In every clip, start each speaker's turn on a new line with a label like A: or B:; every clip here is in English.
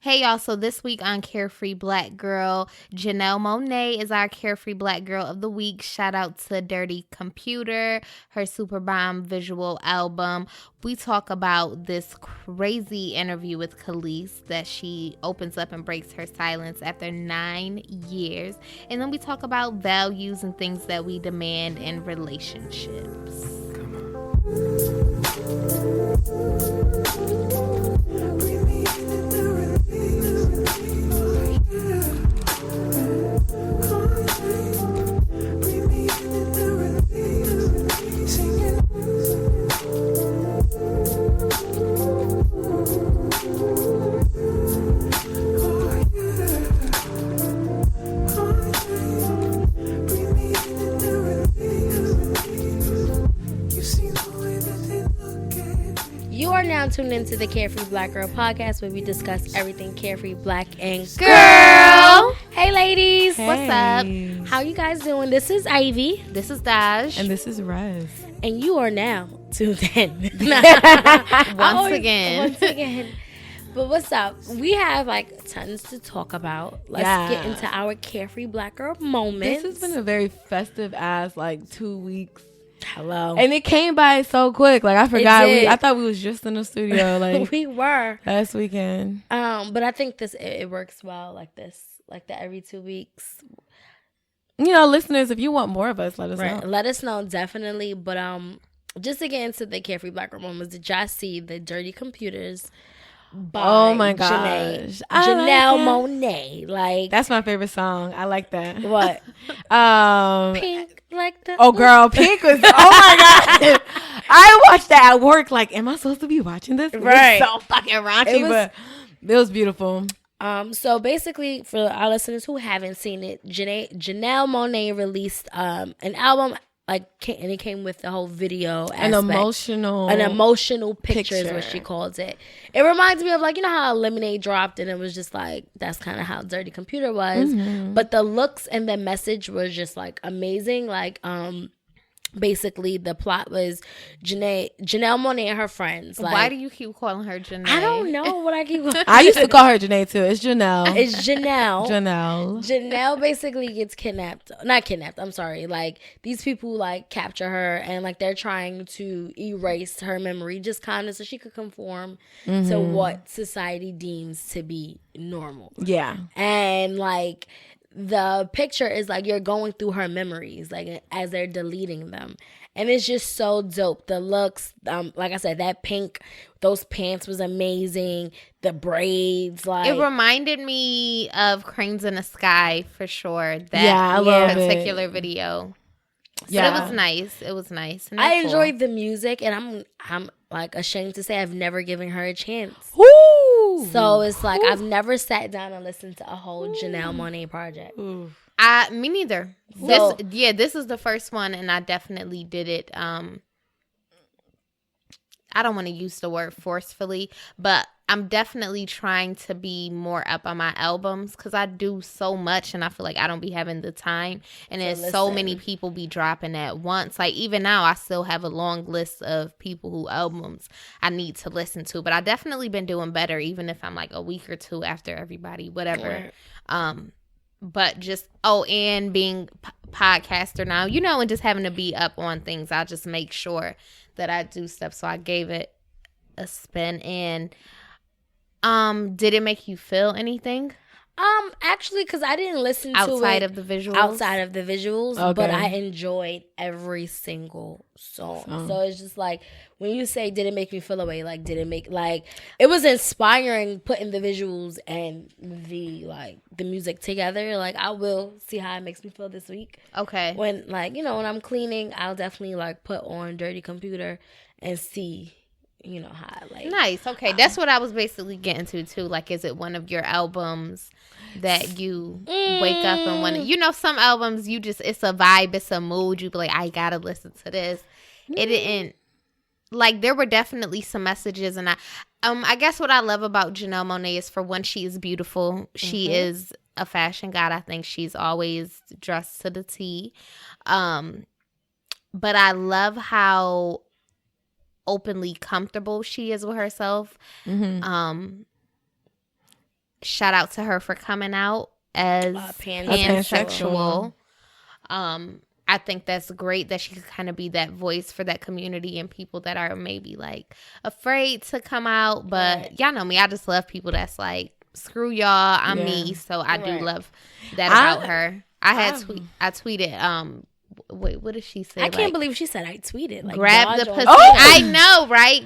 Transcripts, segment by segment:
A: Hey y'all, so this week on Carefree Black Girl, Janelle Monae is our Carefree Black Girl of the Week. Shout out to Dirty Computer, her super bomb visual album. We talk about this crazy interview with Kelis that she opens up and breaks her silence after 9 years. And then we talk about values and things that we demand in relationships. Come on.
B: You are now tuned into the Carefree Black Girl podcast, where we discuss everything carefree, black, and girl. Hey, ladies.
C: Hey.
B: What's up? How you guys doing? This is Ivy.
A: This is Daaj.
C: And this is Rez.
B: And you are now tuned in.
A: Once again.
B: But what's up? We have tons to talk about. Let's get into our Carefree Black Girl moments.
C: This has been a very festive ass 2 weeks.
B: Hello.
C: And it came by so quick. I forgot. I thought we was just in the studio
B: we were
C: last weekend.
B: But I think it works well like this. Like that every 2 weeks.
C: Listeners, if you want more of us, let us know.
B: Let us know, definitely. But just to get into the Carefree Black Girl moments, did y'all see the Dirty Computers by
C: oh my gosh,
B: Janelle Monae?
C: That's my favorite song. I like that.
B: What? Pink like the
C: oh girl, Pink was oh my god. I watched that at work. Am I supposed to be watching this?
B: Right.
C: It was so fucking raunchy, but it was beautiful.
B: So basically, for our listeners who haven't seen it, Janelle Monae released an album, and it came with the whole video aspect. An emotional picture is what she calls it. It reminds me of how Lemonade dropped, and it was just that's kind of how Dirty Computer was. Mm-hmm. But the looks and the message was just amazing. Basically, the plot was Janelle Monae and her friends.
A: Why do you keep calling her Janelle?
B: I don't know what I keep calling her.
C: I used to call her Janae too. It's Janelle.
B: It's Janelle.
C: Janelle
B: Basically gets kidnapped. Not kidnapped, I'm sorry. These people capture her, and they're trying to erase her memory just kind of so she could conform to what society deems to be normal. Yeah. And the picture is you're going through her memories as they're deleting them, and it's just so dope. The looks, like I said, that pink, those pants was amazing. The braids,
A: it reminded me of Cranes in the Sky for sure.
C: I love
A: particular video. So it was nice. It was nice.
B: I enjoyed the music, and I'm ashamed to say I've never given her a chance.
C: Ooh.
B: So it's I've never sat down and listened to a whole Janelle Monae project.
C: Ooh.
A: Me neither. This is the first one, and I definitely did it. I don't want to use the word forcefully, but I'm definitely trying to be more up on my albums because I do so much, and I feel I don't be having the time. And there's so many people be dropping at once. Even now, I still have a long list of people who albums I need to listen to. But I definitely been doing better, even if I'm a week or two after everybody, whatever.
B: Right.
A: But just and being podcaster now, and just having to be up on things, I'll just make sure that I do stuff. So I gave it a spin. And did it make you feel anything?
B: Actually, because I didn't listen to it
A: outside of the visuals,
B: okay. But I enjoyed every single song. So it's just when you say, did it make me feel away? Did it make it was inspiring putting the visuals and the music together. I will see how it makes me feel this week. Okay. When when I'm cleaning, I'll definitely put on Dirty Computer and see. How
A: nice. Okay, that's what I was basically getting to too. Is it one of your albums that you wake up and want to? Some albums you just, it's a vibe, it's a mood. You be I gotta listen to this. It didn't. There were definitely some messages, and I guess what I love about Janelle Monae is, for one, she is beautiful. She is a fashion god. I think she's always dressed to the T. But I love how openly comfortable she is with herself. Mm-hmm. shout out to her for coming out as pansexual. I think that's great that she could kind of be that voice for that community and people that are maybe like afraid to come out. But y'all know me, I just love people that's like, screw y'all, I'm me. So I do love that about her. I tweeted, wait, what did she say?
B: I can't believe she said I tweeted. Like,
A: grab the pussy. I know, right?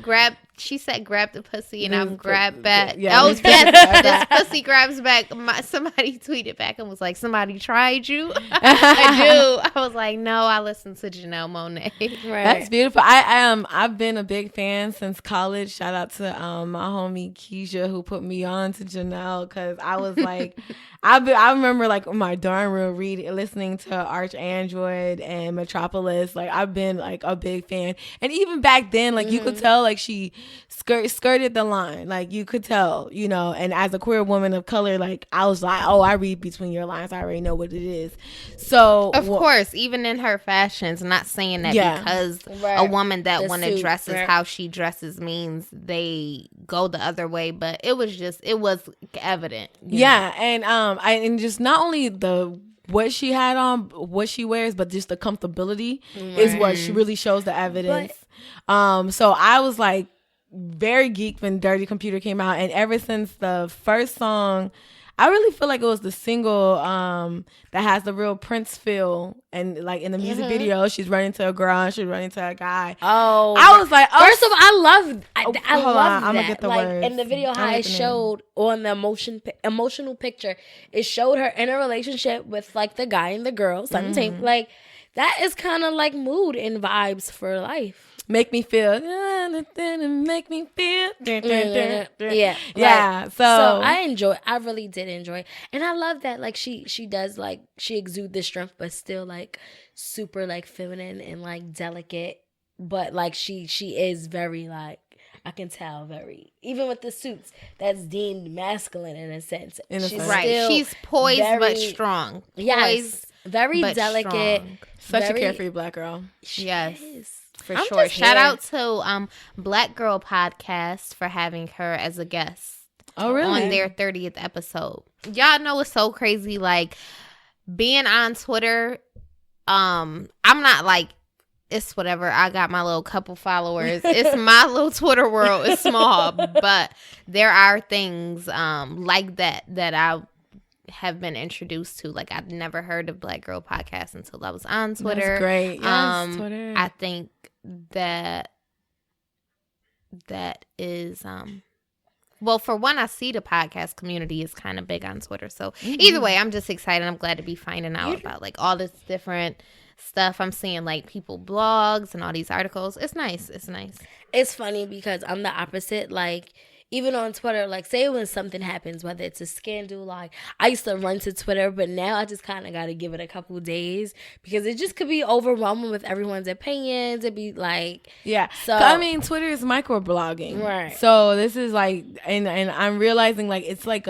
A: She said grab the pussy and I'm grab back. Yes, this pussy grabs back. Somebody tweeted back and was like, somebody tried you? I was like, no, I listened to Janelle Monae.
C: Right. That's beautiful. I've been a big fan since college. Shout out to my homie Keisha who put me on to Janelle, because I was like, I remember like in my dorm room listening to Archandroid and Metropolis. Like, I've been like a big fan, and even back then, like you could tell like she skirted the line. Like you could tell, you know. And as a queer woman of color, like I was like, oh, I read between your lines. I already know what it is. So
A: of course, even in her fashions, not saying that because a woman that want to dresses how she dresses means they go the other way, but it was evident.
C: Yeah, and just not only what she had on, what she wears, but just the comfortability is what she really shows the evidence. So I was like very geeked when Dirty Computer came out, and ever since the first song, I really feel like it was the single that has the real Prince feel, and like in the music video, she's running to a girl, she's running to a guy. Oh, I was like,
B: first of all, I love that.
C: I'm gonna get the
B: like
C: words.
B: in the video, how it showed on the emotional picture, it showed her in a relationship with like the guy and the girl. Like that is kind of like mood and vibes for life.
C: Make me feel, make me feel.
B: Yeah. So I really did enjoy, and I love that like she does, like she exudes this strength, but still like super like feminine and like delicate, but like she is very like, I can tell very, even with the suits that's deemed masculine in a sense.
A: She's poised but strong.
B: Yes, very delicate.
A: Strong.
C: Such a carefree black girl.
A: Yes. For sure. Shout out to Black Girl Podcast for having her as a guest.
C: Oh, really?
A: On their 30th episode. Y'all know it's so crazy, like being on Twitter. I'm not like, it's whatever. I got my little couple followers. It's my little Twitter world. It's small, but there are things like that I have been introduced to. Like, I'd never heard of Black Girl Podcast until I was on Twitter.
C: That's great. Yes, Twitter.
A: I think that is well, for one, I see the podcast community is kind of big on Twitter. So either way, I'm just excited. I'm glad to be finding out about like all this different stuff. I'm seeing like people blogs and all these articles. It's nice.
B: It's funny because I'm the opposite. Like, even on Twitter, like, say when something happens, whether it's a scandal, like, I used to run to Twitter, but now I just kind of got to give it a couple days because it just could be overwhelming with everyone's opinions. It'd be like...
C: Yeah. So I mean, Twitter is microblogging.
B: Right.
C: So this is like... And I'm realizing, like, it's like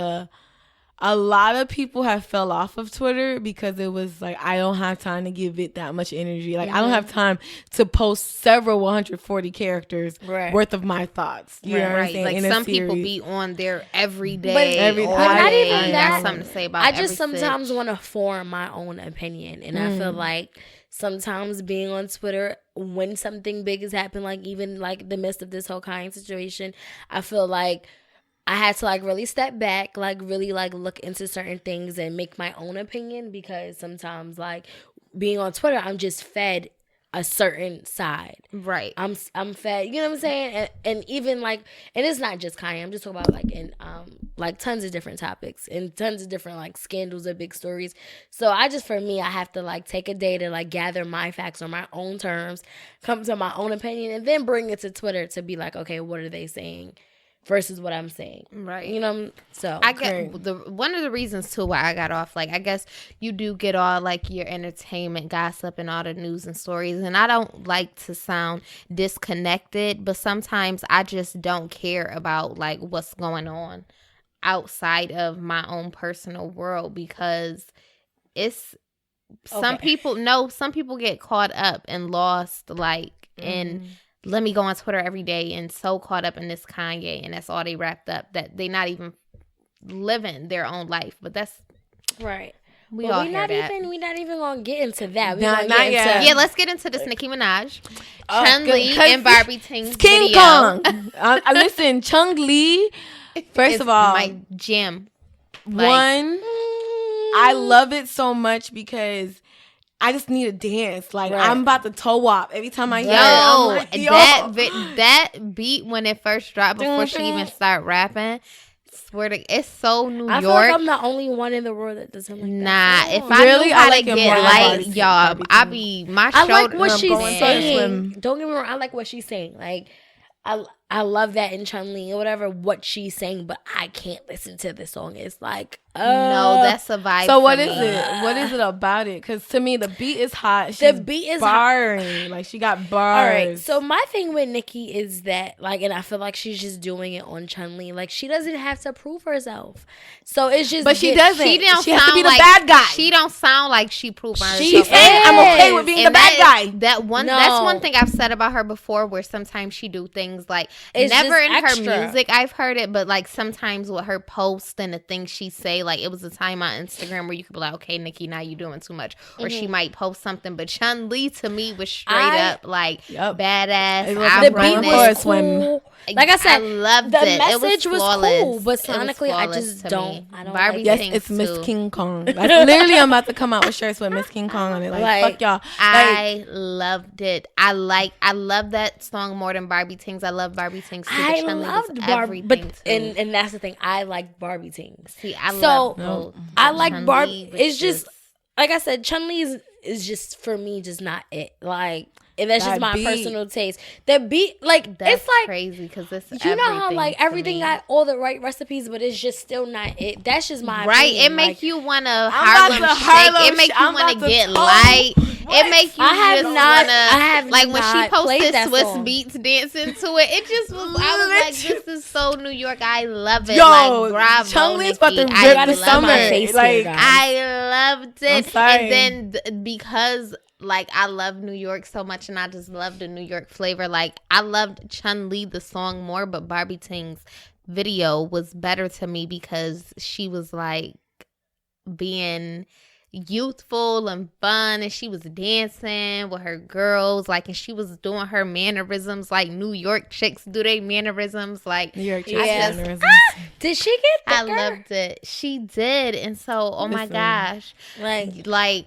C: a lot of people have fell off of Twitter because it was like, I don't have time to give it that much energy. Like, I don't have time to post several 140 characters worth of my thoughts. You know what I'm saying?
A: Like,
C: in
A: some people be on there every day.
B: But not even that.
A: Something to say about
B: I just sometimes want to form my own opinion. And I feel like sometimes being on Twitter, when something big has happened, like even like the midst of this whole Kanye situation, I feel like I had to like really step back, like really like look into certain things and make my own opinion, because sometimes like being on Twitter, I'm just fed a certain side.
A: Right.
B: I'm fed, you know what I'm saying? And even like, and it's not just Kanye, I'm just talking about like in like tons of different topics and tons of different like scandals or big stories. So I have to like take a day to like gather my facts on my own terms, come to my own opinion, and then bring it to Twitter to be like, okay, what are they saying versus what I'm saying,
A: right?
B: You know, so
A: I get one of the reasons too why I got off. Like, I guess you do get all like your entertainment gossip and all the news and stories, and I don't like to sound disconnected, but sometimes I just don't care about like what's going on outside of my own personal world, because it's some people get caught up and lost like in. Let me go on Twitter every day and so caught up in this Kanye, and that's all they wrapped up, that they not even living their own life. But that's
B: right.
A: we all hear that.
B: We're not even gonna get into that.
C: Not yet.
A: Yeah, let's get into this Nicki Minaj, Chun Li, and Barbie Ting's
C: King
A: video.
C: Kong. Listen, Chung Lee. First of all,
A: my jam.
C: One, I love it so much because I just need to dance. Like I'm about to toe wop every time I hear it. I'm like,
A: that beat when it first dropped before she even started rapping. Swear to, it's so New York.
B: I feel like I'm the only one in the world that doesn't like that.
A: If I
C: really,
A: knew how
C: like
A: to
C: it
A: get
C: more
A: light,
C: than
A: y'all, I be my shoulder.
B: I like what she's
C: going
B: saying. Don't get me wrong. I like what she's saying. Like I love that in Chun Li or whatever what she's saying, but I can't listen to this song. It's like
A: no, that's a vibe.
C: So what
A: for
C: is
A: me.
C: it? What is it about it? Because to me the beat is hot.
B: The beat is
C: barring. Like she got bars.
B: All right. So my thing with Nicki is that and I feel like she's just doing it on Chun Li. Like she doesn't have to prove herself. So it's just.
C: But she doesn't.
A: She don't
C: she has to be the
A: like,
C: bad guy.
A: She don't sound like she proving herself.
C: She's saying I'm okay with being the bad guy.
A: That's one thing I've said about her before. Where sometimes she do things like
B: it's
A: never in
B: extra.
A: her music I've heard it, but like sometimes with her posts and the things she say, like it was a time on Instagram where you could be like, okay, Nicki, now you doing too much, or she might post something. But Chun Li to me was straight up like badass.
C: The beat was
B: cool. Like I said,
A: I loved
B: the
A: it.
B: message
A: It
B: was
A: flawless.
B: cool, but sonically, I just don't. I don't
A: Barbie
B: like
C: yes,
A: Ting's
C: it's Miss
A: too.
C: King Kong. Like, literally, I'm about to come out with shirts with Miss King Kong on it. Like fuck y'all.
A: I loved it. I love that song more than Barbie Ting's. I love Barbie Ting's too.
B: I loved Barbie, but and that's the thing. I like Barbie Ting's.
A: See, I love both.
B: I like
A: Chun-Li
B: Barbie.
A: was
B: It's just like I said, Chun Li is just for me, just not it. Like. And that's just my personal taste. The beat, like,
A: that's
B: it's like
A: crazy because it's
B: you know how like everything got all the right recipes, but it's just still not it. That's just my opinion.
A: It make you want to
C: Harlem
A: shake. It make you want to get light. It make you
B: I have
A: like when she posted
B: that
A: Swiss
B: song.
A: Beats dancing to it. It just was. I was like, this is so New York. I love it.
C: Yo,
A: like bravo,
C: Chung Li's about to
A: Nicki.
C: rip
A: I
C: the
A: love
C: summer.
A: it.
C: Like
A: I loved it.
C: I'm sorry.
A: And then because. Like, I love New York so much, and I just love the New York flavor. Like, I loved Chun Li, the song, more, but Barbie Ting's video was better to me because she was, like, being youthful and fun, and she was dancing with her girls, like, and she was doing her mannerisms like New York chicks do they mannerisms. Like,
C: New York chicks
B: mannerisms. Did she get thicker?
A: I loved it. She did. And so, oh my gosh. Like,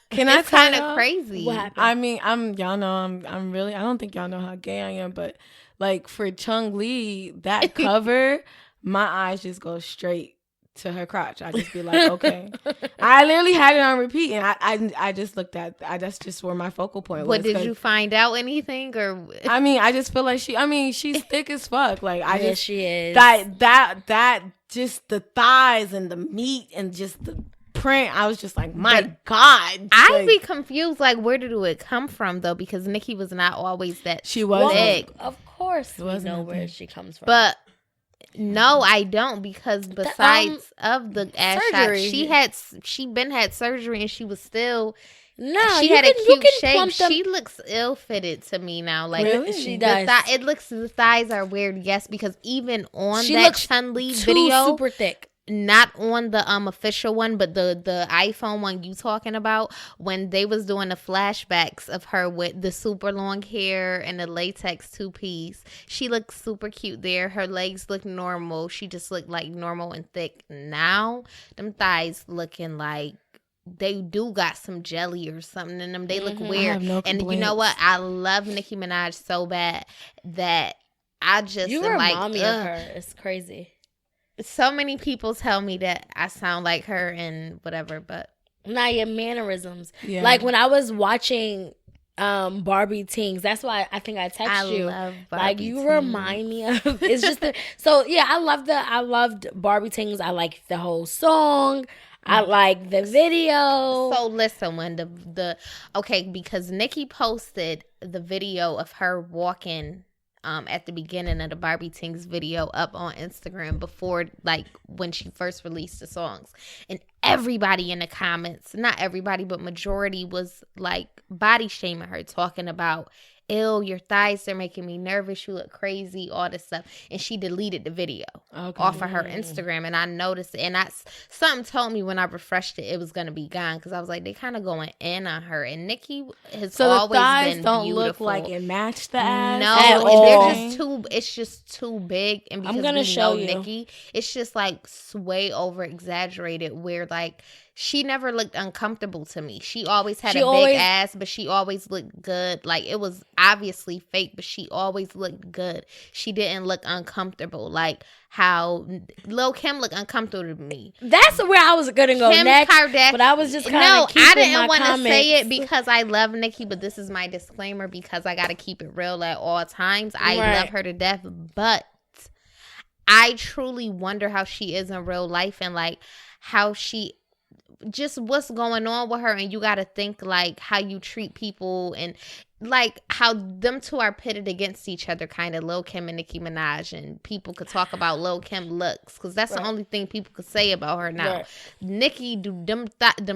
C: can I
A: it's kind of crazy.
B: What happened?
C: I mean, y'all know I'm really, I don't think y'all know how gay I am, but like for Chung Li, that cover, my eyes just go straight to her crotch. I just be like, okay. I literally had it on repeat, and I just looked at, that's just where my focal point was.
A: But did you find out anything, or?
C: I mean, I just feel like she's thick as fuck. Like
B: she is.
C: That just the thighs and the meat and just the print, I was just like, my God.
A: I'd be confused, like, where did it come from, though? Because Nicki was not always that
C: she was
A: thick.
B: Of course we know where she comes from.
A: But no, I don't, because besides of the ass
B: surgery.
A: shot, she been had surgery, and she was still...
B: No,
A: she had a cute shape. She looks ill-fitted to me now. Like,
B: really? She does.
A: The thighs are weird, yes, because even on that Chun Li video...
B: super thick.
A: Not on the official one, but the iPhone one you talking about, when they was doing the flashbacks of her with the super long hair and the latex 2-piece. She looked super cute there. Her legs look normal. She just looked like normal and thick. Now, them thighs looking like they do got some jelly or something in them. They look weird. And you know what? I love Nicki Minaj so bad that I just
B: you remind me of her. It's crazy.
A: So many people tell me that I sound like her and whatever, but
B: your mannerisms. Yeah. Like when I was watching Barbie Tings, that's why I think I texted you.
A: Love Barbie
B: like you
A: Tings.
B: remind me of it's just so yeah, I loved Barbie Tings. I like the whole song. I like the video.
A: So listen, when because Nicki posted the video of her walking at the beginning of the Barbie Ting's video up on Instagram before, like, when she first released the songs. And everybody in the comments, not everybody, but majority was, like, body shaming her, talking about ew, your thighs are making me nervous. You look crazy, all this stuff. And she deleted the video off of her Instagram. And I noticed it. And something told me when I refreshed it, it was going to be gone. Because I was like, they kind of going in on her. And Nikki has always
C: the thighs
A: been
C: don't
A: beautiful.
C: look like it matched the ass.
A: No, it's just too big. And because
B: I'm gonna show you.
A: Nikki, it's just like way over exaggerated where like she never looked uncomfortable to me. She always had big ass, but she always looked good. Like it was obviously fake, but she always looked good. She didn't look uncomfortable like how Lil' Kim looked uncomfortable to me.
B: That's where I was gonna go
A: Kim
B: next.
A: Kardashian,
B: but I was just kind of
A: I didn't
B: want to
A: say it because I love Nikki, but this is my disclaimer because I got to keep it real at all times. I love her to death, but I truly wonder how she is in real life and like how she just what's going on with her. And you got to think like how you treat people and like how them two are pitted against each other, kind of Lil' Kim and Nicki Minaj, and people could talk about Lil' Kim looks because that's the only thing people could say about her now. Nicki, them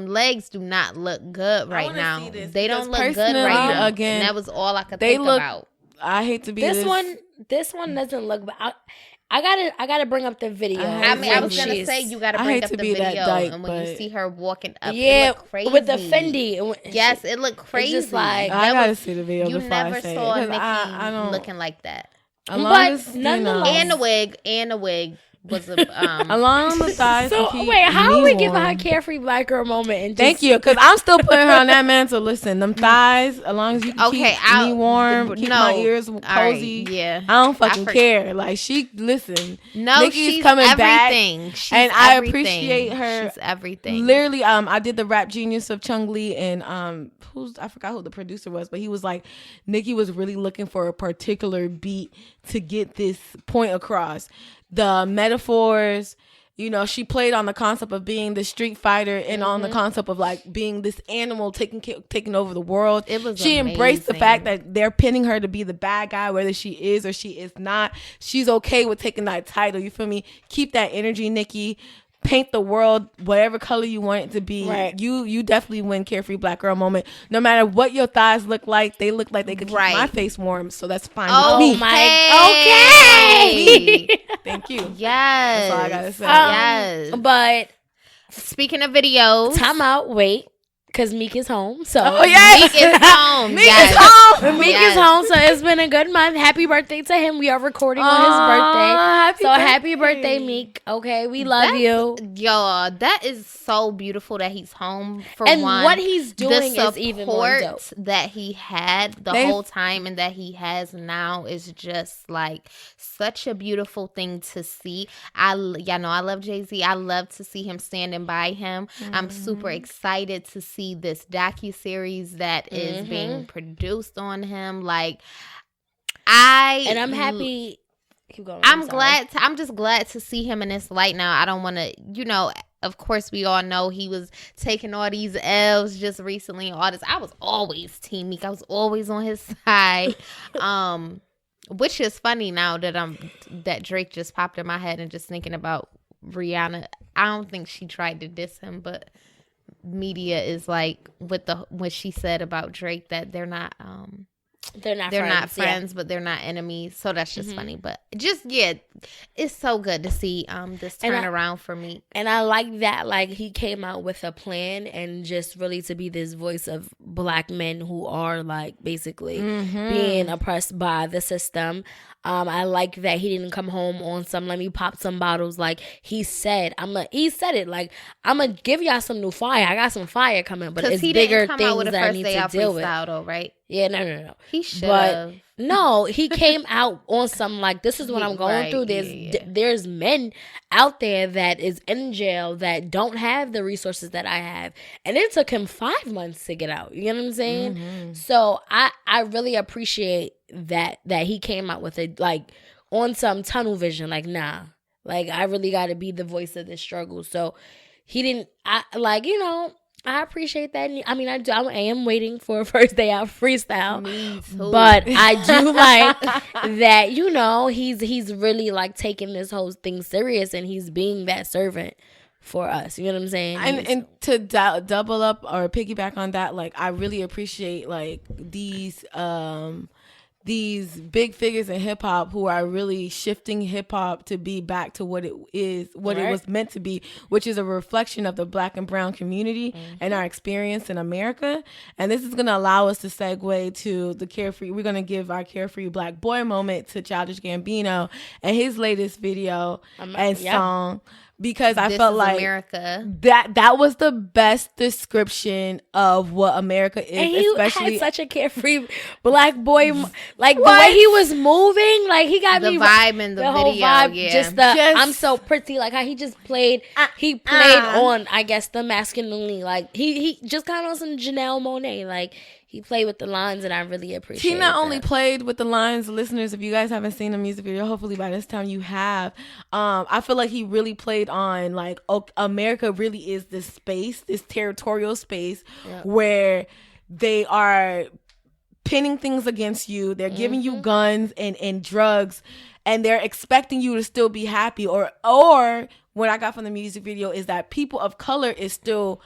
A: legs do not look good right now. They don't look good right now. Again, and that was all I could think about.
C: I hate to be
B: this one doesn't look. I gotta bring up the video.
A: I was gonna say you gotta bring up the video, and when you see her walking up,
B: it
A: looked crazy.
B: With the Fendi.
A: Yes, it looked crazy.
B: Just like
C: I gotta see the video.
A: You
C: before
A: never
C: I say
A: saw
C: it,
A: Nicki looking like that.
B: But nonetheless,
A: and the wig was a
C: along the thighs.
B: So wait, how are we giving her carefree black girl moment? And
C: thank you, because I'm still putting her on that mantle. Listen, them thighs, as long as you can keep me warm, keep my ears cozy.
A: Right, yeah,
C: I don't fucking care. Like listen,
A: no,
C: Nikki's
A: she's
C: coming
A: everything.
C: back,
A: she's
C: and
A: everything.
C: I appreciate her.
A: She's everything.
C: Literally, I did the Rap Genius of Chung Lee, and I forgot who the producer was, but he was like, Nikki was really looking for a particular beat to get this point across. The metaphors, she played on the concept of being the street fighter and on the concept of like being this animal taking over the world. She embraced the fact that they're pinning her to be the bad guy, whether she is or she is not. She's okay with taking that title. You feel me? Keep that energy, Nikki. Paint the world whatever color you want it to be. Right. You definitely win carefree black girl moment. No matter what your thighs look like, they look like they could keep my face warm. So that's fine with me.
A: Okay.
C: Thank you.
A: Yes.
C: That's all I gotta say.
A: Yes.
B: But
A: speaking of videos,
B: time out. Wait. Because Meek is home. So
A: Meek is home.
C: Meek is home.
B: Meek is home. So it's been a good month. Happy birthday to him. We are recording on his birthday. Happy birthday, Meek. Okay, we love you.
A: Yo, that is so beautiful that he's home
B: and
A: one.
B: What he's doing is even more dope.
A: That he had the whole time and that he has now is just like such a beautiful thing to see. I love Jay-Z. I love to see him standing by him. I'm super excited to see this docuseries that is being produced on him. Like I'm
B: happy. Keep going.
A: I'm just glad to see him in this light now. I don't want to, of course we all know he was taking all these L's just recently and all this. I was always Team Meek. I was always on his side. Which is funny now that Drake just popped in my head and just thinking about Rihanna. I don't think she tried to diss him, but media is like what she said about Drake that they're not friends, but they're not enemies. So that's just funny. But it's so good to see this turnaround for me.
B: And I like that, like he came out with a plan and just really to be this voice of black men who are like basically being oppressed by the system. I like that he didn't come home on some let me pop some bottles. Like he said it like I'm gonna give y'all some new fire. I got some fire coming, but it's bigger things that I need to deal with.
A: Though, right?
B: Yeah, no.
A: He should have.
B: No, he came out on some like this is what I'm going through. There's men out there that is in jail that don't have the resources that I have, and it took him 5 months to get out. You know what I'm saying? So I really appreciate that he came out with it like on some tunnel vision. Like like I really got to be the voice of this struggle. So he didn't. I appreciate that. I mean, I am waiting for a first day out freestyle.
A: Me too.
B: But I do like that, he's really like taking this whole thing serious and he's being that servant for us. You know what I'm saying?
C: And to double up or piggyback on that, like I really appreciate like these these big figures in hip hop who are really shifting hip hop to be back to what it is, what it was meant to be, which is a reflection of the Black and brown community and our experience in America. And this is going to allow us to segue to the carefree. We're going to give our carefree Black boy moment to Childish Gambino and his latest video and song. Because I felt like
A: America.
C: that was the best description of what America is.
B: And he
C: especially
B: had such a carefree Black boy, like the way he was moving, like he got
A: the
B: me
A: vibe in the video.
B: whole vibe,
A: yeah,
B: just I'm so pretty, like how he just played. He played on, I guess, the masculinity. Like he just kind of on some Janelle Monae, like. He played with the lines, and I really appreciate it.
C: He not only played with the lines, listeners, if you guys haven't seen the music video, hopefully by this time you have. I feel like he really played on, like, America really is this space, this territorial space where they are pinning things against you. They're giving you guns and drugs, and they're expecting you to still be happy. Or what I got from the music video is that people of color is still...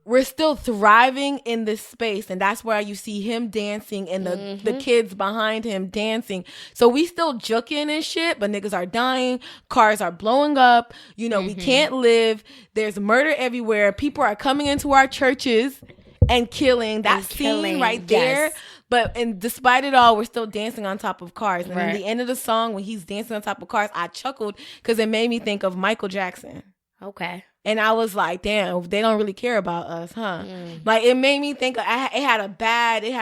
C: We're still thriving in this space, and that's where you see him dancing and the kids behind him dancing. So we still juking and shit, but niggas are dying, cars are blowing up, we can't live, there's murder everywhere, people are coming into our churches and killing. That scene right there. But despite it all, we're still dancing on top of cars. And in the end of the song, when he's dancing on top of cars, I chuckled because it made me think of Michael Jackson.
B: Okay.
C: And I was like, damn, they don't really care about us, huh? Like, it made me think, it had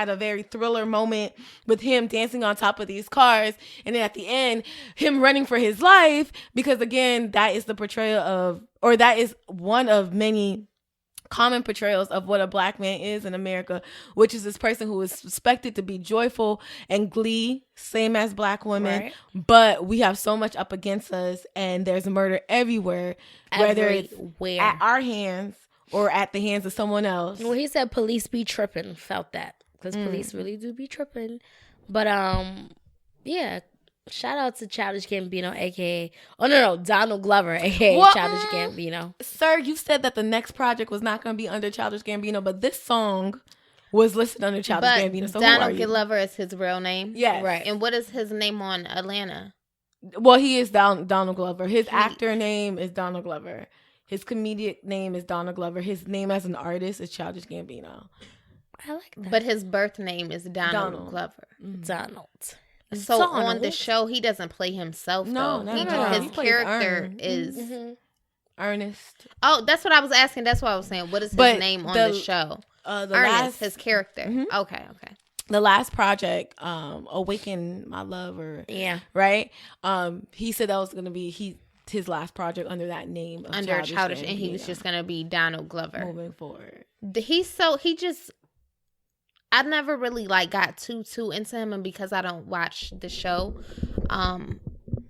C: a very thriller moment with him dancing on top of these cars. And then at the end, him running for his life. Because again, that is the portrayal of, or that is one of many common portrayals of what a Black man is in America, which is this person who is expected to be joyful and glee, same as Black women, but we have so much up against us, and there's murder everywhere, whether it's at our hands or at the hands of someone else.
B: Well, he said police be tripping, felt that, because police really do be tripping. But yeah, shout out to Childish Gambino, aka Donald Glover, aka Childish Gambino.
C: Sir, you said that the next project was not going to be under Childish Gambino, but this song was listed under Childish Gambino. So
A: Donald Glover is his real name.
C: Yes.
A: Right. And what is his name on Atlanta?
C: Well, he is Donald Glover. His actor name is Donald Glover. His comedic name is Donald Glover. His name as an artist is Childish Gambino.
B: I like that.
A: But his birth name is Donald Glover.
B: Donald.
A: So on the show, he doesn't play himself.
C: No.
A: His character is
C: Ernest.
A: Oh, that's what I was asking. That's what I was saying. What is his name on the show? Ernest, his character. Okay.
C: The last project, Awaken My Love, right? He said that was gonna be his last project under that name,
A: under Childish, and he was just gonna be Donald Glover
C: moving forward.
A: I never really got too into him, and because I don't watch the show,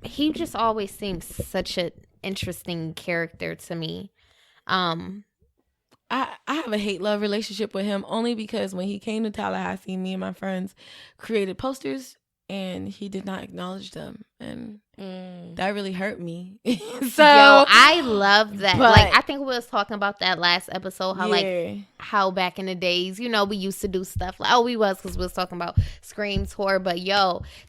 A: he just always seems such an interesting character to me.
C: I have a hate-love relationship with him only because when he came to Tallahassee, me and my friends created posters and he did not acknowledge them, and that really hurt me. So
A: I love that. I think we was talking about that last episode, how back in the days, we used to do stuff because we was talking about Scream Tour. But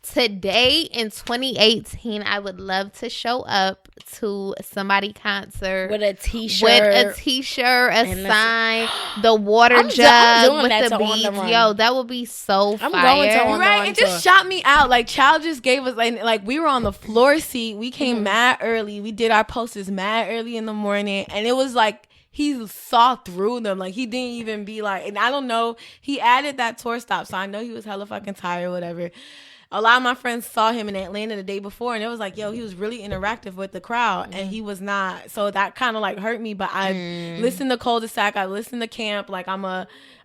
A: today in 2018, I would love to show up to somebody concert
B: with a t-shirt,
A: a sign, the water jug with the beads. That would be so fire.
B: I'm going to
C: right. It just shot me out. Child just gave us like we were on the floor seat. We came mad early. We did our posters mad early in the morning, and it was like he saw through them. Like, he didn't even be like, and I don't know, he added that tour stop, so I know he was hella fucking tired or whatever. A lot of my friends saw him in Atlanta the day before, and it was like, he was really interactive with the crowd, and he was not. So that kind of hurt me. But I listened to Cul-de-sac, I listened to Camp.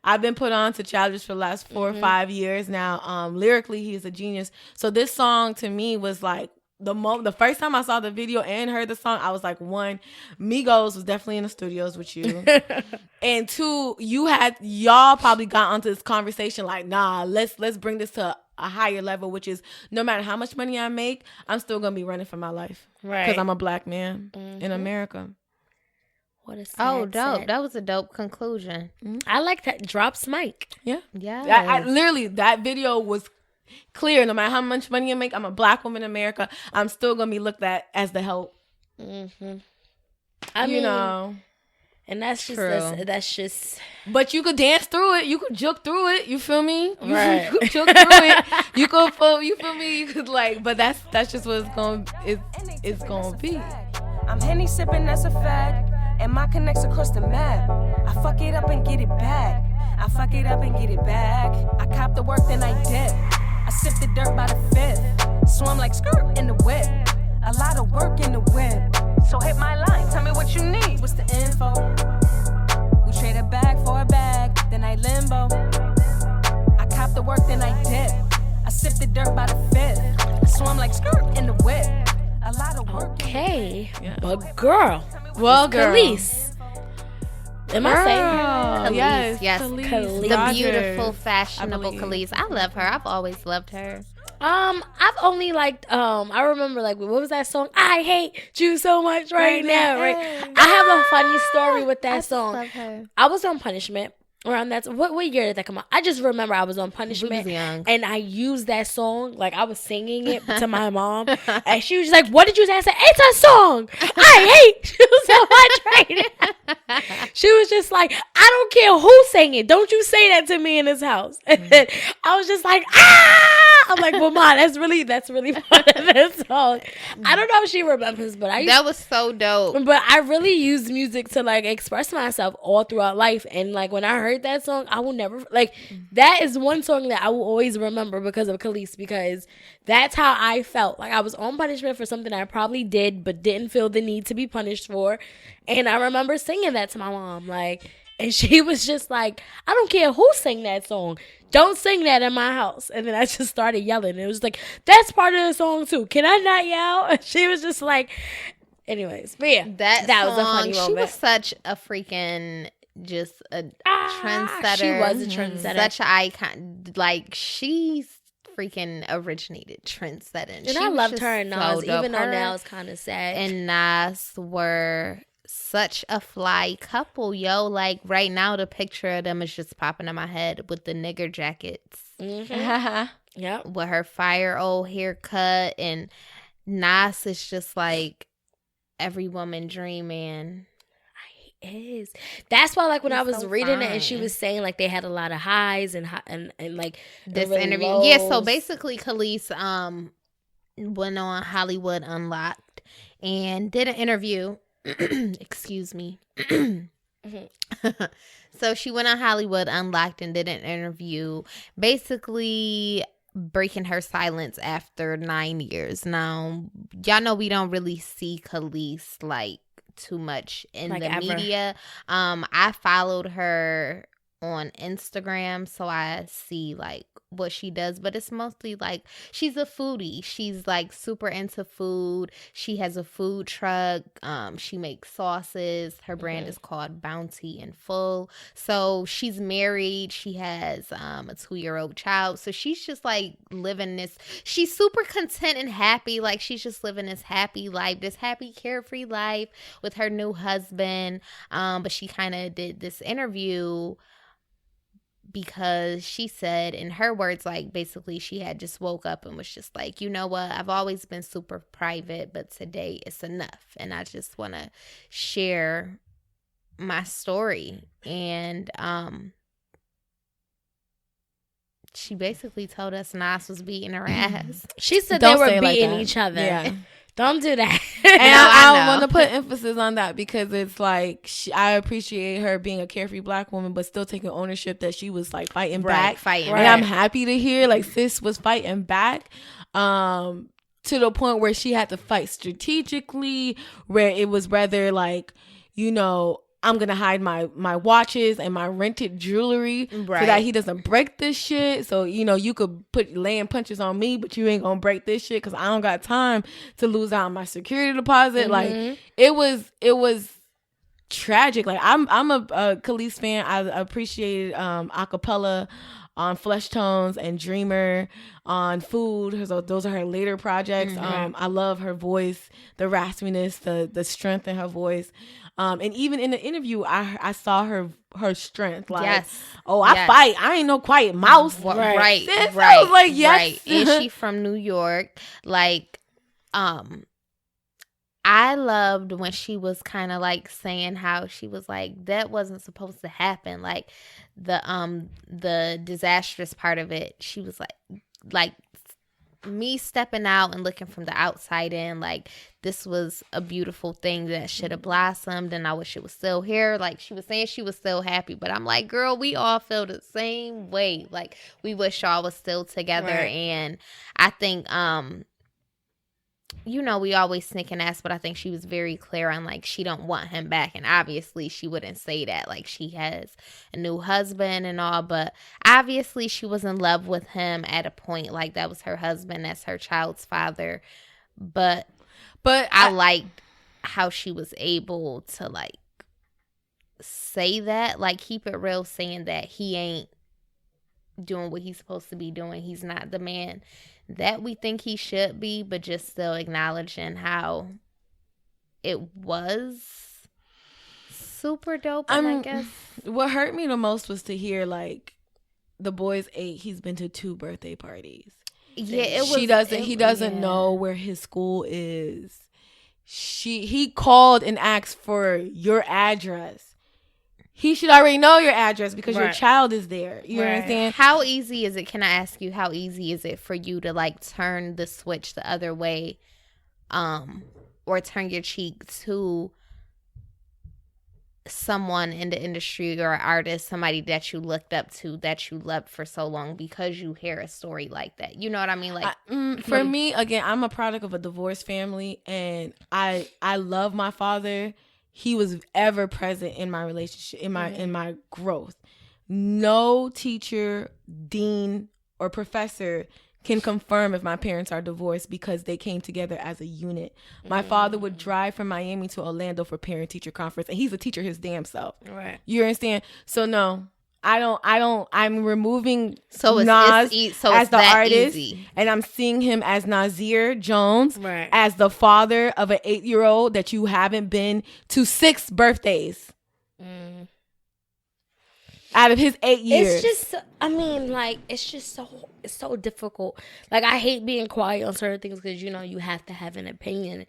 C: I've been put on to Childish for the last 4 or 5 years now. Lyrically, he's a genius. So this song to me was the first time I saw the video and heard the song, I was like, 1, Migos was definitely in the studios with you. And 2, y'all probably got onto this conversation nah, let's bring this to a higher level, which is no matter how much money I make, I'm still gonna be running for my life, right? Because I'm a Black man in America.
B: What a sad
A: dope.
B: set.
A: That was a dope conclusion.
B: I like that. Drops mic.
C: Yeah. I literally, that video was clear. No matter how much money I make, I'm a black woman in America. I'm still gonna be looked at as the help.
B: Mm-hmm. And that's just that's just.
C: But you could dance through it. You could juke through it. You feel me?
B: Right.
C: You could juke through it. You could you feel me? You could but that's just what it's gonna be.
D: I'm Henny sipping, that's a fact. And my connects across the map. I fuck it up and get it back. I fuck it up and get it back. I cop the work, then I dip. I sip the dirt by the fifth. Swim like skirt in the whip. A lot of work in the whip. So hit my line, tell me what you need. What's the info? We trade a bag for a bag, then I limbo. I cop the work, then I dip. I sip the dirt by the fifth. Swim like skirt in the whip. A lot of work.
B: Okay, but girl,
C: Kelis.
B: Am I saying
A: Kelis? Yes.
B: Kelis.
A: The beautiful, fashionable Kelis. I love her. I've always loved her.
B: I've only liked I remember what was that song? I hate you so much right now. Right. I have a funny story with that song.
A: Love her.
B: I was on Punishment around that. What year did that come out? I just remember I was on Punishment,
A: we was young.
B: and I used that song. Like I was singing it to my mom, and she was just like, "What did you say?" I said, "It's a song. I hate you so much right now." She was just like, "I don't care who sang it. Don't you say that to me in this house." And then I was just like, "Ah!" I'm like, "Well, Ma, that's really part of this song." I don't know if she remembers, but
A: that was so dope.
B: But I really used music to express myself all throughout life, and when I heard that song, I will never that is one song that I will always remember because of Kelis, because that's how I felt. Like I was on punishment for something I probably did but didn't feel the need to be punished for, and I remember singing that to my mom, and she was just like, "I don't care who sang that song. Don't sing that in my house." And then I just started yelling. It was like, "That's part of the song too. Can I not yell?" And she was just like, anyways. But yeah, that was a funny moment.
A: She was such a freaking just a trendsetter.
B: She was a trendsetter.
A: Such an icon. She's freaking originated trendsetting.
B: And I loved her and Nas, even though now it's kind of sad.
A: And Nas were such a fly couple, yo. Right now, the picture of them is just popping in my head with the nigger jackets.
B: Mm-hmm. Yep.
A: With her fire old haircut, and Nas is just every woman dream, man.
B: Is that's why when I was reading it and she was saying they had a lot of highs and
A: this
B: really
A: interview
B: lows.
A: Yeah, so basically Kelis went on Hollywood Unlocked and did an interview. Excuse me. So she went on Hollywood Unlocked and did an interview basically breaking her silence after 9 years. Now y'all know we don't really see Kelis too much in the
B: ever.
A: media. I followed her on Instagram, so I see what she does, but it's mostly she's a foodie. She's super into food. She has a food truck. She makes sauces. Her brand is called Bounty in Full. So she's married. She has a 2-year-old child. So she's just living this. She's super content and happy. She's just living this happy life, this happy carefree life with her new husband. But she kind of did this interview because she said, in her words, basically she had just woke up and was just you know what, I've always been super private, but today it's enough, and I just want to share my story. And she basically told us Nas was beating her ass.
B: She said
C: Don't
B: they were
C: say
B: beating each other.
C: Yeah.
B: Don't do that.
C: And
A: I
C: I want to put emphasis on that because it's I appreciate her being a carefree black woman, but still taking ownership that she was fighting back.
A: Fighting.
C: And I'm happy to hear sis was fighting back. To the point where she had to fight strategically, where it was rather I'm gonna hide my watches and my rented jewelry so that he doesn't break this shit. So you could put laying punches on me, but you ain't gonna break this shit because I don't got time to lose out on my security deposit.
B: Mm-hmm.
C: It was tragic. I'm a Kelis fan. I appreciated acapella on Flesh Tones and Dreamer, on Food. So those are her later projects. I love her voice, the raspiness, the strength in her voice. And even in the interview, I saw her strength. Like,
A: yes.
C: I fight. I ain't no quiet mouse.
A: Right.
C: Sis, I was like, yes.
A: Right. And she from New York. Like, I loved when she was kind of like saying how she was like, that wasn't supposed to happen. Like the disastrous part of it, she was like me stepping out and looking from the outside in, like this was a beautiful thing that should have blossomed, and I wish it was still here. Like she was saying she was still happy, but I'm like, girl, we all feel the same way. Like we wish y'all was still together. And I think we always sneak and ask, but I think she was very clear on like she don't want him back, and obviously she wouldn't say that. Like she has a new husband and all, but obviously she was in love with him at a point. Like that was her husband, that's her child's father. But I liked how she was able to like say that, like keep it real, saying that he ain't doing what he's supposed to be doing. He's not the man that we think he should be, but just still acknowledging how it was super dope. I guess
C: what hurt me the most was to hear like the boy's 8. He's been to 2 birthday parties.
A: Yeah,
C: he doesn't know where his school is. He called and asked for your address. He should already know your address because your child is there. You understand?
A: How easy is it? Can I ask you, how easy is it for you to like turn the switch the other way, or turn your cheek to someone in the industry or an artist, somebody that you looked up to, that you loved for so long, because you hear a story like that? You know what I mean? Like
C: for me, again, I'm a product of a divorced family, and I love my father. He was ever present in my relationship, in my growth. No teacher, dean, or professor can confirm if my parents are divorced because they came together as a unit. My father would drive from Miami to Orlando for parent-teacher conference, and he's a teacher his damn self.
B: Right.
C: You understand? So no, I don't. I'm removing
A: Nas
C: as the artist,
A: easy.
C: And I'm seeing him as Nasir Jones,
B: right,
C: as the father of an 8-year-old that you haven't been to 6 birthdays out of his 8 years.
B: It's just, I mean, like, it's so difficult. Like, I hate being quiet on certain things because you have to have an opinion,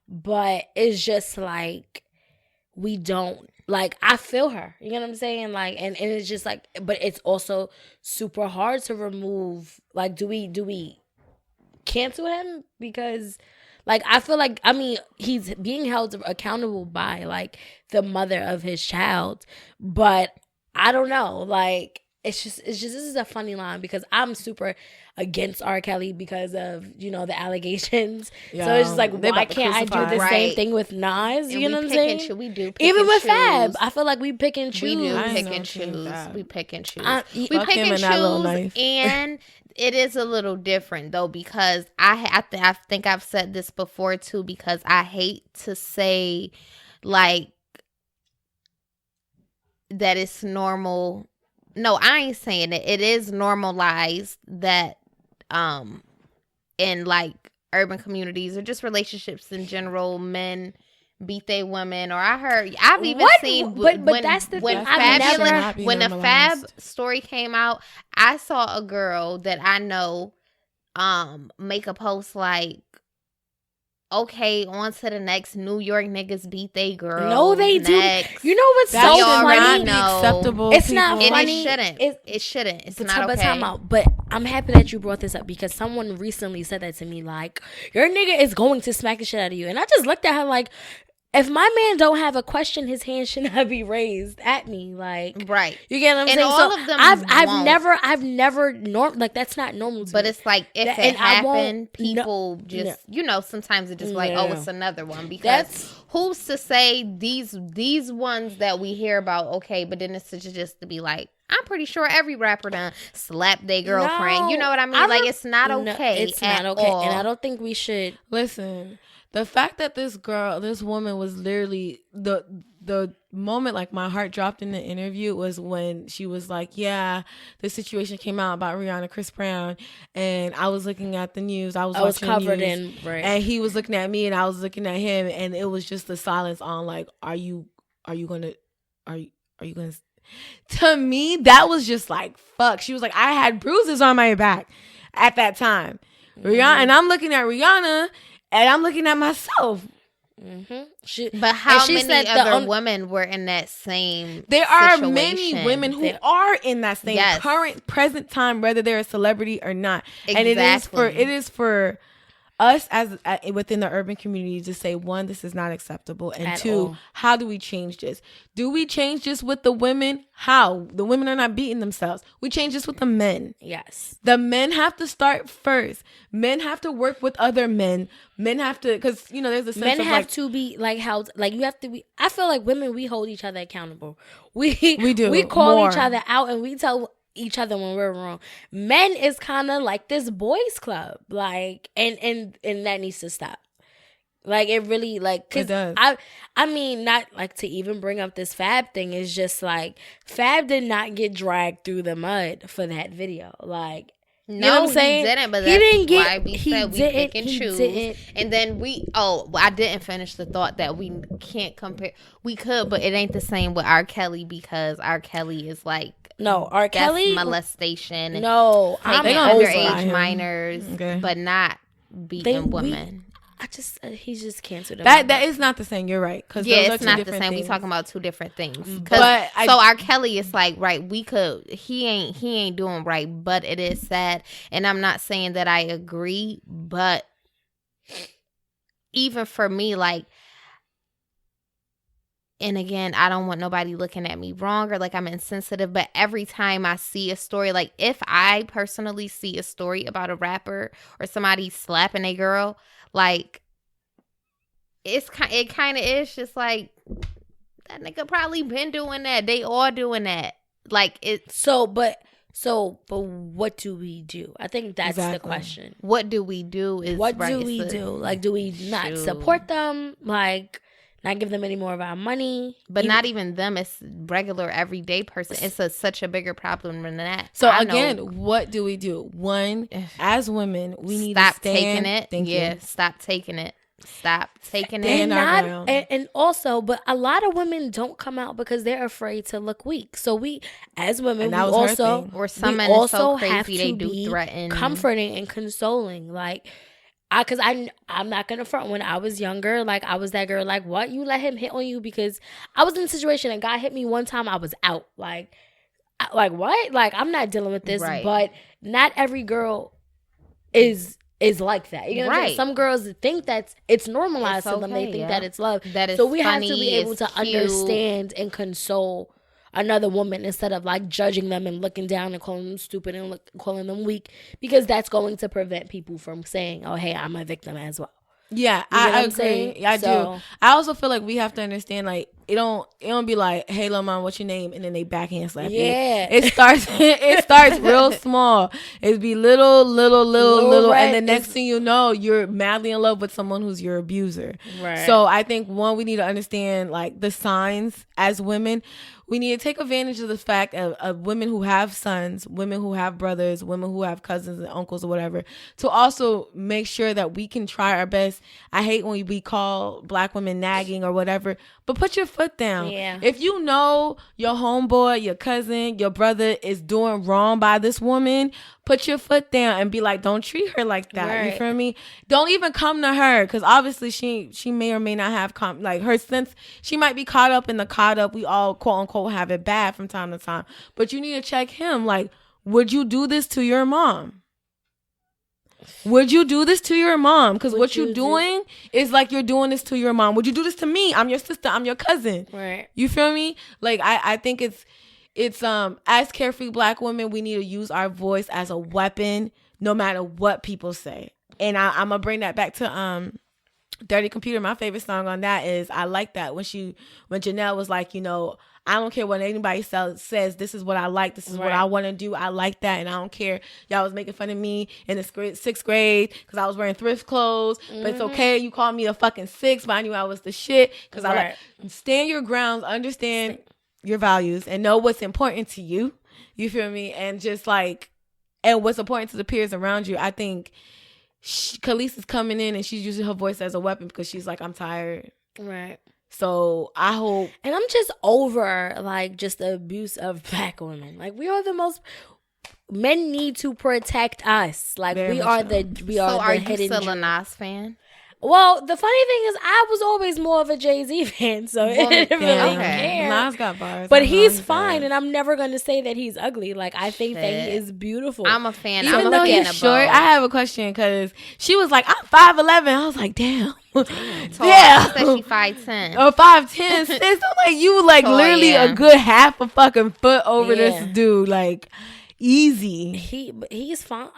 B: but it's just like we don't. Like, I feel her. You know what I'm saying? Like, and it's just like, but it's also super hard to remove. Like, do we cancel him? Because, like, I feel like, I mean, he's being held accountable by, like, the mother of his child. But I don't know. Like, it's just this is a funny line because I'm super against R. Kelly because of, the allegations. So it's just like, why can't I do the same thing with Nas? You know what I'm saying?
A: We do pick
B: even
A: and
B: with
A: choose.
B: Fab. I feel like we pick and choose.
A: We do pick and choose. We pick and choose. We pick and choose, and it is a little different though, because I think I've said this before too, because I hate to say like that it's normal. No, I ain't saying it. It is normalized that in like urban communities or just relationships in general, men beat their women. Or I've even seen
B: but that's the thing.
A: When the Fab story came out, I saw a girl that I know make a post like, okay, on to the next. New York niggas beat they girl.
B: No, they
A: next.
B: do. You know what's so funny?
C: Acceptable.
B: It's not funny.
A: It shouldn't. It's not okay.
B: Time out. But I'm happy that you brought this up because someone recently said that to me. Like, your nigga is going to smack the shit out of you, and I just looked at her like, if my man don't have a question, his hand should not be raised at me. Like,
A: right.
B: You get what I'm saying?
A: And all of them
B: I've never like, that's not normal to
A: but
B: me.
A: It's like, if it happened, people sometimes it just like, oh, it's another one. Because who's to say these ones that we hear about, okay, but then it's just to be like, I'm pretty sure every rapper done slapped their girlfriend. You know what I mean? Like, it's not okay.
B: It's not okay. All. And I don't think we should.
C: Listen, the fact that this woman was literally the moment like my heart dropped in the interview was when she was like, yeah, the situation came out about Rihanna, Chris Brown, and I was looking at the news. I was
B: covered
C: news,
B: in, right.
C: and he was looking at me and I was looking at him, and it was just the silence on like, are you gonna to me, that was just like, fuck. She was like, I had bruises on my back at that time. Rihanna, and I'm looking at Rihanna and I'm looking at myself.
A: But how many other women were in that same
C: There are
A: situation?
C: many women who are in that same current present time, whether they're a celebrity or not.
A: Exactly.
C: And it is for us as within the urban community to say, one, this is not acceptable, and
B: At
C: two,
B: all.
C: how do we change this? Do we change this with the women? How? The women are not beating themselves. We change this with the men.
B: Yes.
C: The men have to start first. Men have to work with other men. Men have to, because there's a sense
B: men
C: of
B: have to be like held, like you have to be. I feel like women, we hold each other accountable. We
C: do.
B: We call
C: More.
B: each other out and we tell each other when we're wrong. Men is kind of like this boys club, like, and that needs to stop. Like, it really, like, cause
C: it does.
B: I mean, not like to even bring up this Fab thing, is just like Fab did not get dragged through the mud for that video. Like, you know what I'm saying?
A: He didn't, but
B: He
A: that's
B: didn't get-
A: why we
B: he
A: said we
B: didn't-
A: pick and
B: he
A: choose.
B: didn't.
A: And then I didn't finish the thought that we can't compare. We could, but it ain't the same with R. Kelly, because R. Kelly is like,
B: No, R.
A: that's
B: Kelly
A: molestation.
B: No,
A: Taking
C: They gonna
A: underage
C: crucify him.
A: minors,
C: Okay.
A: but not beating women.
B: He's just canceled.
C: That is not the same. You're right. Because
A: Yeah, it's not the same. We talking about two different things.
C: But
A: So R. Kelly is like, right, we could, he ain't doing right, but it is sad. And I'm not saying that I agree, but even for me, like, and again, I don't want nobody looking at me wrong or like I'm insensitive, but every time I see a story, like if I personally see a story about a rapper or somebody slapping a girl, like it kind of is just like, that nigga probably been doing that. They all doing that. Like it's
B: But what do we do? I think that's the question.
A: what do we do? Is
B: What
A: right,
B: do
A: it's
B: we
A: a-
B: do? Like, do we not
A: Shoot.
B: support them? Like, not give them any more of our money?
A: But not even them. It's regular everyday person. It's such a bigger problem than that.
C: So
A: I know.
C: again, what do we do? One, as women, we need
A: Stop
C: to stand.
A: taking it.
C: Thank you.
A: Stop taking it. Stop taking it.
C: Stand our
B: not,
C: ground.
B: and also, but a lot of women don't come out because they're afraid to look weak. So we, as women,
C: And
B: we
C: that was her
B: also,
C: thing.
A: Or some
B: we
A: men is so
B: also
A: crazy
B: have
A: they
B: to
A: do
B: be
A: threaten.
B: comforting and consoling. Like, because I'm not gonna front. When I was younger, like, I was that girl. Like, what, you let him hit on you? Because I was in a situation and guy hit me one time. I was out. Like what? Like, I'm not dealing with this.
A: Right.
B: But not every girl is like that. You know what I'm saying?
A: Right.
B: Some girls think that it's normalized
A: It's
B: to them. They
A: okay,
B: think
A: yeah.
B: that it's love.
A: That is
B: so we have to
A: funny,
B: be able
A: it's
B: to
A: cute.
B: understand and console another woman instead of like judging them and looking down and calling them stupid and calling them weak, because that's going to prevent people from saying, oh, hey, I'm a victim as well.
C: Yeah,
B: You get what
C: I
B: I'm
C: agree.
B: saying?
C: I
B: So-
C: do. I also feel like we have to understand, like, it don't be like, hey, little mom, what's your name? And then they backhand slap you.
B: Yeah.
C: It starts real small. It be little,
B: red
C: and the next
B: is-
C: thing you know, you're madly in love with someone who's your abuser.
B: Right.
C: So I think, one, we need to understand, like, the signs as women. We need to take advantage of the fact of women who have sons, women who have brothers, women who have cousins and uncles or whatever, to also make sure that we can try our best. I hate when we call Black women nagging or whatever, but put your foot down.
B: Yeah.
C: If you know your homeboy, your cousin, your brother is doing wrong by this woman, put your foot down and be like, don't treat her like that. You
B: Right.
C: feel me? Don't even come to her, because obviously she may or may not have like her sense. She might be caught up in the caught up. We all quote unquote have it bad from time to time, but you need to check him. Like, would you do this to your mom? Would you do this to your mom? Because what you're doing is like, you're doing this to your mom. Would you do this to me? I'm your sister. I'm your cousin.
B: Right.
C: You feel me? Like, I think it's as carefree Black women, we need to use our voice as a weapon, no matter what people say. And I'm gonna bring that back to Dirty Computer, my favorite song on that is I Like That, when Janelle was like, I don't care what anybody says, this is what I like, this is what I want to do, I like that, and I don't care. Y'all was making fun of me in the 6th grade because I was wearing thrift clothes, but it's okay, you called me a fucking 6, but I knew I was the shit, because I like, stand your grounds, understand your values, and know what's important to you. You feel me? And just like, and what's important to the peers around you. I think Kelis is coming in and she's using her voice as a weapon because she's like, I'm tired.
B: Right.
C: So I hope.
B: And I'm just over, like, just the abuse of black women. Like, we are the most. Men need to protect us. Like, we are the hidden.
A: So are you still a Nas fan?
B: Well, the funny thing is, I was always more of a Jay-Z fan, so it didn't really care.
C: Nas got bars.
B: But he's fine, and I'm never going to say that he's ugly. Like, I think that he is beautiful.
A: I'm a fan.
C: Even though he's short, I have a question, because she was like, I'm 5'11". I was like, damn.
A: Yeah. Said she 5'10".
C: Or 5'10". Sis, I'm like, you like literally a good half a fucking foot over this dude. Like, easy.
B: He's fine.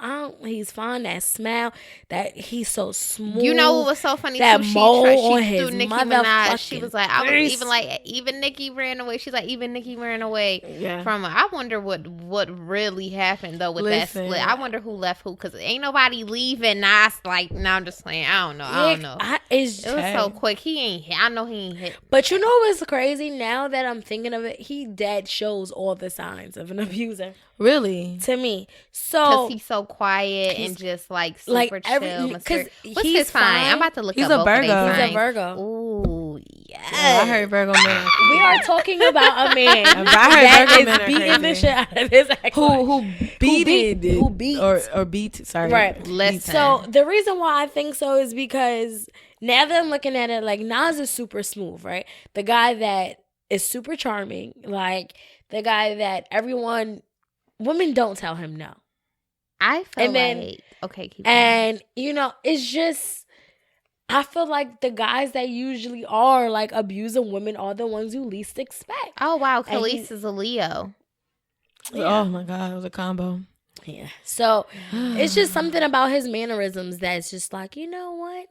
B: He's fine. That smile, that he's so smooth.
A: You know what was so funny?
B: That
A: too?
B: mole on
A: she
B: his
A: threw Nicki Minaj. She was like, even Nicki ran away. She's like, even Nicki ran away from her. I wonder what really happened though with that split. I wonder who left who, because ain't nobody leaving. Nas like, no, I'm just saying, I don't know.
B: It
A: was so quick. He ain't hit. I know he ain't hit.
B: But you know what's crazy? Now that I'm thinking of it, he dead shows all the signs of an abuser.
C: Really?
B: To me. So
A: because he's so quiet and just like super chill.
B: Because
A: what's his sign? I'm about to look up both of these signs.
B: He's a Virgo.
A: Ooh, yes.
C: I heard Virgo men.
B: We are talking about a man
C: that
B: is beating the shit out of his ex.
C: Who beat or beat. Sorry.
B: Right.
A: Listen.
B: So the reason why I think so is because now that I'm looking at it, like, Nas is super smooth, right? The guy that is super charming, like the guy that women don't tell him no.
A: I feel like okay, keep
B: and going. It's just, I feel like the guys that usually are like abusing women are the ones you least expect.
A: Oh wow, Kelis is a Leo.
C: Oh my God, it was a combo.
B: Yeah. So it's just something about his mannerisms that's just like, you know what?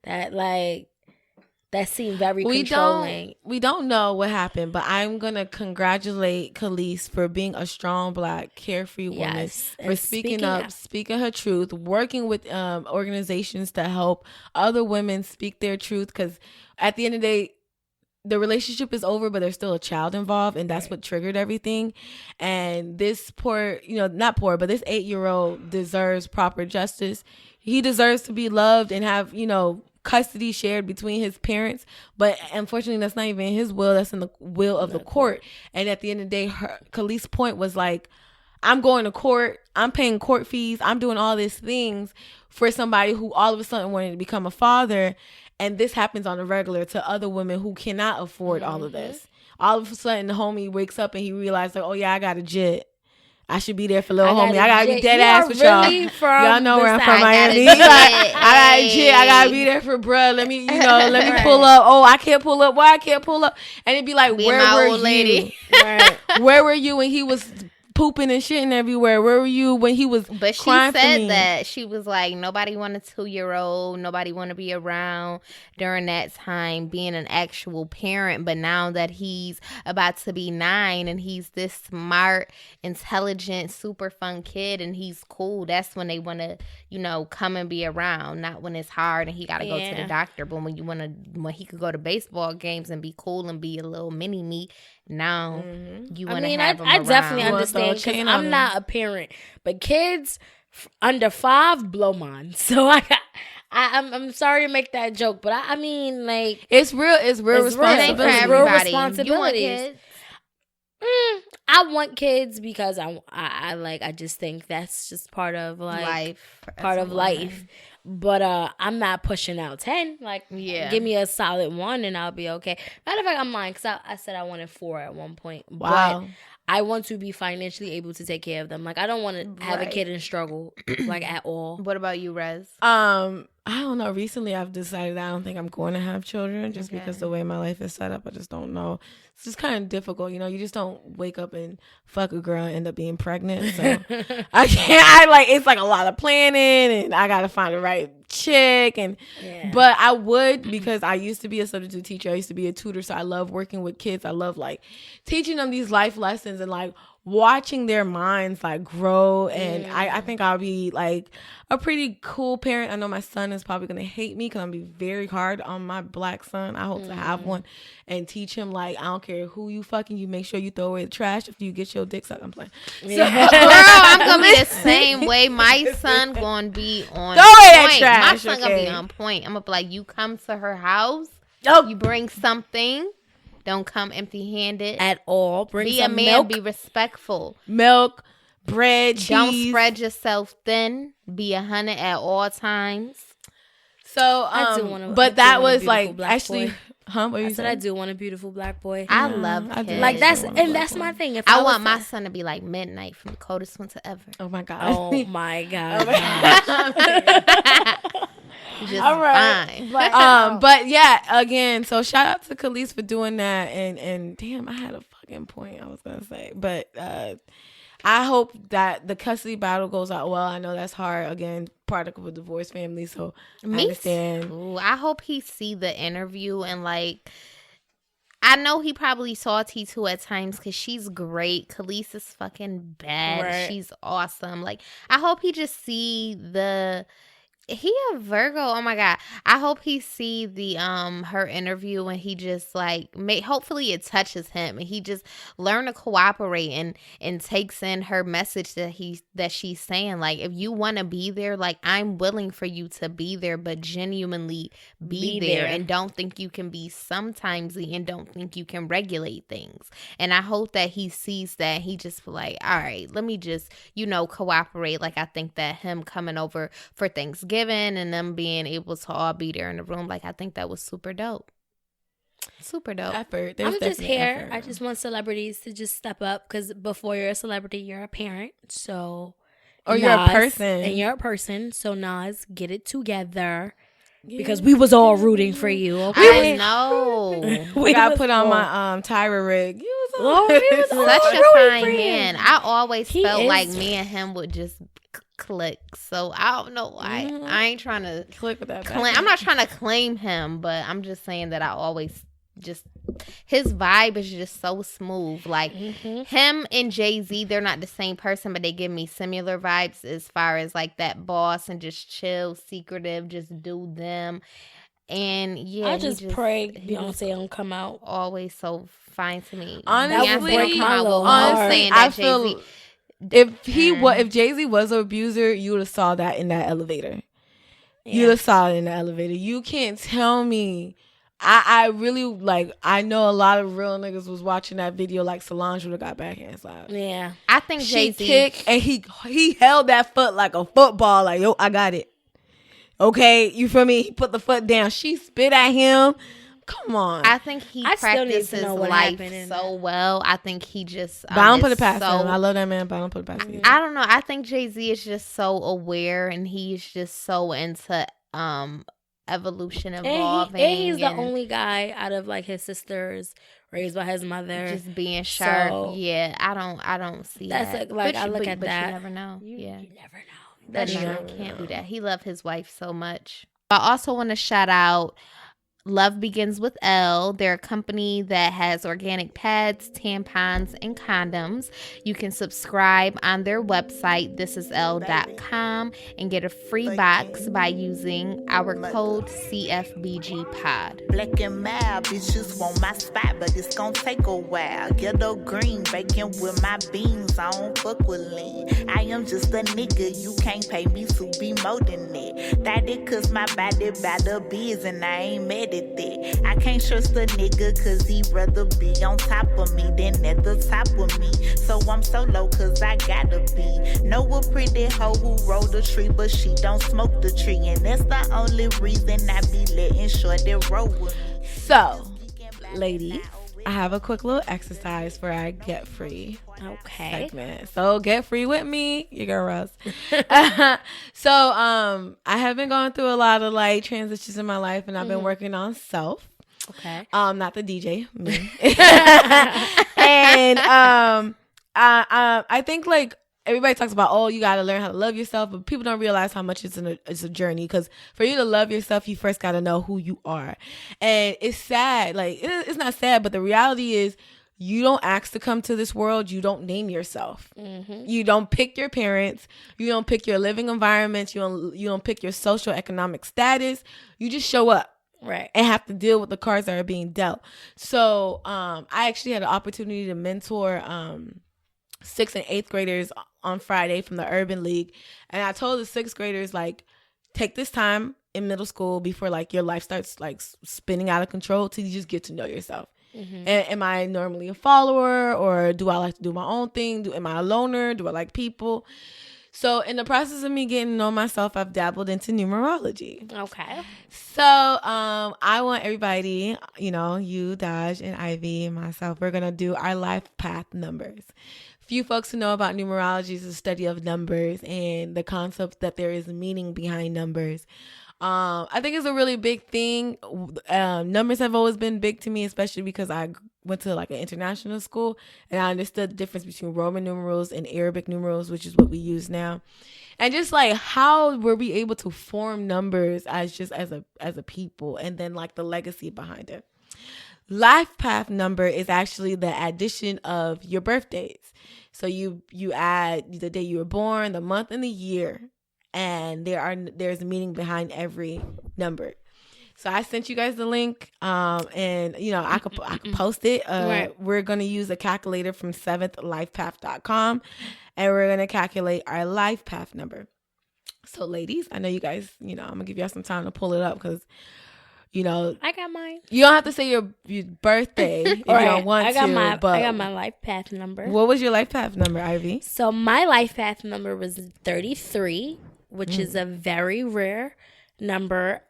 B: That seemed very controlling.
C: We don't know what happened, but I'm going to congratulate Kelis for being a strong, black, carefree woman, for speaking up, speaking her truth, working with organizations to help other women speak their truth, because at the end of the day, the relationship is over, but there's still a child involved, and that's what triggered everything. And this not poor, but this 8-year-old deserves proper justice. He deserves to be loved and have, custody shared between his parents, but unfortunately that's not even his will. That's in the will of the court. And at the end of the day, Kelis' point was like, I'm going to court, I'm paying court fees, I'm doing all these things for somebody who all of a sudden wanted to become a father, and this happens on a regular to other women who cannot afford all of this. All of a sudden the homie wakes up and he realized, like, oh yeah, I got a jet, I should be there for little homie. I gotta be dead ass with y'all. Y'all know where I'm from, Miami. I gotta be there for bruh. Let me pull up. Oh, I can't pull up. Why I can't pull up? And it'd be like, where were you? Right. Where were you when he was pooping and shitting everywhere? Where were you when he was
A: But she
C: crying
A: said
C: for me?
A: that she was like, nobody want a 2-year-old, nobody want to be around during that time being an actual parent. But now that he's about to be 9 and he's this smart, intelligent, super fun kid and he's cool, that's when they want to, come and be around. Not when it's hard and he got to go to the doctor, but when he could go to baseball games and be cool and be a little mini me. Now you want to have him
B: I
A: around.
B: definitely understand, because I'm not a parent, but kids under 5 blow mine. So I'm sorry to make that joke, but I mean, like,
C: it's real responsibility.
A: It's real responsibilities.
B: I want kids because I just think that's just part of life. But I'm not pushing out 10. Like, give me a solid 1 and I'll be okay. Matter of fact, I'm lying, because I said I wanted 4 at one point.
C: Wow.
B: But I want to be financially able to take care of them. Like, I don't want to have a kid and struggle, like, at all.
A: What about you, Rez?
C: I don't know. Recently, I've decided I don't think I'm going to have children just because the way my life is set up. I just don't know. It's just kind of difficult. You just don't wake up and fuck a girl and end up being pregnant. So I can't. It's like a lot of planning, and I got to find the right chick. But I would, because I used to be a substitute teacher. I used to be a tutor. So I love working with kids. I love teaching them these life lessons and watching their minds grow. And I think I'll be a pretty cool parent. I know my son is probably gonna hate me because I'm gonna be very hard on my black son. I hope to have one and teach him I don't care who you fucking, you make sure you throw away the trash if you get your dick sucked. I'm playing.
A: Girl, I'm gonna be the same way. My son gonna be on
C: throw away that
A: point.
C: trash.
A: My son gonna be on point. I'm gonna be you come to her house, you bring something. Don't come empty-handed
B: at all.
A: Be a man. Milk. Be respectful.
C: Milk, bread, cheese.
A: Don't spread yourself thin. Be 100 at all times.
C: So, but that was actually,
B: boy. What I said I do want a beautiful black boy.
A: I love kids.
B: That's my thing. If
A: I want my son to be like midnight from the coldest winter ever.
C: Oh my god.
B: Oh my god.
A: Just all right.
C: Fine. But yeah, again, so shout out to Kelis for doing that. And damn, I had a fucking point I was gonna say. But I hope that the custody battle goes out well. I know that's hard. Again, product of a divorced family, so I understand.
A: Too. I hope he see the interview and I know he probably salty too at times because she's great. Kelis is fucking bad. Right. She's awesome. I hope he just see he a Virgo. Oh my god. I hope he see the her interview and he just hopefully it touches him and he just learn to cooperate and takes in her message that she's saying. If you want to be there, I'm willing for you to be there, but genuinely be there and don't think you can be sometimesy and don't think you can regulate things. And I hope that he sees that he just all right, let me just cooperate. I think that him coming over for Thanksgiving and them being able to all be there in the room, I think that was super dope. Super dope.
C: Effort.
B: I'm just here. Effort. I just want celebrities to just step up because before you're a celebrity, you're a parent. So,
C: or you're a person,
B: and you're a person. So Nas, get it together. Because we was all rooting for you. Okay?
A: I know.
C: We got put on my Tyra rig. You
A: was such a fine man. I always felt like me and him would just click. So I don't know why. I ain't trying to
C: click with that.
A: I'm not trying to claim him, but I'm just saying that I always just his vibe is just so smooth. Him and Jay-Z, they're not the same person, but they give me similar vibes as far as that boss and just chill, secretive, just do them. And yeah,
B: I just pray Beyonce don't come out.
A: Always so fine to me.
C: Honestly,
A: honestly,
C: I feel if Jay-Z was an abuser, you would have saw that in that elevator. Yeah. You would have saw it in the elevator. You can't tell me. I really I know a lot of real niggas was watching that video Solange would have got backhand slapped.
B: Yeah.
A: I think
C: she
A: Jay-Z
C: kicked and he held that foot like a football, yo, I got it. Okay, you feel me? He put the foot down. She spit at him. Come on.
A: I think he practices life so well. I think he just
C: but I don't put it past him. I love that man, but I don't put it past him.
A: I don't know. I think Jay-Z is just so aware and he's just so into evolution, evolving,
B: and he's the only guy out of his sisters raised by his mother
A: just being sharp. So, yeah, I don't see
B: that's
A: that.
B: I look at that.
A: You never know.
B: You never know.
A: That's true. Can't be that. He loved his wife so much. I also want to shout out Love Begins with L. They're a company that has organic pads, tampons, and condoms. You can subscribe on their website, thisisl.com, and get a free box by using our code CFBGPod.
E: Black and mild, bitches want my spot, but it's gonna take a while. Ghetto green, bacon with my beans, I don't fuck with lean. I am just a nigga, you can't pay me to be more than that. That it cause my body by the biz and I ain't mad at that. I can't trust a nigga cause he rather be on top of me than at the top of me. So I'm so low cause I gotta be. Know a pretty hoe who rolled a tree but she don't smoke the tree. And that's the only reason I be letting shorty roll with me.
C: So, ladies, I have a quick little exercise for our Get Free
B: Okay.
C: segment. So get free with me, your girl Russ. So I have been going through a lot of like transitions in my life, and I've been working on self.
B: Okay.
C: Not the DJ, me. And I think like everybody talks about, oh, you got to learn how to love yourself, but people don't realize how much it's a journey, because for you to love yourself, you first got to know who you are. And it's sad. Like, it's not sad, but the reality is you don't ask to come to this world. You don't name yourself. Mm-hmm. You don't pick your parents. You don't pick your living environment. You don't pick your social economic status. You just show up.
B: Right.
C: And have to deal with the cards that are being dealt. So I actually had an opportunity to mentor 6th and 8th graders on Friday from the Urban League. And I told the 6th graders, like, take this time in middle school before like your life starts like spinning out of control till you just get to know yourself. Mm-hmm. And am I normally a follower, or do I like to do my own thing? Am I a loner? Do I like people? So in the process of me getting to know myself, I've dabbled into numerology.
B: Okay.
C: So I want everybody, you, Daaj and Ivy and myself, we're going to do our life path numbers. Few folks who know about numerology is the study of numbers and the concept that there is meaning behind numbers. I think it's a really big thing. Numbers have always been big to me, especially because I went to like an international school, and I understood the difference between Roman numerals and Arabic numerals, which is what we use now. And just like, how were we able to form numbers as a people, and then like the legacy behind it. Life path number is actually the addition of your birthdays. So you add the day you were born, the month, and the year. And there's meaning behind every number. So I sent you guys the link, and I could post it.
B: Right.
C: We're gonna use a calculator from 7thlifepath.com, and we're gonna calculate our life path number. So ladies, I know you guys, I'm gonna give y'all some time to pull it up, because
B: I got mine.
C: You don't have to say your birthday if you don't want
B: I got
C: to.
B: my life path number.
C: What was your life path number, Ivy?
B: So my life path number was 33, which is a very rare number.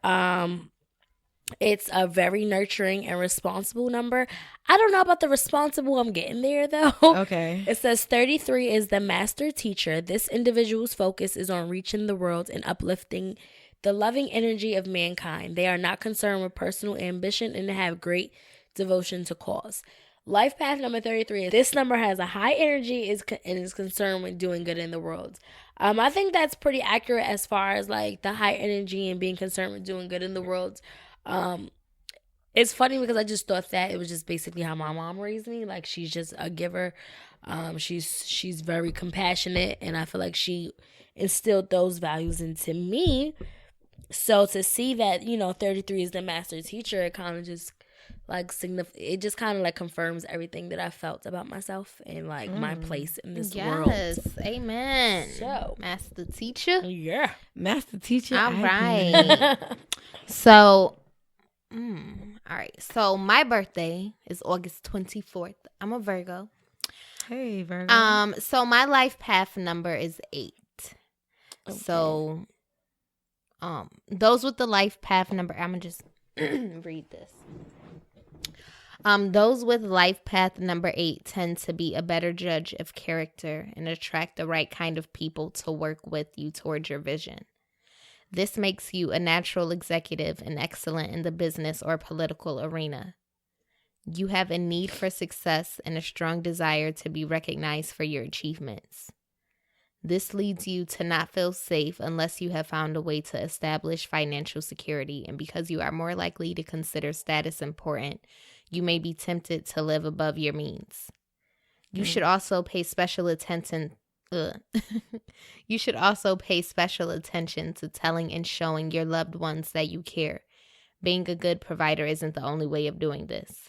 B: It's a very nurturing and responsible number. I don't know about the responsible. I'm getting there, though.
C: Okay.
B: It says 33 is the master teacher. This individual's focus is on reaching the world and uplifting the loving energy of mankind. They are not concerned with personal ambition and have great devotion to cause. Life path number 33 is this number has a high energy and is concerned with doing good in the world. I think that's pretty accurate as far as like the high energy and being concerned with doing good in the world. It's funny because I just thought that it was just basically how my mom raised me. Like, she's just a giver. She's very compassionate, and I feel like she instilled those values into me. So to see that, 33 is the master teacher, it kind of just like it just kind of like confirms everything that I felt about myself and like my place in this world.
A: Yes, amen.
B: So,
A: master teacher.
B: Yeah.
C: Master teacher.
A: All right. So, all right. So my birthday is August 24th. I'm a Virgo.
C: Hey, Virgo.
A: So my life path number is 8.
B: Okay.
A: So, those with the life path number, I'm gonna just read this. Those with life path number 8 tend to be a better judge of character and attract the right kind of people to work with you towards your vision. This makes you a natural executive and excellent in the business or political arena. You have a need for success and a strong desire to be recognized for your achievements. This leads you to not feel safe unless you have found a way to establish financial security, and because you are more likely to consider status important, you may be tempted to live above your means. You should also pay special attention. You should also pay special attention to telling and showing your loved ones that you care. Being a good provider isn't the only way of doing this.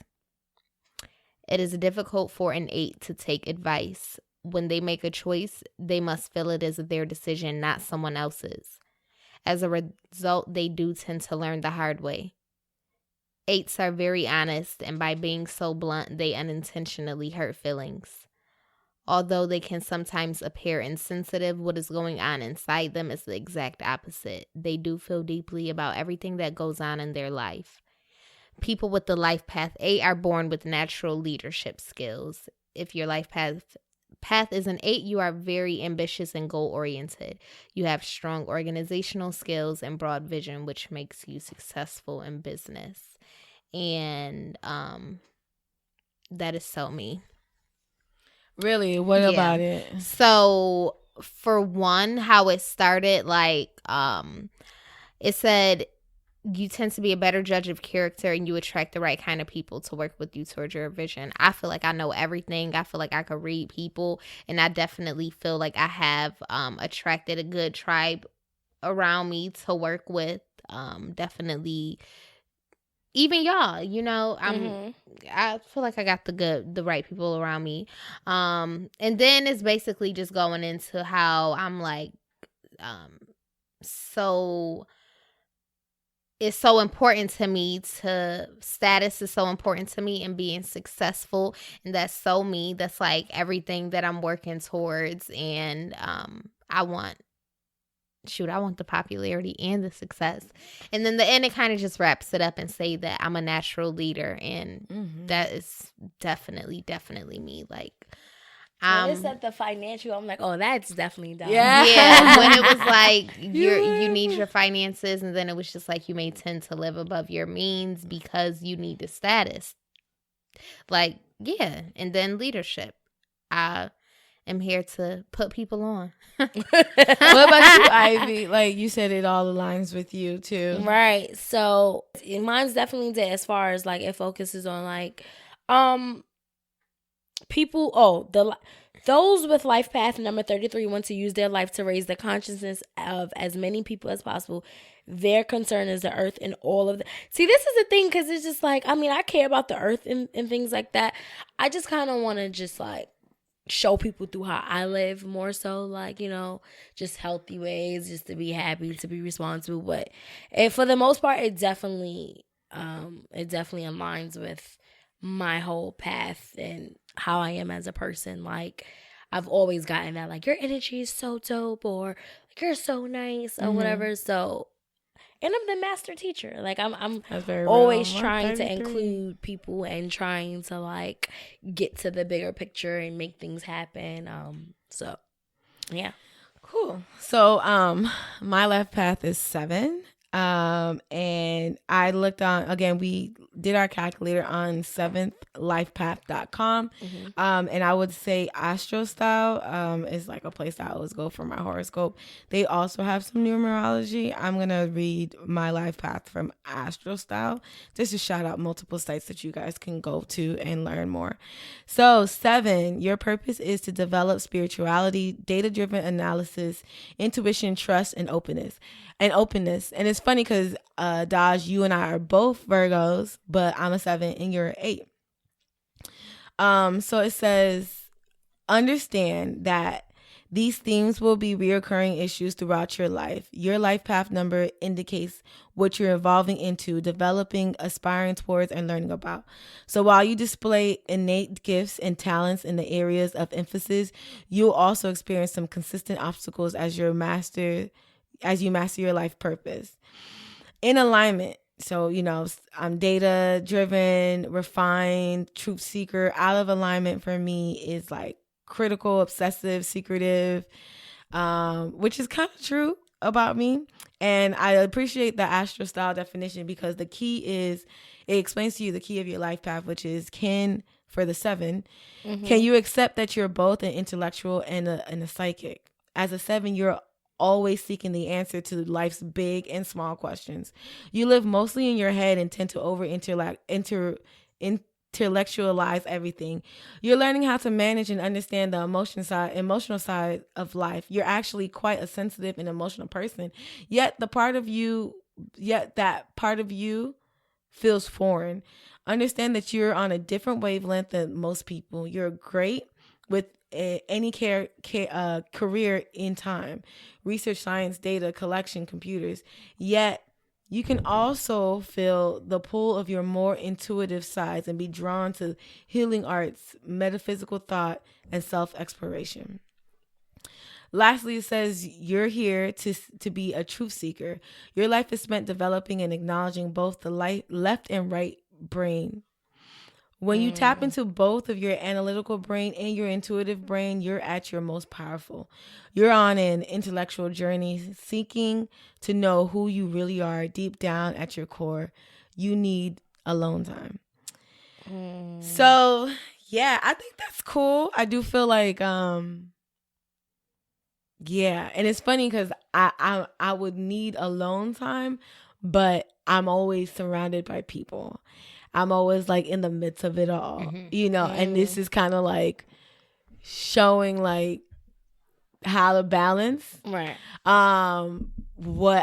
A: It is difficult for an 8 to take advice. When they make a choice, they must feel it is their decision, not someone else's. As a result, they do tend to learn the hard way. 8s are very honest, and by being so blunt, they unintentionally hurt feelings. Although they can sometimes appear insensitive, what is going on inside them is the exact opposite. They do feel deeply about everything that goes on in their life. people with the life path 8 are born with natural leadership skills. If your life path is an 8, you are very ambitious and goal oriented. You have strong organizational skills and broad vision, which makes you successful in business. And that is so me.
C: Really? What about it?
A: So for one, how it started, like it said you tend to be a better judge of character and you attract the right kind of people to work with you towards your vision. I feel like I know everything. I feel like I could read people, and I definitely feel like I have attracted a good tribe around me to work with. Definitely even y'all, you know, I feel like I got the right people around me. And then it's basically just going into how I'm like, so it's so important to me status is so important to me and being successful. And that's so me. That's like everything that I'm working towards. And, I want the popularity and the success. And then the end, it kind of just wraps it up and say that I'm a natural leader. And that is definitely me. Like,
B: when it said the financial, I'm like, oh, that's definitely done.
A: Yeah. When it was like, you need your finances. And then it was just like, you may tend to live above your means because you need the status. Like, yeah. And then leadership. I am here to put people on.
C: What about you, Ivy? Like you said, it all aligns with you too,
B: right? So mine's definitely that. As far as like, it focuses on like, people. Those with life path number 33 want to use their life to raise the consciousness of as many people as possible. Their concern is the earth and all of the. See, this is the thing, because it's just like, I mean, I care about the earth and things like that. I just kind of want to just like show people through how I live more so, like, you know, just healthy ways, just to be happy, to be responsible. But for the most part, it definitely aligns with my whole path and how I am as a person. Like, I've always gotten that, like, your energy is so dope, or like, you're so nice, or whatever. So, and I'm the master teacher. Like, I'm always trying to include people and trying to like get to the bigger picture and make things happen. So yeah.
C: Cool. So my life path is 7. And I looked on, again, we did our calculator on 7thlifepath.com. And I would say Astro Style is like a place that I always go for my horoscope. They also have some numerology. I'm going to read my life path from Astro Style, just to shout out multiple sites that you guys can go to and learn more. So 7, your purpose is to develop spirituality, data-driven analysis, intuition, trust, and openness. And it's funny because Daaj, you and I are both Virgos, but I'm a 7 and you're an 8. So it says, understand that these themes will be reoccurring issues throughout your life. Your life path number indicates what you're evolving into, developing, aspiring towards, and learning about. So while you display innate gifts and talents in the areas of emphasis, you'll also experience some consistent obstacles as you master your life purpose. In alignment, so, you know, I'm data driven, refined, truth seeker. Out of alignment for me is like critical, obsessive, secretive, which is kind of true about me. And I appreciate the Astro Style definition, because the key is, it explains to you the key of your life path, which is for the 7, can you accept that you're both an intellectual and a psychic? As a 7, you're always seeking the answer to life's big and small questions. You live mostly in your head and tend to intellectualize everything. You're learning how to manage and understand the emotional side of life. You're actually quite a sensitive and emotional person. Yet that part of you feels foreign. Understand that you're on a different wavelength than most people. You're great with any career in time, research, science, data collection, computers. Yet you can also feel the pull of your more intuitive sides and be drawn to healing arts, metaphysical thought, and self-exploration. Lastly, it says you're here to be a truth seeker. Your life is spent developing and acknowledging both the left and right brain. When you tap into both of your analytical brain and your intuitive brain, you're at your most powerful. You're on an intellectual journey seeking to know who you really are deep down at your core. You need alone time. So, yeah, I think that's cool. I do feel like, yeah. And it's funny because I would need alone time, but I'm always surrounded by people. I'm always like in the midst of it all, you know, and this is kind of like showing like how to balance what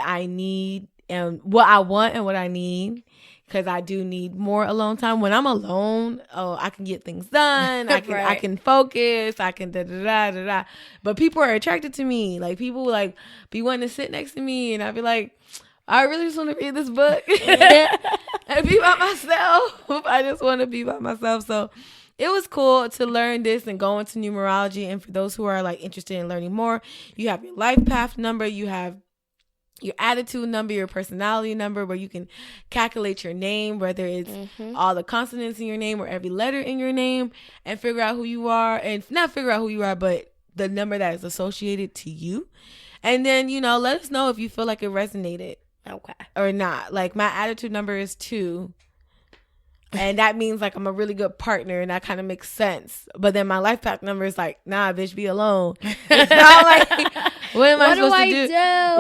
C: I need and what I want and what I need. Because I do need more alone time. When I'm alone, I can get things done. I can focus. I can da-da-da-da-da. But people are attracted to me. Like, people, like, be wanting to sit next to me. And I'd be like, I really just want to read this book and be by myself. I just want to be by myself. So it was cool to learn this and go into numerology. And for those who are, like, interested in learning more, you have your life path number. You have your attitude number, your personality number, where you can calculate your name, whether it's all the consonants in your name or every letter in your name, and figure out who you are. And not figure out who you are, but the number that is associated to you. And then, you know, let us know if you feel like it resonated.
B: Okay.
C: Or not. Like, my attitude number is 2. And that means, like, I'm a really good partner, and that kind of makes sense. But then my life path number is like, nah, bitch, be alone. It's not like, what am I supposed to do?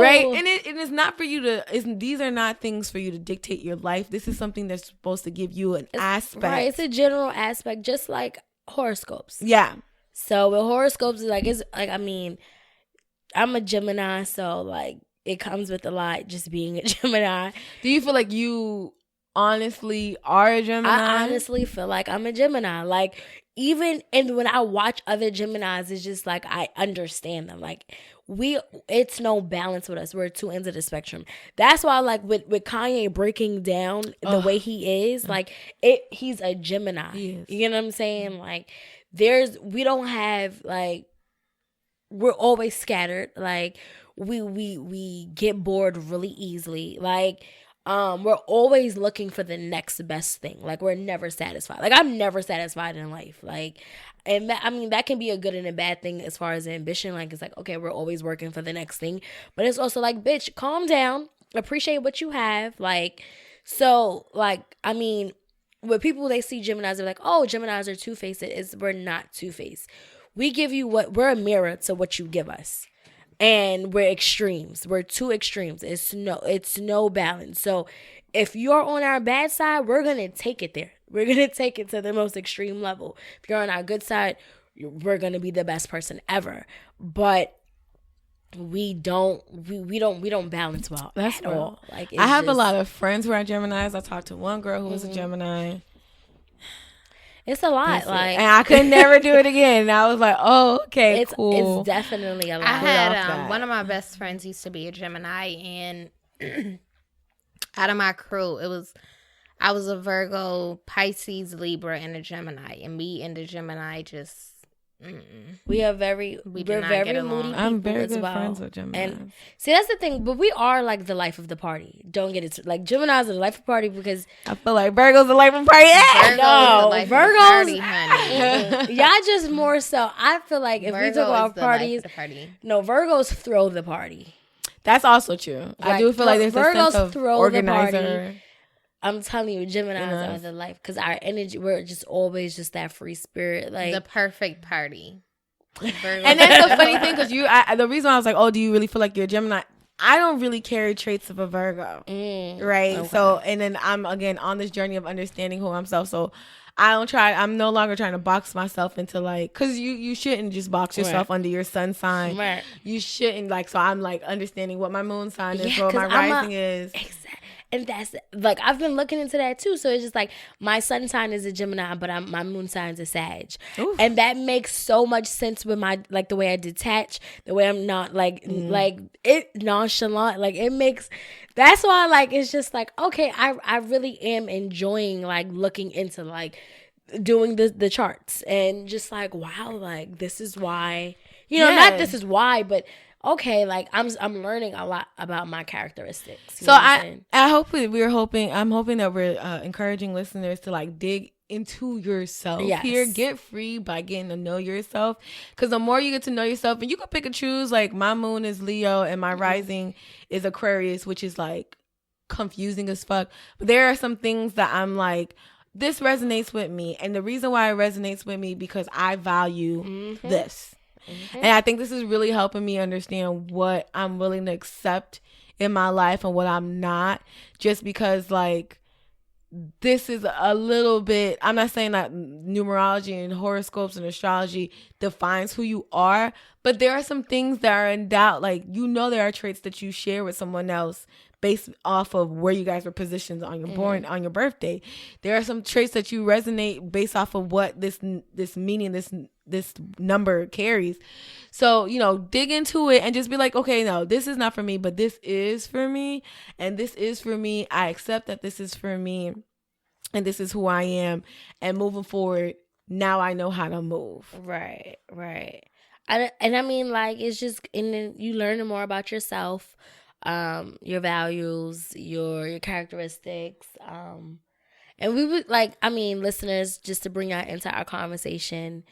C: Right? And it is not for you to, these are not things for you to dictate your life. This is something that's supposed to give you an aspect.
B: Right. It's a general aspect, just like horoscopes.
C: Yeah.
B: So with horoscopes, it's like, I mean, I'm a Gemini, so, like, it comes with a lot just being a Gemini.
C: Do you feel like you honestly are a Gemini?
B: I honestly feel like I'm a Gemini. Like, even and when I watch other Geminis, it's just like I understand them. Like, it's no balance with us. We're two ends of the spectrum. That's why, like, with Kanye breaking down the way he is, like, he's a Gemini.
C: He is.
B: You know what I'm saying? Like, we don't have, like, we're always scattered. Like, we get bored really easily. Like, we're always looking for the next best thing. Like, we're never satisfied. Like, I'm never satisfied in life. Like, and that, I mean, that can be a good and a bad thing as far as ambition. Like, it's like, okay, we're always working for the next thing. But it's also like, bitch, calm down. Appreciate what you have. Like, so, like, I mean, when people, they see Geminis, they're like, oh, Geminis are two-faced. We're not two-faced. We give you we're a mirror to what you give us. And we're extremes. We're two extremes. It's no balance. So if you're on our bad side, we're going to take it there. We're going to take it to the most extreme level. If you're on our good side, we're going to be the best person ever. But we don't balance well at all. Like,
C: I have a lot of friends who are Geminis. I talked to one girl who was a Gemini.
B: It's a lot, like,
C: and I could never do it again. And I was like, "Oh, okay, cool."
B: It's definitely a lot.
A: I had one of my best friends used to be a Gemini, and out of my crew, I was a Virgo, Pisces, Libra, and a Gemini, and me and the Gemini just.
B: We're very moody people.
C: I'm very good
B: well.
C: friends with Gemini.
B: And see, that's the thing. But we are like the life of the party. Don't get it. Like, Geminis are the life of the party because
C: I feel like Virgo's the life of the party.
A: Virgo's honey.
B: Y'all just more so. I feel like if we talk about parties, no, Virgos throw the party.
C: That's also true. Like, I do feel like there's
B: Virgos
C: a sense of
B: throw
C: organizer.
B: The party. I'm telling you, Geminis are the life because our energy, we're just always just that free spirit, like
A: the perfect party.
C: And that's the funny thing because the reason I was like, oh, do you really feel like you're a Gemini? I don't really carry traits of a Virgo, right? Okay. So, and then I'm again on this journey of understanding who I'm self. So I'm no longer trying to box myself into like, because you shouldn't just box yourself under your sun sign.
B: Right.
C: You shouldn't so I'm like understanding what my moon sign is, what my rising is.
B: Exactly. And that's like, I've been looking into that too. So it's just like my sun sign is a Gemini, but my moon sign is a Sag. Oof. And that makes so much sense with my, like, the way I detach, the way I'm not like it nonchalant. Like, it makes, that's why, like, it's just like, okay, I really am enjoying like looking into like doing the charts and just like, wow, like, this is why, not this is why, but okay, like I'm learning a lot about my characteristics. You
C: So
B: know what I'm saying?
C: I'm hoping that we're encouraging listeners to like dig into yourself here. Get free by getting to know yourself, because the more you get to know yourself, and you can pick and choose. Like my moon is Leo and my rising is Aquarius, which is like confusing as fuck. But there are some things that I'm like, this resonates with me, and the reason why it resonates with me because I value this. And I think this is really helping me understand what I'm willing to accept in my life and what I'm not, just because like this is a little bit, I'm not saying that numerology and horoscopes and astrology defines who you are, but there are some things that are in doubt. Like, you know, there are traits that you share with someone else based off of where you guys were positioned on your on your birthday. There are some traits that you resonate based off of what this meaning, this number carries. So, you know, dig into it and just be like, okay, no, this is not for me, but this is for me. And this is for me. I accept that this is for me. And this is who I am. And moving forward, now I know how to move.
B: Right. And I mean, like, it's just, and then you learn more about yourself, your values, your characteristics. And we would like, I mean, listeners, just to bring out into our conversation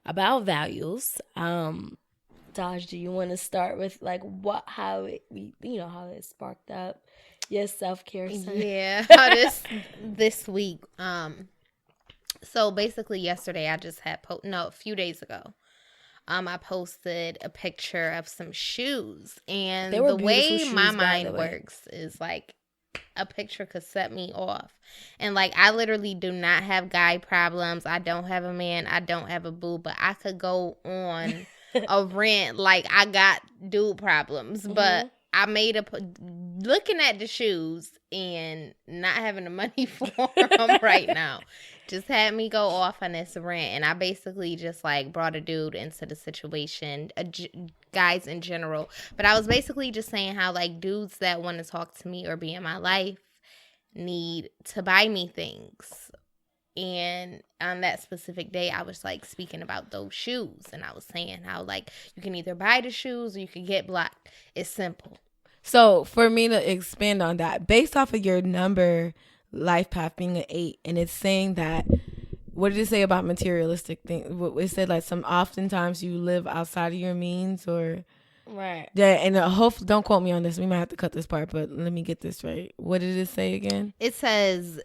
B: about values. Daaj, do you want to start with like how it sparked up your self-care center?
A: Yeah, how this week. So basically yesterday I just had a few days ago. I posted a picture of some shoes, and the way
B: shoes,
A: my mind works is like a picture could set me off. And like, I literally do not have guy problems. I don't have a man. I don't have a boo, but I could go on a rant like I got dude problems. But I made looking at the shoes and not having the money for them right now just had me go off on this rant. And I basically just like brought a dude into the situation, guys in general. But I was basically just saying how like dudes that want to talk to me or be in my life need to buy me things. And on that specific day, I was like speaking about those shoes. And I was saying how like you can either buy the shoes or you can get blocked. It's simple.
C: So for me to expand on that, based off of your number, life path being an 8, and it's saying that, what did it say about materialistic things? It said like oftentimes you live outside of your means, or
B: right.
C: Yeah, and hopefully don't quote me on this. We might have to cut this part, but let me get this right. What did it say again?
A: It says,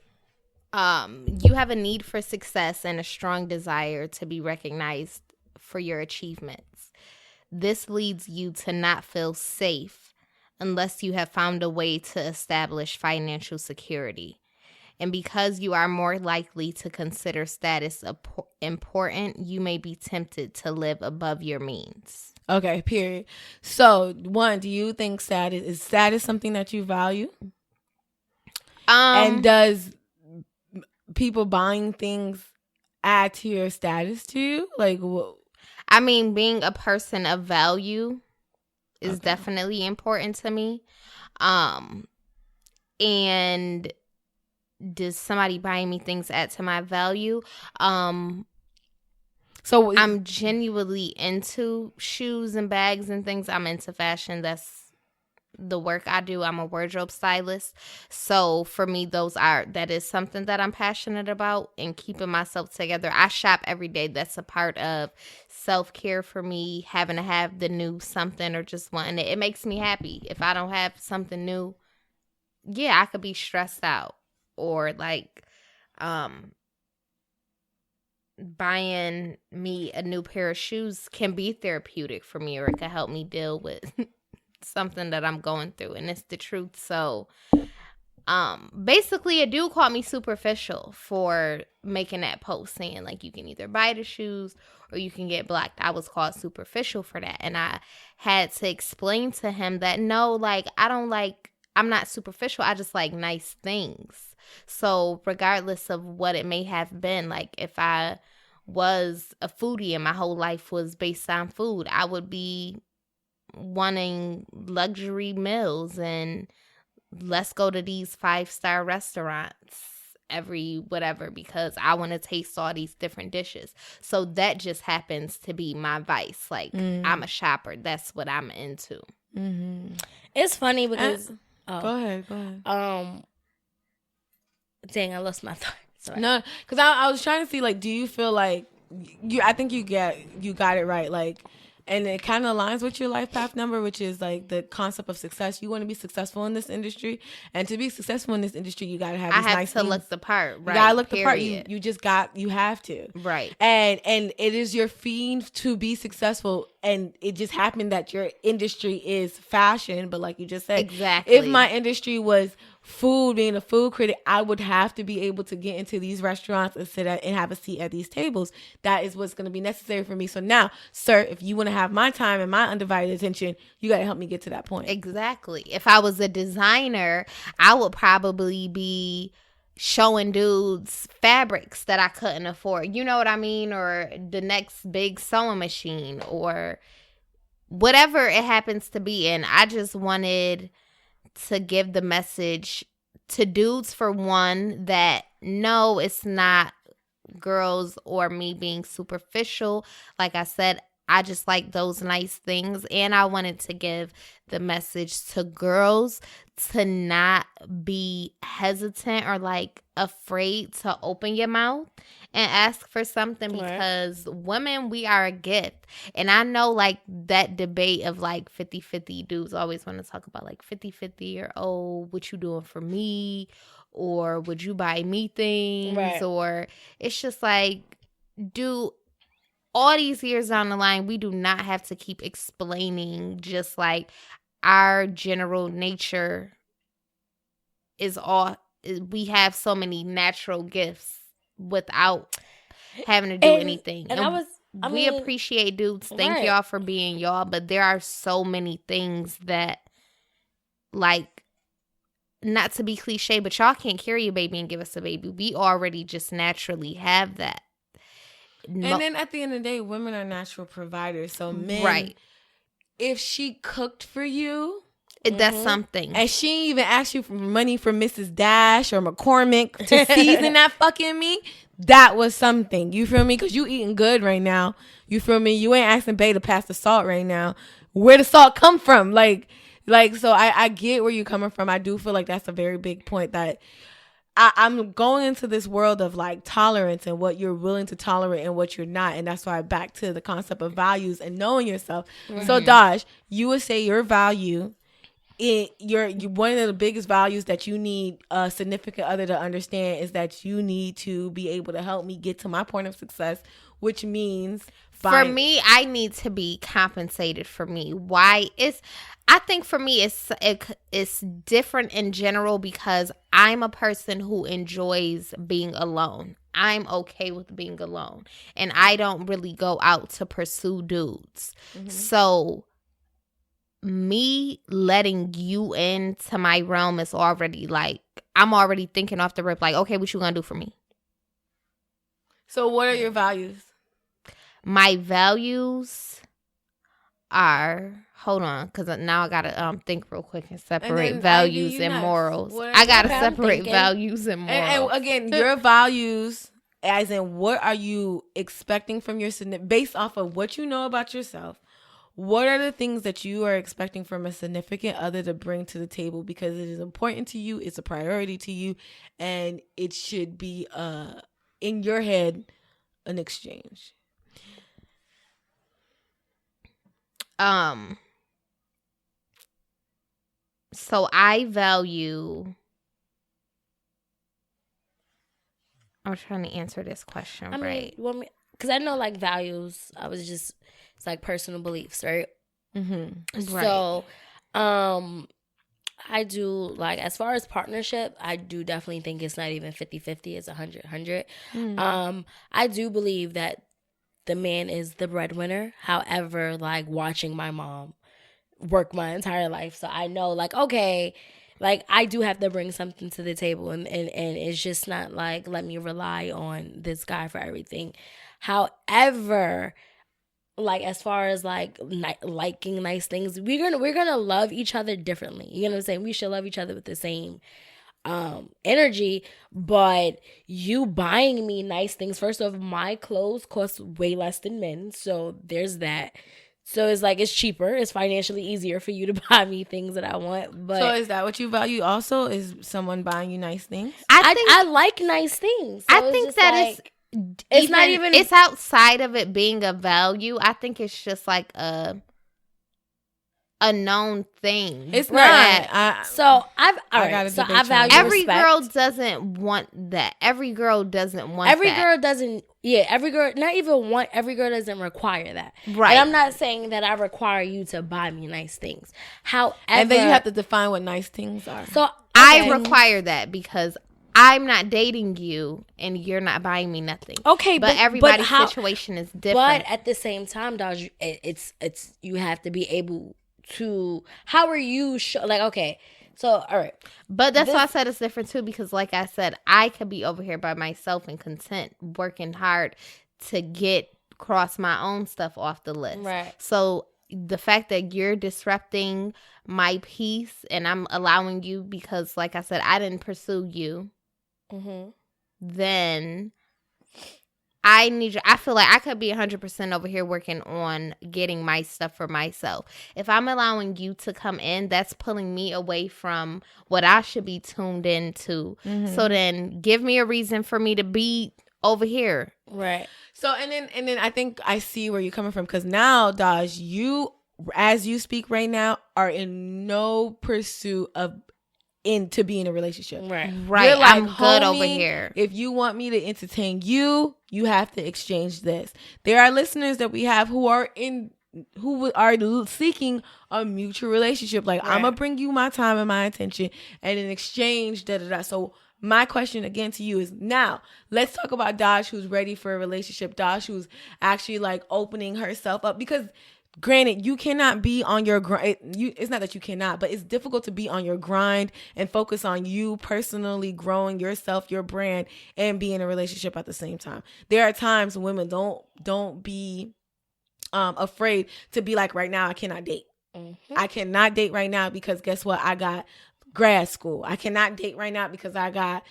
A: you have a need for success and a strong desire to be recognized for your achievements. This leads you to not feel safe unless you have found a way to establish financial security. And because you are more likely to consider status important, you may be tempted to live above your means.
C: Okay, period. So, one, do you think is status something that you value? And does people buying things add to your status to you? Like,
A: I mean, being a person of value is definitely important to me. And does somebody buying me things add to my value? So I'm genuinely into shoes and bags and things. I'm into fashion. That's the work I do. I'm a wardrobe stylist. So for me, that is something that I'm passionate about, and keeping myself together. I shop every day. That's a part of self-care for me, having to have the new something or just wanting it. It makes me happy. If I don't have something new, yeah, I could be stressed out. Or like buying me a new pair of shoes can be therapeutic for me, or it can help me deal with something that I'm going through, and it's the truth. So basically a dude called me superficial for making that post saying like you can either buy the shoes or you can get blocked. I was called superficial for that, and I had to explain to him that no, like I'm not superficial. I just like nice things. So regardless of what it may have been, like if I was a foodie and my whole life was based on food, I would be wanting luxury meals and let's go to these 5-star restaurants. every whatever because I want to taste all these different dishes. So that just happens to be my vice. Like, I'm a shopper. That's what I'm into.
C: Mm-hmm.
B: It's funny because
C: Go ahead.
B: Dang, I lost my thought. Sorry.
C: No, because I was trying to see, like, do you feel like I think you got it right, like, and it kind of aligns with your life path number, which is like the concept of success. You want to be successful in this industry, and to be successful in this industry, you got to have.
A: I have to look the part. Right.
C: You gotta look the part. You have to.
A: Right.
C: And it is your fiend to be successful, and it just happened that your industry is fashion, but like you just said,
A: exactly.
C: If my industry was food, being a food critic, I would have to be able to get into these restaurants and sit at and have a seat at these tables. That is what's going to be necessary for me. So now, sir, if you want to have my time and my undivided attention, you got to help me get to that point.
A: Exactly. If I was a designer, I would probably be showing dudes fabrics that I couldn't afford. You know what I mean? Or the next big sewing machine or whatever it happens to be. And I just wanted to give the message to dudes, for one, that no, it's not girls or me being superficial. Like I said, I just like those nice things. And I wanted to give the message to girls to not be hesitant or like afraid to open your mouth and ask for something, because women, we are a gift. And I know like that debate of like 50-50, dudes always want to talk about like 50-50 or, oh, what you doing for me? Or would you buy me things?
B: Right.
A: Or it's just like, dude, all these years down the line, we do not have to keep explaining just like our general nature is all, we have so many natural gifts without having to do anything.
B: And
A: we appreciate dudes. Thank y'all for being y'all. But there are so many things that, like, not to be cliche, but y'all can't carry a baby and give us a baby. We already just naturally have that.
C: And then at the end of the day, women are natural providers. So men, if she cooked for you,
A: that's something.
C: And she even asked you for money from Mrs. Daaj or McCormick to season that fucking meat, that was something. You feel me? Because you eating good right now. You feel me? You ain't asking Bae to pass the salt right now. Where the salt come from? Like, so I get where you're coming from. I do feel like that's a very big point, that I'm going into this world of like tolerance and what you're willing to tolerate and what you're not. And that's why back to the concept of values and knowing yourself. Mm-hmm. So Daaj, you would say your value, you're one of the biggest values that you need a significant other to understand is that you need to be able to help me get to my point of success, which means
A: for me, I need to be compensated for me. Why? I think for me, it's different in general because I'm a person who enjoys being alone. I'm okay with being alone. And I don't really go out to pursue dudes. Mm-hmm. So me letting you into my realm is already like, I'm already thinking off the rip, like, okay, what you gonna do for me?
C: So what are your values?
A: My values are, hold on, because now I gotta think real quick and separate values and morals. I gotta separate values and morals.
C: And again, your values, as in what are you expecting from your, based off of what you know about yourself, what are the things that you are expecting from a significant other to bring to the table, because it is important to you, it's a priority to you, and it should be in your head an exchange.
A: So I value, I'm trying to answer this question right.
B: Because I know like values, it's like personal beliefs, right?
A: Mm-hmm.
B: So, I do, like, as far as partnership, I do definitely think it's not even 50-50, it's 100-100. Mm-hmm. I do believe that the man is the breadwinner. However, like, watching my mom work my entire life, so I know, like, okay, like, I do have to bring something to the table, and it's just not like, let me rely on this guy for everything. However, like, as far as like liking nice things, we're gonna love each other differently. You know what I'm saying? We should love each other with the same energy, but you buying me nice things. First off, my clothes cost way less than men, so there's that. So it's like, it's cheaper, it's financially easier for you to buy me things that I want. But
C: so is that what you value also, is someone buying you nice things?
B: I like nice things. So
A: I think that
B: like,
A: it's not even, it's outside of it being a value. I think it's just like a known thing.
C: It's
A: not.
B: I value
A: every
B: respect.
A: girl doesn't want that. Every girl doesn't want
B: every
A: that.
B: girl doesn't. Yeah, every girl, not even want. Every girl doesn't require that.
A: Right.
B: And I'm not saying that I require you to buy me nice things. However,
C: and then you have to define what nice things are.
B: So
A: I require that because I'm not dating you and you're not buying me nothing.
B: Okay,
A: but everybody's situation is different.
B: But at the same time, Daaj, it's you have to be able to. How are you? Like, okay, so all right,
A: but that's why I said it's different too, because like I said, I could be over here by myself and content, working hard to get cross my own stuff off the list.
B: Right.
A: So the fact that you're disrupting my peace and I'm allowing you, because like I said, I didn't pursue you.
B: Mm-hmm.
A: Then I need you. I feel like I could be 100% over here working on getting my stuff for myself. If I'm allowing you to come in, that's pulling me away from what I should be tuned into. Mm-hmm. So then give me a reason for me to be over here.
B: Right.
C: So and then I think I see where you're coming from, because now, Daaj, you, as you speak right now, are in no pursuit of to be in a relationship.
B: Right.
A: You're like, I'm good over here.
C: If you want me to entertain you, you have to exchange this. There are listeners that we have who are seeking a mutual relationship. Like, right. I'm gonna bring you my time and my attention, and in exchange, So my question again to you is, now let's talk about Daaj, who's ready for a relationship. Daaj, who's actually like opening herself up, because granted, you cannot be on your grind. It's not that you cannot, but it's difficult to be on your grind and focus on you personally growing yourself, your brand, and be in a relationship at the same time. There are times when women don't be afraid to be like, right now, I cannot date. Mm-hmm. I cannot date right now because guess what? I got grad school. I cannot date right now because I got,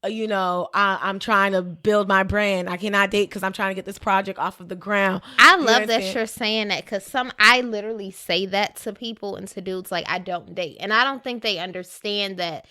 C: I'm trying to build my brand. I cannot date because I'm trying to get this project off of the ground.
A: I love that you're saying that, because I literally say that to people and to dudes, like, I don't date. And I don't think they understand that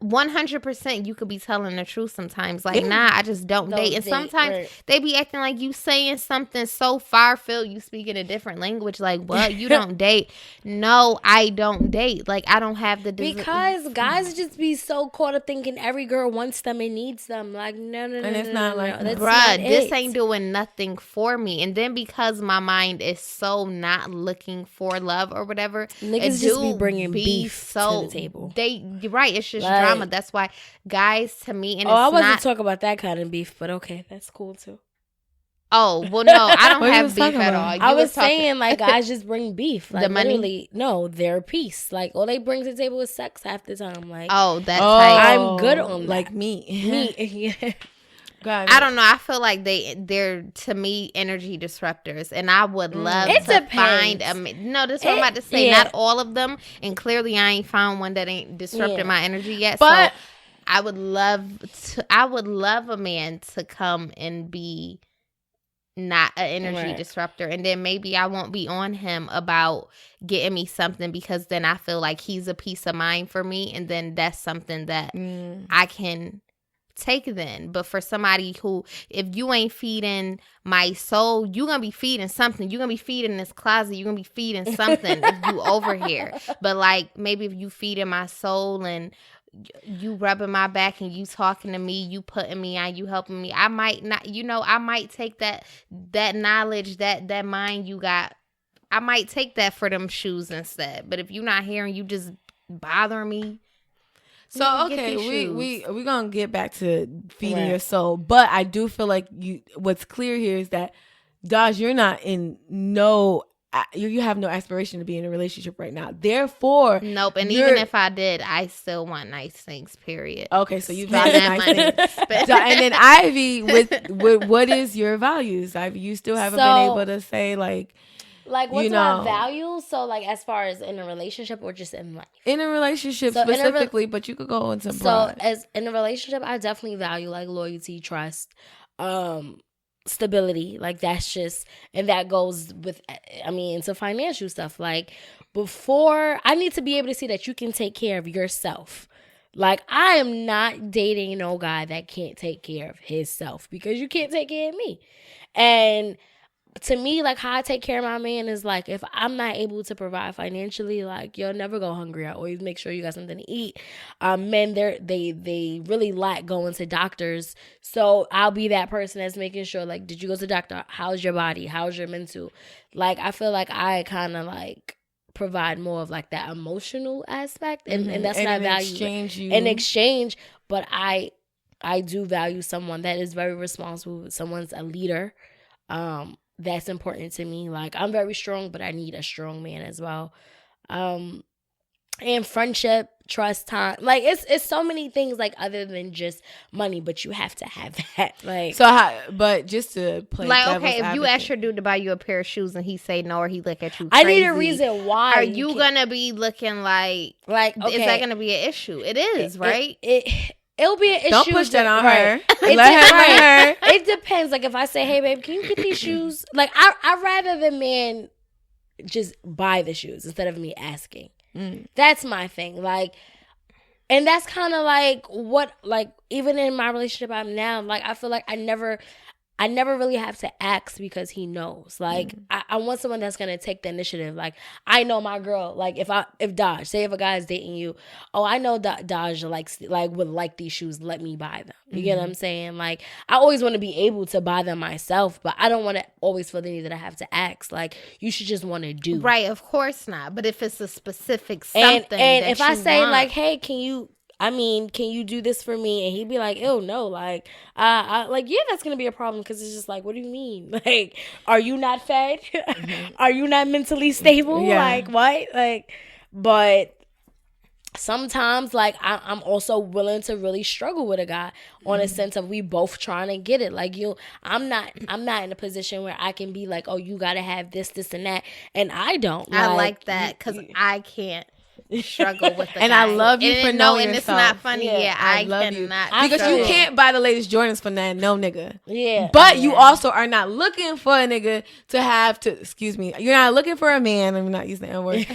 A: 100% you could be telling the truth sometimes. Like, nah, I just don't date. And sometimes they be acting like you saying something so far-field, you speaking a different language. Like, what? You don't date? No, I don't date. Like, I don't have the
B: because guys just be so caught up thinking every girl wants them and needs them. Like, no.
C: And it's not like,
A: bruh, this ain't doing nothing for me. And then because my mind is so not looking for love or whatever,
B: niggas just be bringing beef to the table.
A: You're right. It's just drama. That's why guys, to me, and
B: I wasn't talking about that kind of beef, but okay, that's cool too.
A: Oh, well, no, I don't have beef at all.
B: I was saying, like, guys just bring beef. Like, the money? No, their peace. Like, all they bring to the table is sex half the time. Like, I'm good on that.
C: Like me.
B: Yeah.
A: I don't know. I feel like they're to me energy disruptors, and I would love to find no. That's what I'm about to say. Yeah. Not all of them, and clearly I ain't found one that ain't disrupted my energy yet. But so I would love a man to come and be not an energy disruptor, and then maybe I won't be on him about getting me something, because then I feel like he's a peace of mind for me, and then that's something that I can take then. But for somebody who, if you ain't feeding my soul, you gonna be feeding something. You gonna be feeding this closet. You gonna be feeding something if you over here. But like, maybe if you feeding my soul and you rubbing my back and you talking to me, you putting me on, you helping me, I might not, I might take that knowledge, that mind you got, I might take that for them shoes instead. But if you not here and you just bother me.
C: So okay, we gonna get back to feeding your soul, but I do feel like what's clear here is that, Daaj, you're not in you have no aspiration to be in a relationship right now. Therefore,
A: nope. And even if I did, I still want nice things. Period.
C: Okay, so you value nice things. And then Ivy, with what is your values? Ivy, you still haven't been able to say, like,
B: Like, what do I value? So, like, as far as in a relationship or just in life?
C: In a relationship specifically, but you could go into broad.
B: So, as in a relationship, I definitely value, like, loyalty, trust, stability. Like, that's just, and that goes with, I mean, into financial stuff. Like, before, I need to be able to see that you can take care of yourself. Like, I am not dating no guy that can't take care of himself because you can't take care of me. And to me, like, how I take care of my man is, like, if I'm not able to provide financially, like, you'll never go hungry. I always make sure you got something to eat. Men, they really like going to doctors. So I'll be that person that's making sure, like, did you go to the doctor? How's your body? How's your mental? Like, I feel like I kind of, like, provide more of, like, that emotional aspect. And that's what I value. In exchange, but I do value someone that is very responsible. Someone's a leader. That's important to me. Like, I'm very strong, but I need a strong man as well. And friendship, trust, time. Like, it's so many things, like, other than just money, but you have to have that. Like,
C: but just to play
A: like, okay, if you ask your dude to buy you a pair of shoes and he say no, or he look at you crazy,
B: I need a reason why.
A: Are you gonna be looking like okay, is that gonna be an issue? It is, right?
B: It'll be an issue.
C: Don't push that on
B: her.
C: Let her.
B: It depends. Like, if I say, hey, babe, can you get these shoes? Like, I'd rather the man just buy the shoes instead of me asking. That's my thing. Like, and that's kind of like what, like, even in my relationship I'm now, like, I feel like I never really have to ask because he knows. Like, I want someone that's going to take the initiative. Like, I know my girl. Like, if Daaj, say if a guy is dating you, I know that Daaj would like these shoes, let me buy them. You get what I'm saying? Like, I always want to be able to buy them myself, but I don't want to always feel the need that I have to ask. Like, you should just want to do.
A: Right, of course not. But if it's a specific something
B: and if I say,
A: want,
B: like, hey, can you do this for me? And he'd be like, ew, no. Like, yeah, that's going to be a problem because it's just like, what do you mean? Like, are you not fed? Are you not mentally stable? Yeah. Like, what? Like, but sometimes, like, I'm also willing to really struggle with a guy on a sense of we both trying to get it. Like, I'm not in a position where I can be like, oh, you got to have this, and that. And I don't.
A: I like that because I can't struggle with the
C: and
A: guy.
C: I love you for knowing
A: and
C: yourself.
A: It's not funny. Yeah, I
C: love
A: cannot
C: you because you can't buy the latest Jordans for that no nigga.
B: Yeah,
C: but you also are not looking for a nigga to have to. Excuse me, you're not looking for a man. I'm not using the N word.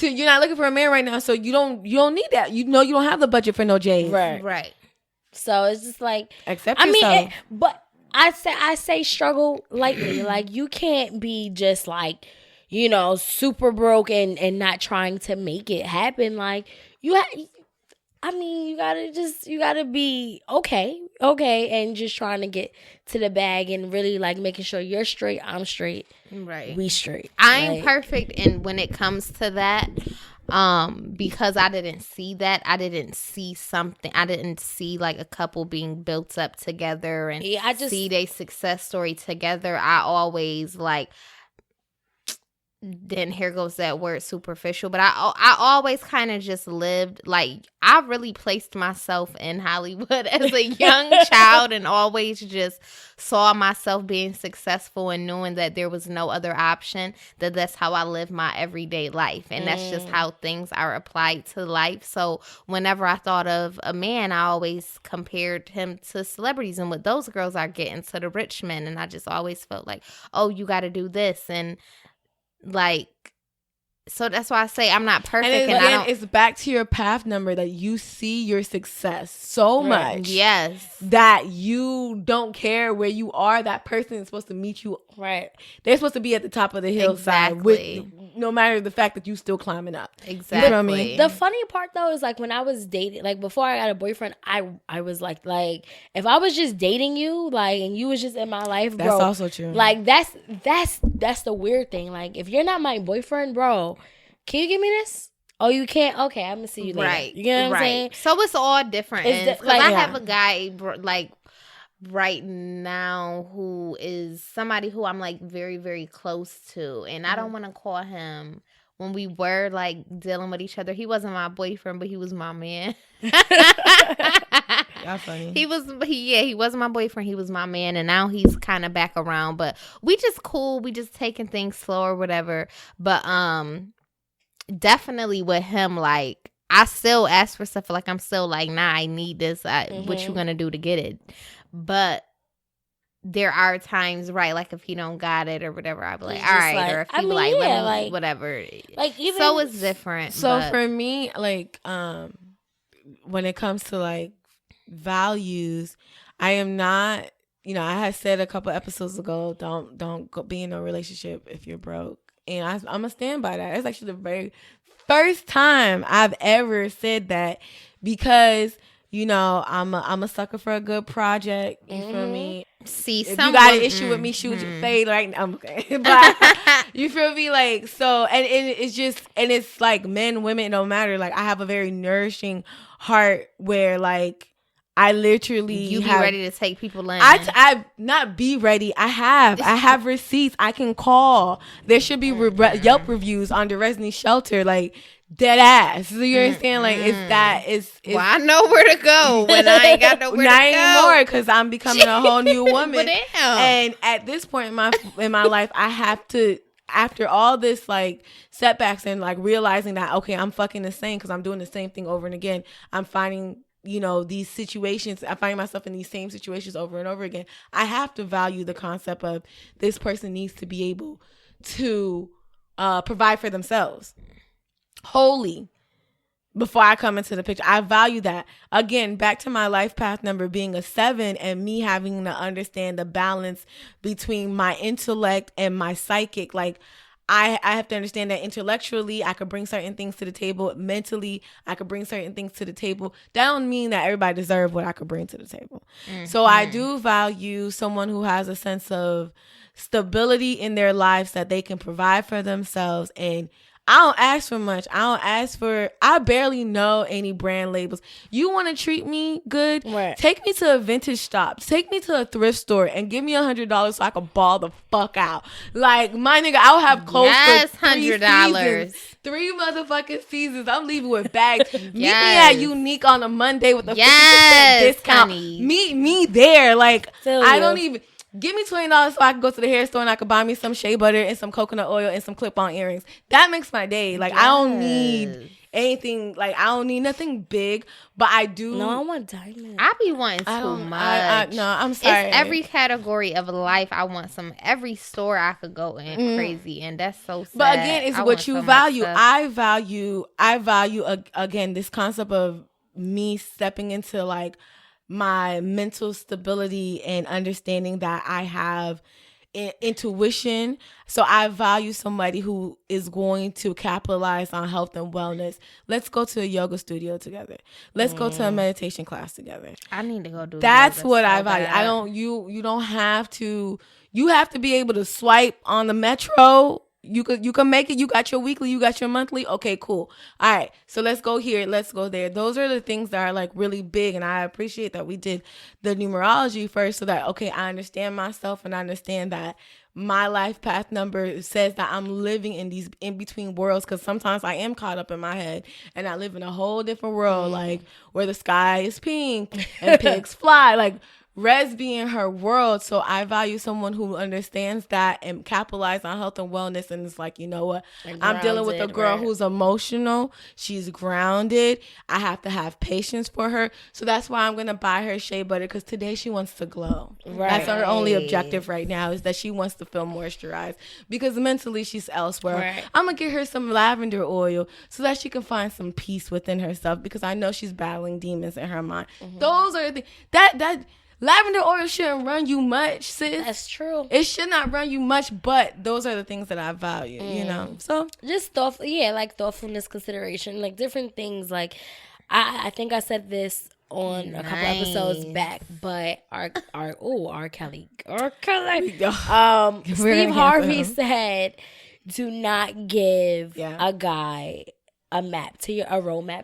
C: You're not looking for a man right now, so you don't need that. You know you don't have the budget for no J's.
B: Right. So it's just like
C: accept yourself.
B: But I say struggle lightly. Like, you can't be just like, you know, super broke and not trying to make it happen. Like, you gotta be okay, and just trying to get to the bag and really, like, making sure you're straight, I'm straight,
A: right,
B: we straight.
A: I ain't perfect, and when it comes to that, because I didn't see that, I didn't see like a couple being built up together and I just see their success story together. I always like. Then here goes that word superficial, but I always kind of just lived like I really placed myself in Hollywood as a young child and always just saw myself being successful and knowing that there was no other option, that's how I live my everyday life, and that's just how things are applied to life. So whenever I thought of a man, I always compared him to celebrities and what those girls are getting, to the rich men, and I just always felt like, oh, you got to do this, and like, so that's why I say I'm not perfect. And again,
C: it's back to your path number that you see your success so much.
A: Yes.
C: That you don't care where you are. That person is supposed to meet you.
B: Right.
C: They're supposed to be at the top of the hillside.
A: Exactly.
C: No matter the fact that you still climbing up.
A: Exactly.
C: You know what I mean?
B: The funny part, though, is like when I was dating, like before I got a boyfriend, I was like if I was just dating you, like, and you was just in my life, bro.
C: That's also true.
B: Like, that's the weird thing. Like, if you're not my boyfriend, bro, can you give me this? Oh, you can't? Okay, I'm gonna see you later.
A: Right.
B: You know what I'm saying?
A: So it's all different. Because
B: like,
A: I have a guy, like, right now who is somebody who I'm, like, very, very close to. And I don't want to call him when we were like dealing with each other. He wasn't my boyfriend, but he was my man.
C: Y'all funny.
A: He wasn't my boyfriend. He was my man, and now he's kind of back around. But we just cool. We just taking things slow or whatever. But definitely with him, like I still ask for stuff. Like I'm still like, nah, I need this. What you gonna do to get it? But there are times, right? Like if he don't got it or whatever, I'll be like, all right. Like, or if he be like, let me, whatever.
B: Like even
A: so it's different.
C: So for me, like when it comes to like values, I am not. You know, I had said a couple episodes ago, don't go be in a relationship if you're broke, and I'm gonna stand by that. It's actually the very first time I've ever said that because. You know, I'm a sucker for a good project. You feel me?
A: See,
C: if you got an issue with me, shoot your fade right now. I'm okay. But you feel me? Like, so, and it's just, and it's like men, women, it don't matter. Like, I have a very nourishing heart where, like, I literally
A: you be ready to take people in.
C: I not be ready. I have receipts. I can call. There should be Yelp reviews on the Resney shelter. Like, dead ass. So you understand? Like, it's
A: well, I know where to go when I ain't got nowhere to go.
C: Not anymore, because I'm becoming a whole new woman.
A: Damn.
C: And at this point in my life, I have to, after all this like setbacks and like realizing that, okay, I'm fucking the same because I'm doing the same thing over and again. I'm finding, you know, these situations, I find myself in these same situations over and over again. I have to value the concept of this person needs to be able to provide for themselves wholly before I come into the picture. I value that. Again, back to my life path number being a 7 and me having to understand the balance between my intellect and my psychic. Like, I have to understand that intellectually I could bring certain things to the table. Mentally, I could bring certain things to the table. That don't mean that everybody deserves what I could bring to the table. So I do value someone who has a sense of stability in their lives that they can provide for themselves. And I don't ask for much. I barely know any brand labels. You want to treat me good?
B: Right.
C: Take me to a vintage shop. Take me to a thrift store and give me $100 so I can ball the fuck out. Like, my nigga, I'll have clothes for $100. 3 motherfucking seasons. I'm leaving with bags. Meet me at Unique on a Monday with a 50% discount.
A: Honey.
C: Meet me there. Like,
B: Feel
C: I
B: you.
C: don't even... Give me $20 so I can go to the hair store and I can buy me some shea butter and some coconut oil and some clip-on earrings. That makes my day. Like, I don't need anything. Like, I don't need nothing big, but I do.
B: No, I want diamonds.
A: I be wanting too much.
C: No, I'm sorry.
A: It's every category of life. I want some. Every store I could go in, crazy, and that's so sad.
C: But again, it's
A: I
C: what
A: want
C: you
A: so much
C: value.
A: stuff.
C: I value again this concept of me stepping into like my mental stability and understanding that I have intuition. So I value somebody who is going to capitalize on health and wellness. Let's go to a yoga studio together. Let's go to a meditation class together.
A: I need to go do.
C: That's
A: yoga
C: what
A: so
C: I value.
A: bad.
C: I don't. You don't have to. You have to be able to swipe on the metro. You can make it. You got your weekly, you got your monthly. Okay, cool. All right. So let's go here. Let's go there. Those are the things that are like really big. And I appreciate that we did the numerology first so that, okay, I understand myself and I understand that my life path number says that I'm living in these in between worlds. Cause sometimes I am caught up in my head and I live in a whole different world, like where the sky is pink and pigs fly. Like, Res be in her world, so I value someone who understands that and capitalize on health and wellness. And it's like, you know what? I'm dealing with a girl who's emotional. She's grounded. I have to have patience for her. So that's why I'm going to buy her shea butter because today she wants to glow.
B: Right.
C: That's her only objective right now is that she wants to feel moisturized because mentally she's elsewhere. Right. I'm going to get her some lavender oil so that she can find some peace within herself because I know she's battling demons in her mind. Those are the things that lavender oil shouldn't run you much, sis.
B: That's true.
C: It should not run you much, but those are the things that I value, you know? So
B: just like thoughtfulness, consideration, like different things. Like I think I said this on a couple episodes back, but R. Kelly. Steve Harvey said, do not give a guy a roadmap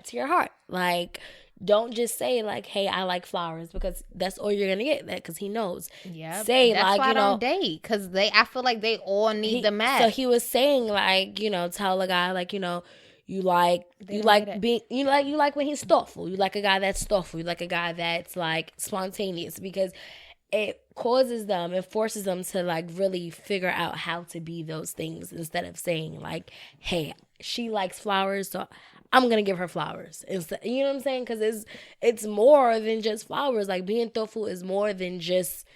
B: to your heart. Like, Don't just say like, "Hey, I like flowers," because that's all you're gonna get. That because he knows.
A: Yeah,
B: say
A: that's
B: like
A: why
B: you
A: I
B: know.
A: don't date, because I feel like they all need the match.
B: So he was saying like, you know, tell a guy like, you know, you like being you like when he's thoughtful. You like a guy that's thoughtful. You like a guy that's like spontaneous, because it causes them, it forces them to like really figure out how to be those things, instead of saying like, "Hey, she likes flowers, so I'm gonna give her flowers." Instead, you know what I'm saying? Because it's more than just flowers. Like, being thoughtful is more than just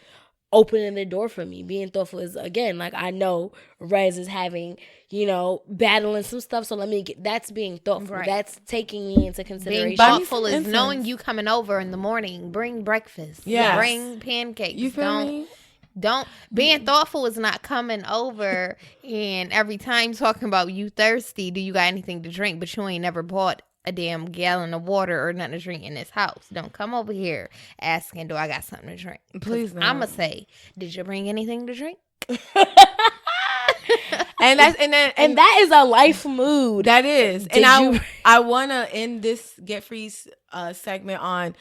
B: opening the door for me. Being thoughtful is, again, like, I know Rez is having, you know, battling some stuff, so let me get, that's being thoughtful.
A: Right.
B: That's taking me into consideration.
A: Being thoughtful is knowing you coming over in the morning. Bring breakfast.
C: Yes.
A: Bring pancakes.
C: You feel me?
A: Being thoughtful is not coming over and every time talking about you thirsty, do you got anything to drink, but you ain't never bought a damn gallon of water or nothing to drink in this house. Don't come over here asking, do I got something to drink?
C: Please no.
A: I'ma say, did you bring anything to drink?
C: And
B: that is a life mood.
C: That is. And I wanna end this Get Free segment on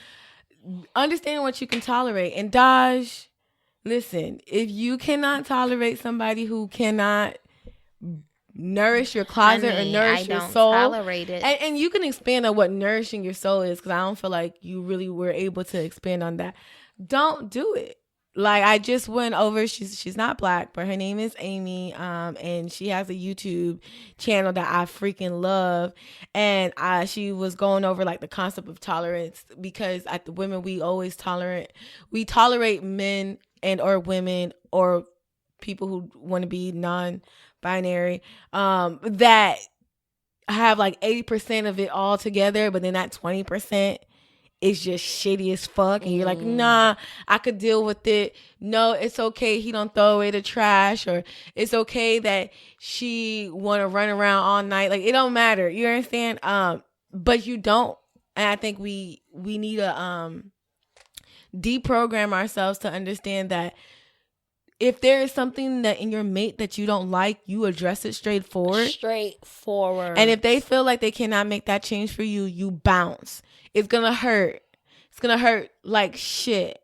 C: understanding what you can tolerate. And Daaj, listen, if you cannot tolerate somebody who cannot nourish your closet or nourish your soul,
A: tolerate it.
C: And you can expand on what nourishing your soul is, because I don't feel like you really were able to expand on that. Don't do it. Like, I just went over, she's not black, but her name is Amy, and she has a YouTube channel that I freaking love, and she was going over like the concept of tolerance, because at the women, we tolerate men and or women or people who want to be non-binary, that have like 80% of it all together, but then that 20% is just shitty as fuck, and you're like, nah, I could deal with it. No, it's okay he don't throw away the trash, or it's okay that she want to run around all night. Like, it don't matter. You understand? But you don't. And I think we need to deprogram ourselves to understand that if there is something that in your mate that you don't like, you address it straightforward. And if they feel like they cannot make that change for you, you bounce. It's going to hurt. It's going to hurt like shit.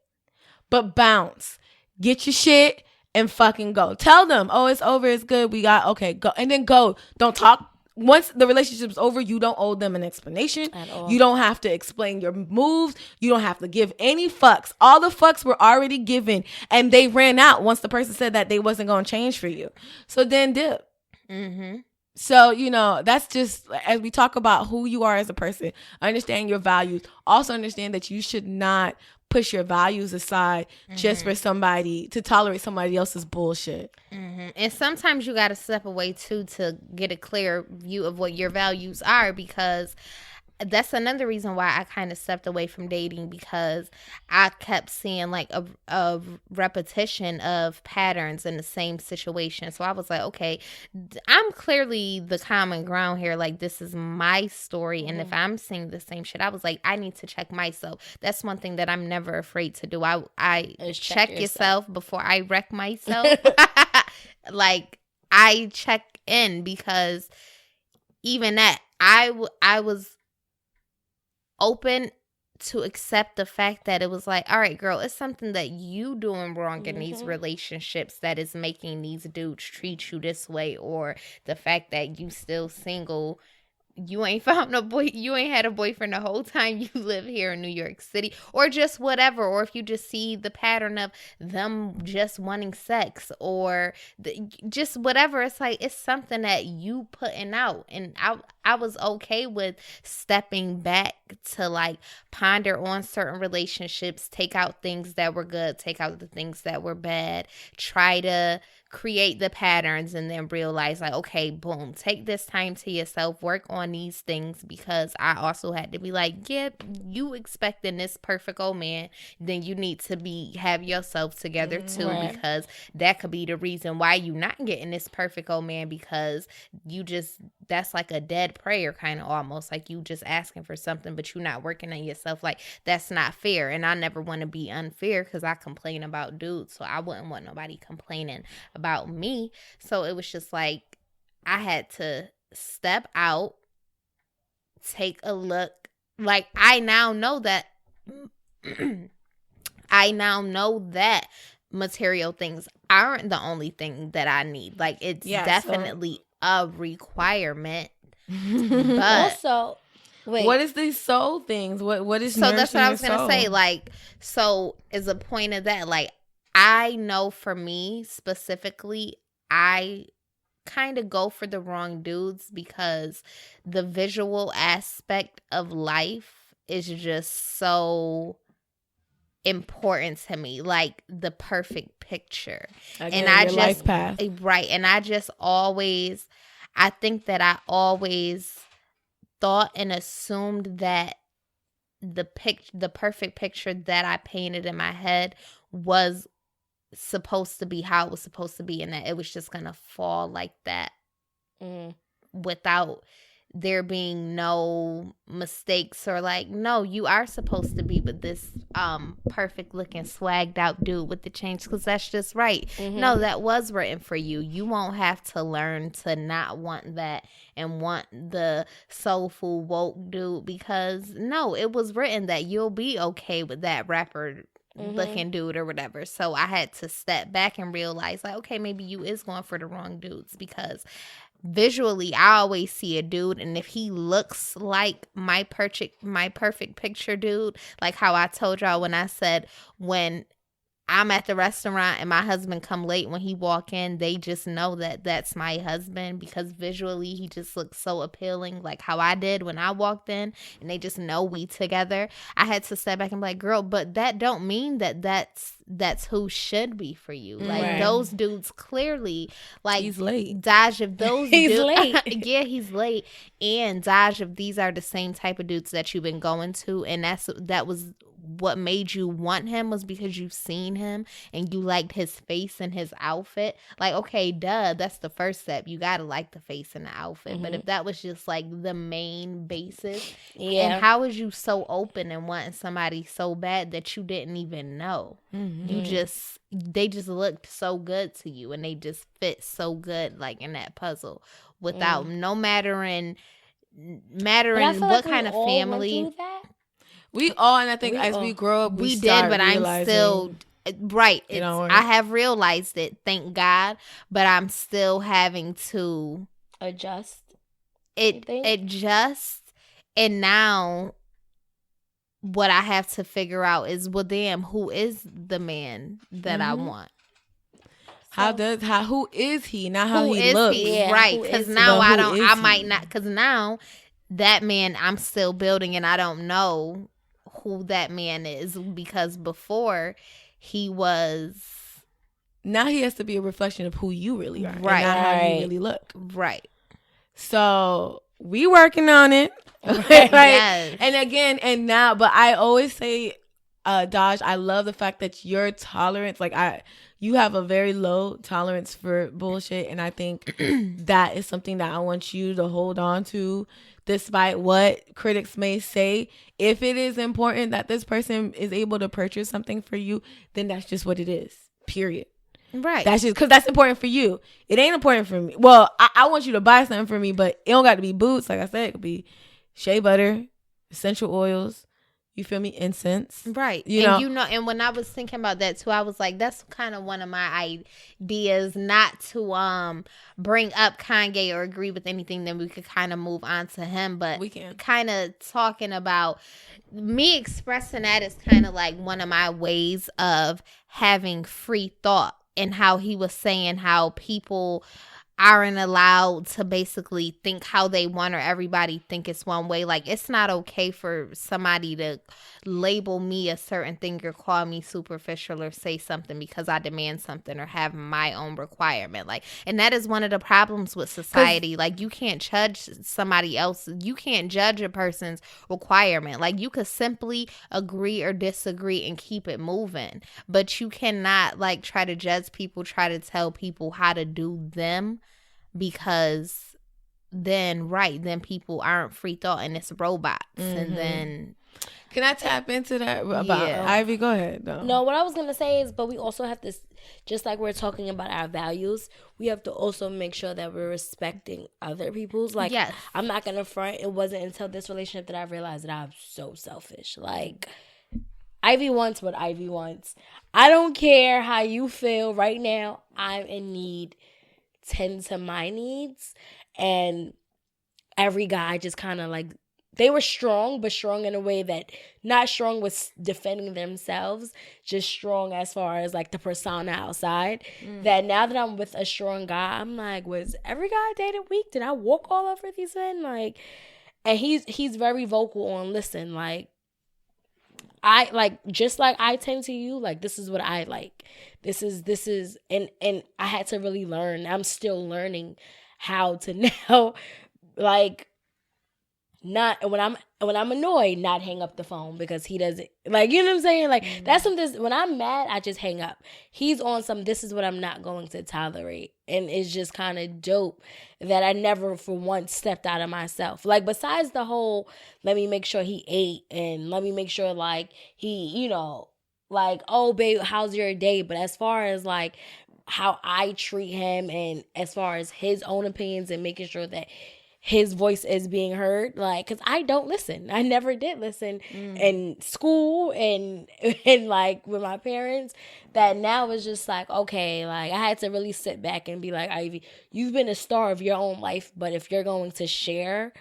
C: But bounce. Get your shit and fucking go. Tell them, oh, it's over. It's good. Okay, go. And then go. Don't talk. Once the relationship's over, you don't owe them an explanation. At all. You don't have to explain your moves. You don't have to give any fucks. All the fucks were already given, and they ran out once the person said that they wasn't going to change for you. So then dip. Mm-hmm. So, you know, that's just, as we talk about who you are as a person, understand your values. Also understand that you should not push your values aside just for somebody to tolerate somebody else's bullshit.
A: And sometimes you got to step away too to get a clear view of what your values are, because that's another reason why I kind of stepped away from dating, because I kept seeing like a repetition of patterns in the same situation. So I was like, okay, I'm clearly the common ground here. Like, this is my story. And if I'm seeing the same shit, I was like, I need to check myself. That's one thing that I'm never afraid to do. I check yourself before I wreck myself. Like, I check in, because even that, I was open to accept the fact that it was like, all right, girl, it's something that you doing wrong in these relationships that is making these dudes treat you this way, or the fact that you still single. You ain't found you ain't had a boyfriend the whole time you live here in New York City, or just whatever. Or if you just see the pattern of them just wanting sex, or just whatever. It's like, it's something that you putting out. And I was okay with stepping back to like ponder on certain relationships, take out things that were good, take out the things that were bad, try to create the patterns, and then realize like, okay, boom, take this time to yourself, work on these things, because I also had to be like, yeah, you expecting this perfect old man, then you need to have yourself together too, because that could be the reason why you not getting this perfect old man, because that's like a dead prayer, kind of, almost like you just asking for something but you're not working on yourself. Like, that's not fair. And I never want to be unfair, because I complain about dudes, so I wouldn't want nobody complaining about me. So it was just like, I had to step out, take a look like, I now know that material things aren't the only thing that I need. Like, it's definitely a requirement. But
B: also, wait,
C: what is these soul things? What is
A: so that's what I was gonna
C: soul?
A: say. Like, so is a point of that. Like, I know for me specifically, I kind of go for the wrong dudes because the visual aspect of life is just so important to me, like the perfect picture.
C: Again,
A: and I
C: your
A: just
C: life path.
A: Right, and I just always, I think that I always thought and assumed that the perfect picture that I painted in my head was supposed to be how it was supposed to be, and that it was just gonna fall like that without there being no mistakes, or like, no, you are supposed to be with this perfect looking swagged out dude with the chains, because that's just right. No, that was written for you. You won't have to learn to not want that and want the soulful woke dude, because no, it was written that you'll be okay with that rapper looking dude or whatever. So I had to step back and realize, like, okay, maybe you is going for the wrong dudes, because visually I always see a dude, and if he looks like my perfect picture dude, like how I told y'all when I said, when I'm at the restaurant and my husband come late, when he walk in, they just know that that's my husband, because visually he just looks so appealing, like how I did when I walked in, and they just know we together. I had to step back and be like, girl, but that don't mean that that's who should be for you. Like, those dudes clearly, like,
C: he's late.
A: Daaj, if those
B: he's late.
A: Yeah, he's late. And Daaj, if these are the same type of dudes that you've been going to, and that was what made you want him, was because you've seen him and you liked his face and his outfit, like, okay, duh, that's the first step. You gotta like the face and the outfit. But if that was just like the main basis, and how is you so open and wanting somebody so bad that you didn't even know? They just looked so good to you, and they just fit so good, like, in that puzzle, without no mattering what kind of family.
C: We all, and I think as we grow up, we
A: did, but I'm still right. I have realized it, thank God, but I'm still having to
B: adjust.
A: Adjust, and now what I have to figure out is, well, damn, who is the man that I want?
C: Who is he? Not how he looks.
A: Yeah, right? Because now I might not. Because now that man, I'm still building, and I don't know who that man is, because before he was.
C: Now he has to be a reflection of who you really are,
A: right?
C: And not how you really look,
A: right?
C: So we working on it, right? Yes. And again, and now, but I always say, Daaj, I love the fact that your tolerance, like you have a very low tolerance for bullshit, and I think that is something that I want you to hold on to, despite what critics may say. If it is important that this person is able to purchase something for you, then that's just what it is, period.
A: Right.
C: That's just because that's important for you. It ain't important for me. Well, I want you to buy something for me, but it don't got to be boots. Like I said, it could be shea butter, essential oils. You feel me? Incense.
A: Right. And when I was thinking about that too, I was like, that's kind of one of my ideas, not to bring up Kanye or agree with anything, then we could kind of move on to him. But
C: we can
A: kind of talking about me expressing that is kind of like one of my ways of having free thought, and how he was saying how people aren't allowed to basically think how they want, or everybody think it's one way. Like, it's not okay for somebody to label me a certain thing or call me superficial or say something because I demand something or have my own requirement. Like, and that is one of the problems with society. Like, you can't judge somebody else. You can't judge a person's requirement. Like, you could simply agree or disagree and keep it moving, but you cannot like try to judge people, try to tell people how to do them, because then people aren't free thought and it's robots. And then
C: Can I tap into that about Ivy? Go ahead.
B: No, what I was gonna say is, but we also have to, just like we're talking about our values, we have to also make sure that we're respecting other people's. Like,
A: yes.
B: I'm not gonna front. It wasn't until this relationship that I realized that I'm so selfish. Like, Ivy wants what Ivy wants. I don't care how you feel right now. I'm in need. Tend to my needs, and every guy just kind of like. They were strong, but strong in a way that not strong with defending themselves, just strong as far as like the persona outside. That now that I'm with a strong guy, I'm like, was every guy I dated weak? Did I walk all over these men? Like, and he's very vocal on, listen, like, I like, just like I tend to you, like, this is what I like. This is, and I had to really learn. I'm still learning how to now, like, not when I'm annoyed, not hang up the phone because he doesn't, like, you know what I'm saying? Like, that's something, when I'm mad, I just hang up. He's on some, this is what I'm not going to tolerate. And it's just kind of dope that I never for once stepped out of myself. Like, besides the whole, let me make sure he ate and let me make sure, like, he, you know, like, oh, babe, how's your day? But as far as, like, how I treat him and as far as his own opinions and making sure that his voice is being heard, like, because I don't listen. I never did listen in school and like with my parents. That now is just like, okay, like, I had to really sit back and be like, Ivy, you've been a star of your own life, but if you're going to share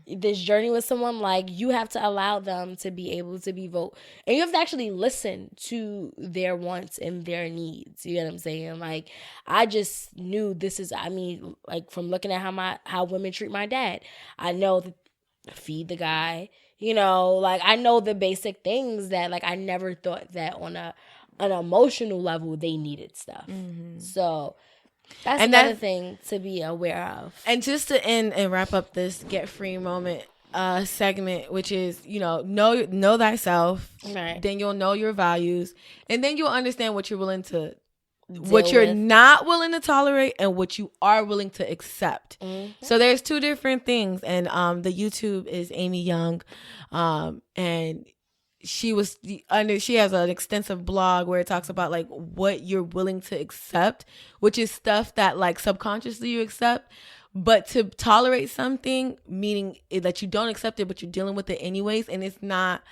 B: this journey with someone, like, you have to allow them to be able to be vote, and you have to actually listen to their wants and their needs. You know what I'm saying? Like, I just knew this is, I mean, like, from looking at how women treat my dad, I know that feed the guy, you know, like, I know the basic things that, like, I never thought that on an emotional level they needed stuff. So that's another thing to be aware of.
C: And just to end and wrap up this Get Free moment segment, which is, you know thyself,
B: right? Then
C: you'll know your values, and then you'll understand what you're willing to what you're not willing to tolerate and what you are willing to accept. So there's two different things. And the YouTube is Amy Young, and she has an extensive blog where it talks about, like, what you're willing to accept, which is stuff that, like, subconsciously you accept. But to tolerate something, meaning that you don't accept it, but you're dealing with it anyways, and it's not,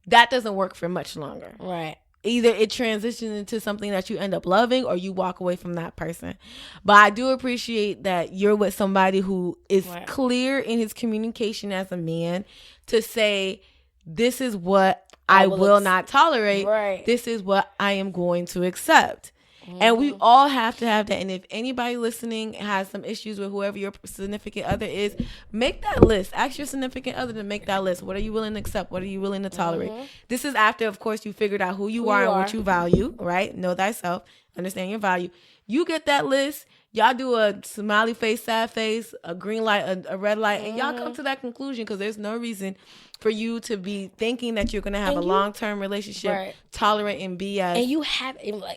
C: that doesn't work for much longer.
B: Right.
C: Either it transitions into something that you end up loving or you walk away from that person. But I do appreciate that you're with somebody who is clear in his communication as a man to say, this is what I will not tolerate.
B: Right.
C: This is what I am going to accept. And we all have to have that. And if anybody listening has some issues with whoever your significant other is, make that list. Ask your significant other to make that list. What are you willing to accept? What are you willing to tolerate? This is after, of course, you figured out who you are and what you value, right? Know thyself. Understand your value. You get that list. Y'all do a smiley face, sad face, a green light, a red light, and y'all come to that conclusion, because there's no reason for you to be thinking that you're going to have a long-term relationship, tolerating BS.
B: And you have,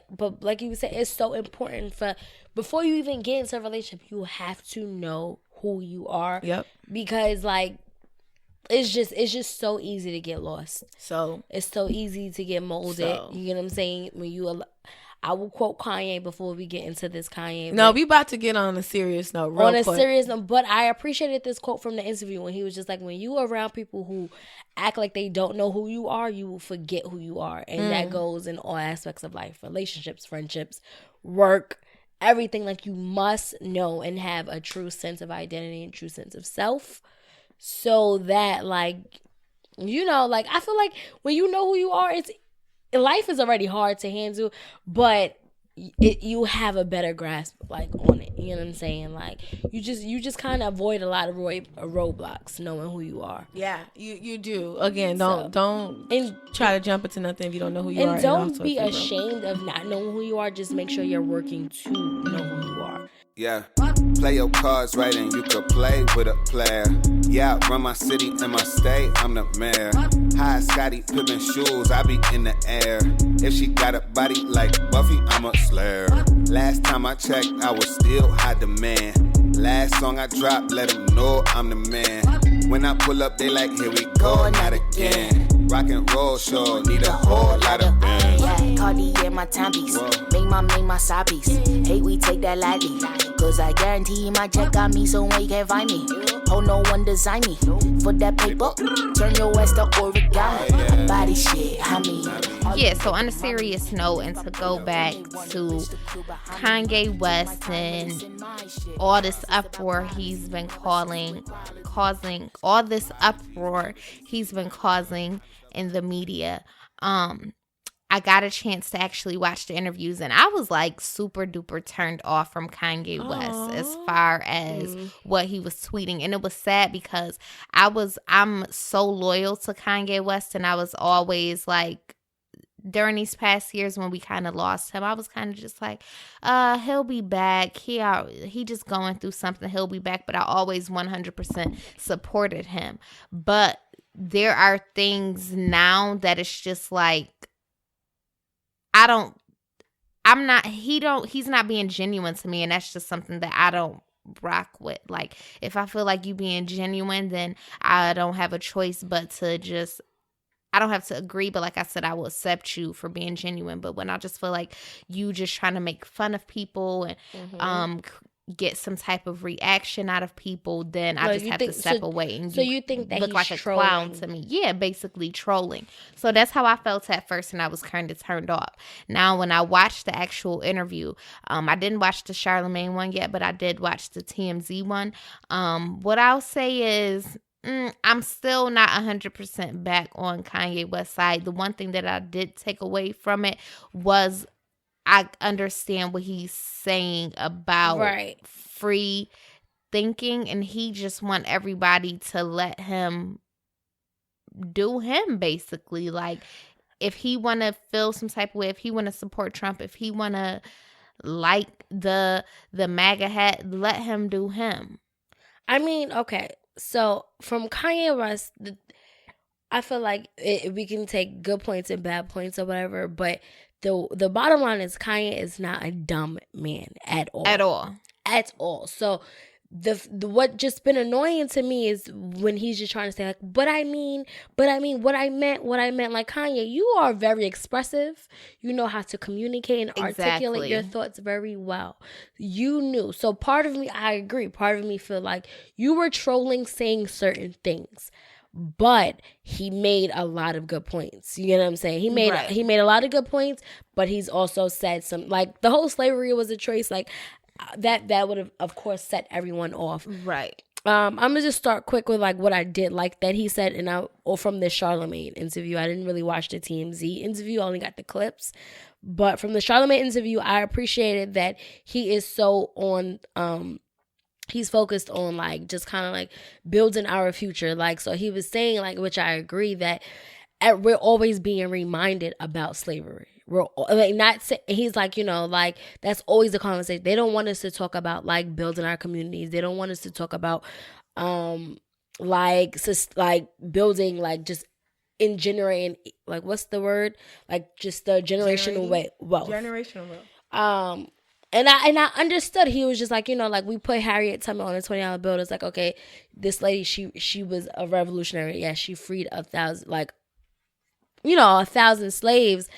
B: but like you said, it's so important before you even get into a relationship, you have to know who you are.
C: Yep.
B: Because, like, it's just so easy to get lost.
C: So
B: it's so easy to get molded. You know what I'm saying? I will quote Kanye before we get into this Kanye.
C: No, we about to get on a serious note. Real quick.
B: Serious note, but I appreciated this quote from the interview when he was just like, when you are around people who act like they don't know who you are, you will forget who you are. And that goes in all aspects of life, relationships, friendships, work, everything. Like, you must know and have a true sense of identity and true sense of self, so that, like, you know, like, I feel like when you know who you are, life is already hard to handle, but you have a better grasp, like, on it. You know what I'm saying? Like, you just kind of avoid a lot of roadblocks knowing who you are.
C: Yeah, you do. Again, don't try to jump into nothing if you don't know who you are.
B: And don't be ashamed of not knowing who you are. Just make sure you're working to know who you are.
F: Yeah, play your cards right and you could play with a player. Yeah, run my city and my state, I'm the mayor. High Scotty Pippen shoes, I be in the air. If she got a body like Buffy, I'm a slayer. Last time I checked, I was still high demand. Last song I dropped, let them know I'm the man. When I pull up, they like, here we go, not again. Rock and roll show, need a whole lot of bands.
G: Yeah, Cartier my timepiece, make my side piece. Hate we take that lightly, cause I guarantee my check got me somewhere you can't find me. Oh, no one design me for that paper. Turn your ass to origami. Body shit, I mean.
A: Yeah, so on a serious note, and to go back to Kanye West and all this uproar he's been causing in the media. I got a chance to actually watch the interviews, and I was like super duper turned off from Kanye West as far as what he was tweeting. And it was sad because I'm so loyal to Kanye West, and I was always like, during these past years when we kind of lost him, I was kind of just like, he'll be back. He just going through something. He'll be back. But I always 100% supported him. But there are things now that it's just like, he's not being genuine to me. And that's just something that I don't rock with. Like, if I feel like you being genuine, then I don't have a choice but to just, I don't have to agree, but like I said, I will accept you for being genuine. But when I just feel like you just trying to make fun of people and get some type of reaction out of people, then I just have to step away. And
B: so you think that
A: look like a clown to me? Yeah, basically trolling. So that's how I felt at first, and I was kind of turned off. Now, when I watched the actual interview, I didn't watch the Charlamagne one yet, but I did watch the TMZ one. What I'll say is, I'm still not 100% back on Kanye West's side. The one thing that I did take away from it was I understand what he's saying about free thinking, and he just want everybody to let him do him, basically. Like, if he want to feel some type of way, if he want to support Trump, if he want to like the MAGA hat, let him do him.
B: I mean, okay. So from Kanye West, I feel like we can take good points and bad points or whatever, but the bottom line is Kanye is not a dumb man at all. At all. So the what just been annoying to me is when he's just trying to say like, but I mean what I meant. Like, Kanye, you are very expressive. You know how to communicate and articulate your thoughts very well. You knew. So part of me, I agree. Part of me feel like you were trolling, saying certain things. But he made a lot of good points. You know what I'm saying? He made a lot of good points, but he's also said some, like, the whole slavery was a choice. Like, that would have, of course, set everyone off.
A: Right.
B: I'm gonna just start quick with like what I did like that he said, or from the Charlamagne interview. I didn't really watch the TMZ interview. I only got the clips. But from the Charlamagne interview, I appreciated that he is so on. He's focused on like just kind of like building our future. Like, so he was saying, like, which I agree, that we're always being reminded about slavery. We're like he's like, you know, like, that's always the conversation. They don't want us to talk about like building our communities. They don't want us to talk about like building, like, just in generating, like, what's the word? Like, just the generational wealth.
C: Generational wealth.
B: And I understood. He was just like, you know, like, we put Harriet Tubman on a $20 bill. It's like, okay, this lady, she was a revolutionary. Yeah, she freed 1,000 slaves.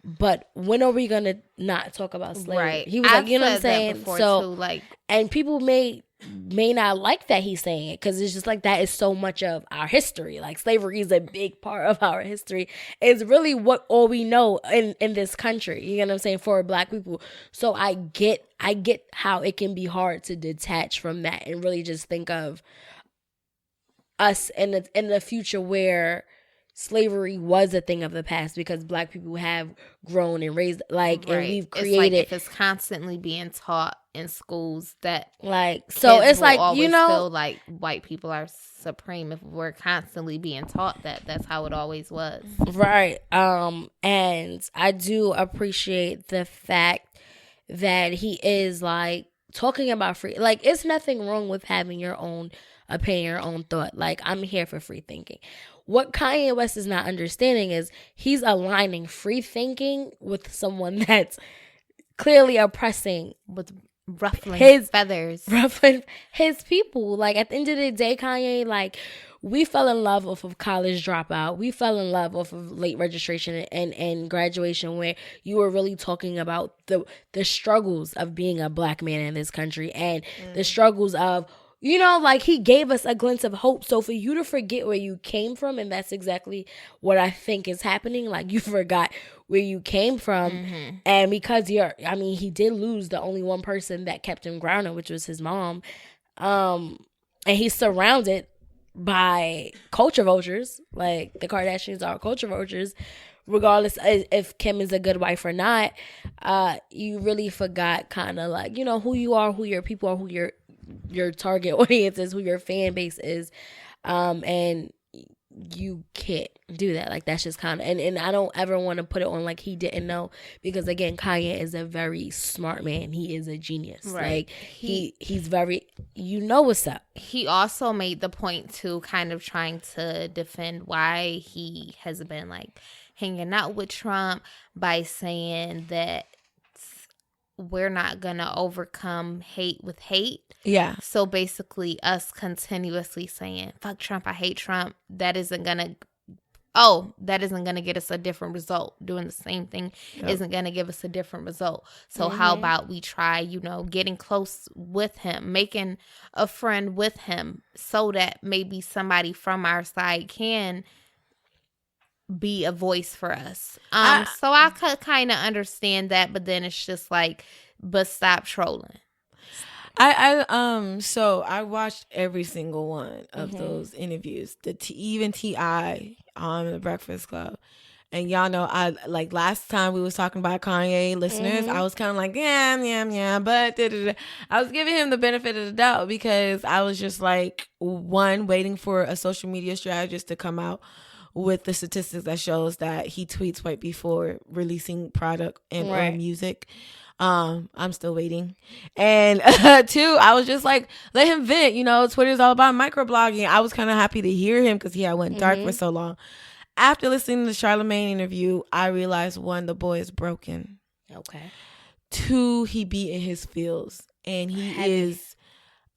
B: But when are we gonna not talk about slavery?
A: Right.
B: He was like, you know what I'm saying? So,
A: too, like,
B: and people may not like that he's saying it, because it's just like, that is so much of our history. Like, slavery is a big part of our history. It's really what all we know in this country. You know what I'm saying? For Black people. So I get how it can be hard to detach from that and really just think of us in the future where slavery was a thing of the past, because Black people have grown and raised, like, and we've created.
A: It's like, if it's constantly being taught in schools, that,
B: like, so it's like, you know,
A: feel like white people are supreme if we're constantly being taught that's how it always was.
B: Right. And I do appreciate the fact that he is like talking about free, like, it's nothing wrong with having your own opinion, your own thought. Like, I'm here for free thinking. What Kanye West is not understanding is he's aligning free thinking with someone that's clearly oppressing
A: ruffling feathers.
B: Ruffling his people. Like, at the end of the day, Kanye, like, we fell in love off of college dropout. We fell in love off of late registration and graduation, where you were really talking about the struggles of being a black man in this country and the struggles of, you know, like, he gave us a glimpse of hope. So for you to forget where you came from, and that's exactly what I think is happening. Like, you forgot where you came from. And because he did lose the only one person that kept him grounded, which was his mom. And he's surrounded by culture vultures. Like, the Kardashians are culture vultures, regardless if Kim is a good wife or not. You really forgot kind of, like, you know, who you are, who your people are, who your target audience is, who your fan base is. And you can't do that. Like, that's just kind of, and I don't ever want to put it on like he didn't know, because again, Kanye is a very smart man. He is a genius. Right. Like, he's very, you know what's up.
A: He also made the point to kind of trying to defend why he has been like hanging out with Trump by saying that we're not gonna overcome hate with hate.
C: Yeah.
A: So basically, us continuously saying "fuck Trump," "I hate Trump," that isn't gonna get us a different result. Doing the same thing isn't gonna give us a different result. So how about we try, you know, getting close with him, making a friend with him, so that maybe somebody from our side can be a voice for us. So I could kind of understand that, but then it's just like, but stop trolling.
C: So I watched every single one of those interviews. Even T.I. on the Breakfast Club. And y'all know, I like last time we was talking about Kanye listeners, I was kind of like, yeah, but I was giving him the benefit of the doubt, because I was just like, one, waiting for a social media strategist to come out with the statistics that shows that he tweets right before releasing product and or music. I'm still waiting. And two, I was just like, let him vent. You know, Twitter's all about microblogging. I was kind of happy to hear him, because I went dark for so long. After listening to the Charlamagne interview, I realized, one, the boy is broken.
B: Okay.
C: Two, he be in his feels, and he is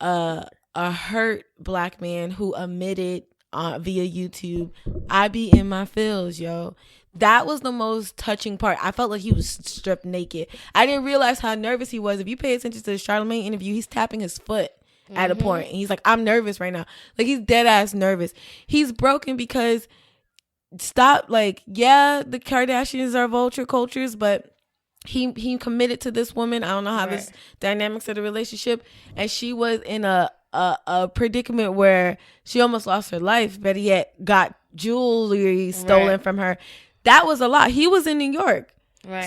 C: a hurt black man who admitted via YouTube, I be in my feels, yo. That was the most touching part. I felt like he was stripped naked. I didn't realize how nervous he was. If you pay attention to the Charlamagne interview, he's tapping his foot at a point. And he's like, I'm nervous right now. Like, he's dead ass nervous. He's broken because, the Kardashians are vulture cultures, but he committed to this woman. I don't know how this dynamics of the relationship. And she was in a predicament where she almost lost her life, but yet got jewelry stolen from her. That was a lot. He was in New York,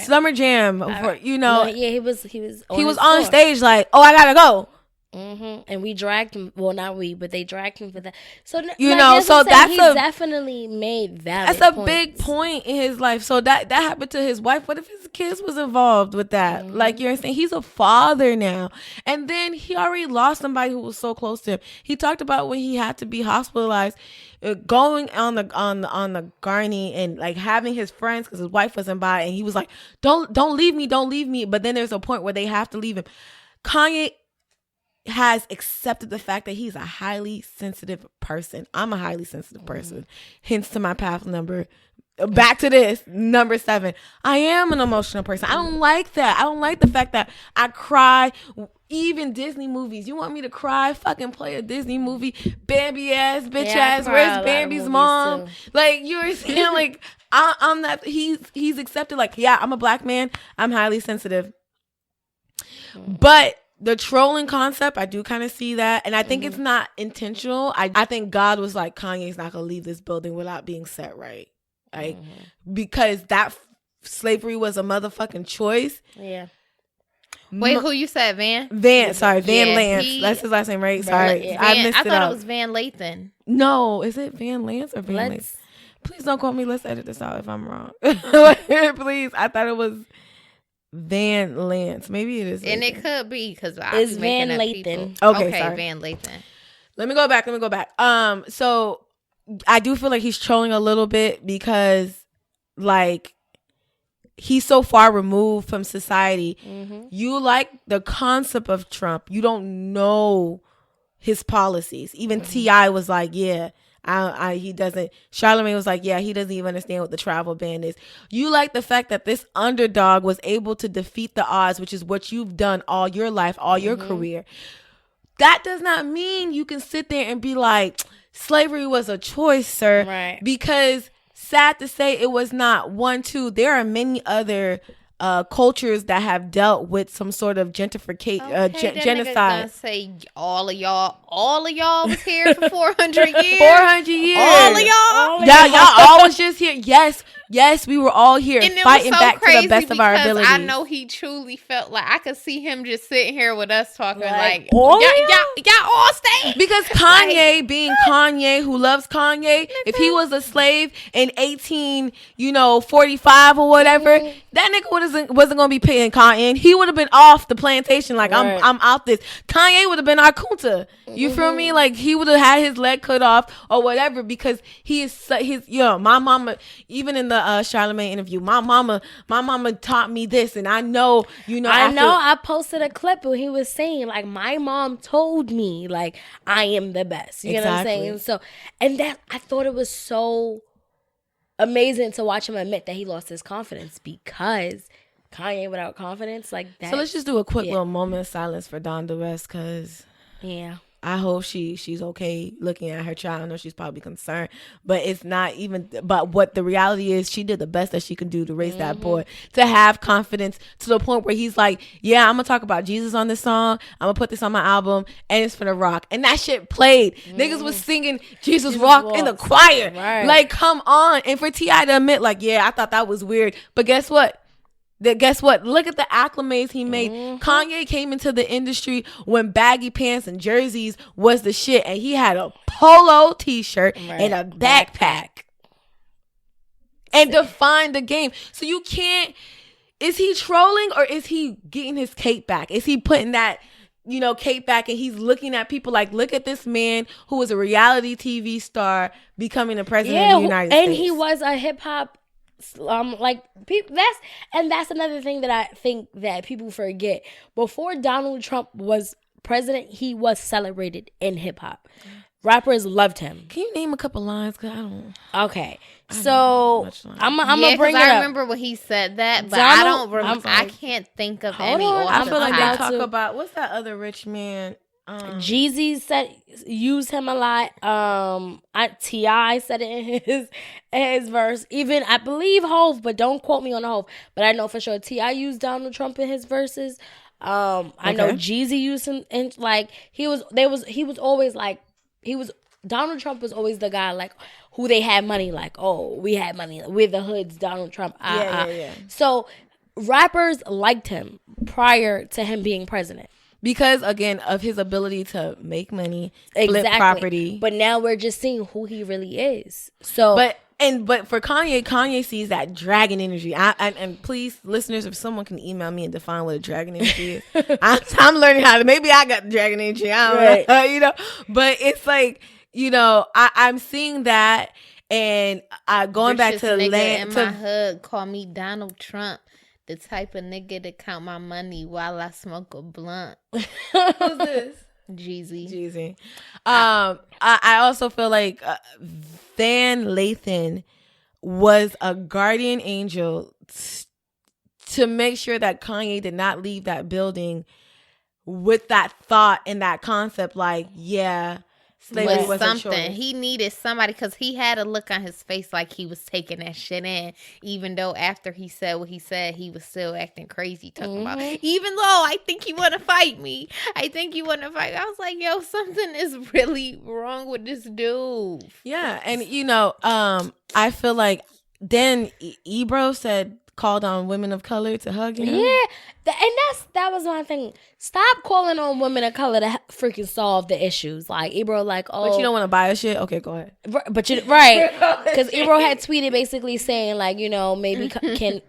C: Summer Jam, he was on stage like, oh, I gotta go.
B: And we dragged him. Well, not we, but they dragged him for that. So
C: he
B: definitely made that.
C: That's a big point in his life. So that happened to his wife. What if his kids was involved with that? Like you're saying, he's a father now, and then he already lost somebody who was so close to him. He talked about when he had to be hospitalized, going on the Garney and like having his friends because his wife wasn't by, and he was like, don't leave me. But then there's a point where they have to leave him. Kanye has accepted the fact that he's a highly sensitive person. I'm a highly sensitive person. Hence to my path number. Back to this, number 7. I am an emotional person. I don't like that. I don't like the fact that I cry. Even Disney movies. You want me to cry? Fucking play a Disney movie. Bambi ass, bitch ass. Where's Bambi's mom? Too. Like, you were saying, like, I'm not, he's accepted, like, yeah, I'm a black man. I'm highly sensitive. But the trolling concept, I do kind of see that. And I think it's not intentional. I think God was like, Kanye's not going to leave this building without being set right. Like, because that slavery was a motherfucking choice.
B: Yeah.
A: Wait, who you said, Van?
C: Van Lance. That's his last name, right? Sorry.
A: I missed it. I thought it was Van Lathan.
C: No, is it Van Lance or Van Lance? Please don't quote me. Let's edit this out if I'm wrong. Please. I thought it was Van Lance. Maybe it is.
A: And it could be because
B: it's Van Lathan.
C: Okay, sorry.
A: Van Lathan.
C: Let me go back. So I do feel like he's trolling a little bit because, like, he's so far removed from society. You like the concept of Trump. You don't know his policies. Even T.I. was like, yeah, he doesn't. Charlamagne was like, yeah, he doesn't even understand what the travel ban is. You like the fact that this underdog was able to defeat the odds, which is what you've done all your life, all your career. That does not mean you can sit there and be like, slavery was a choice, sir.
B: Right.
C: Because sad to say, it was not. One, two, there are many other cultures that have dealt with some sort of gentrification, genocide.
A: Gonna say all of y'all was here for 400 years.
C: 400 years.
A: All of y'all.
C: Y'all all was just here. Yes, we were all here
A: And
C: fighting
A: it was so
C: back to the best of our
A: because
C: abilities.
A: I know he truly felt like I could see him just sitting here with us talking like
C: all
A: y'all all stay.
C: Because Kanye, being Kanye, who loves Kanye, if he was a slave in 1845 or whatever, that nigga wasn't gonna be paying cotton. He would have been off the plantation like I'm out this. Kanye would have been our kunta. You feel me? Like he would have had his leg cut off or whatever because he is my mama, even in the Charlamagne interview, my mama taught me this, and I know
B: I posted a clip where he was saying like my mom told me like I am the best. You know what I'm saying? So, and that I thought it was so amazing to watch him admit that he lost his confidence because Kanye without confidence like that.
C: So let's just do a quick little moment of silence for Donda West because I hope she's okay looking at her child. I know she's probably concerned, but it's not even. But what the reality is, she did the best that she could do to raise that boy to have confidence to the point where he's like, "Yeah, I'm gonna talk about Jesus on this song. I'm gonna put this on my album, and it's for the rock." And that shit played. Niggas was singing Jesus Rock in the choir.
B: Right.
C: Like, come on. And for T.I. to admit, like, yeah, I thought that was weird, but guess what? Guess what? Look at the acclimates he made. Kanye came into the industry when baggy pants and jerseys was the shit, and he had a polo t-shirt and a backpack and defined the game. So you can't. Is he trolling or is he getting his cape back? Is he putting that cape back and he's looking at people like, look at this man who was a reality TV star becoming the president of the United States.
B: And he was a hip hop. Like people, that's another thing that I think that people forget. Before Donald Trump was president, he was celebrated in hip hop. Rappers loved him.
C: Can you name a couple lines? Cause I don't.
B: Okay, so I'm gonna bring it up.
A: I remember when he said that, but I don't remember. I can't think of any.
C: I feel like they talk about what's that other rich man.
B: Jeezy used him a lot. T.I. said it in his verse. Even I believe Hov, but don't quote me on the Hov. But I know for sure T.I. used Donald Trump in his verses. I know Jeezy used him, and like Donald Trump was always the guy like who they had money like, oh, we had money, we're the hoods, Donald Trump. Yeah. So rappers liked him prior to him being president.
C: Because, again, of his ability to make money, flip property.
B: But now we're just seeing who he really is. So,
C: But for Kanye sees that dragon energy. And please, listeners, if someone can email me and define what a dragon energy is, I'm learning how to. Maybe I got the dragon energy. I don't know. But it's like, I'm seeing that, and going back to
A: land. My hood call me Donald Trump. The type of nigga to count my money while I smoke a blunt.
C: Who's this?
A: Jeezy.
C: I also feel like Van Lathan was a guardian angel to make sure that Kanye did not leave that building with that thought and that concept like, slavery was
A: something. He needed somebody because he had a look on his face like he was taking that shit in. Even though after he said what he said, he was still acting crazy, talking about, even though I think you want to fight me. I was like, yo, something is really wrong with this dude.
C: Yeah. And, I feel like then Ebro called on women of color to hug him.
B: Yeah, that was one thing. Stop calling on women of color to freaking solve the issues. Like Ebro,
C: but you don't want to buy a shit. Okay, go ahead.
B: But you right because Ebro had tweeted basically saying like maybe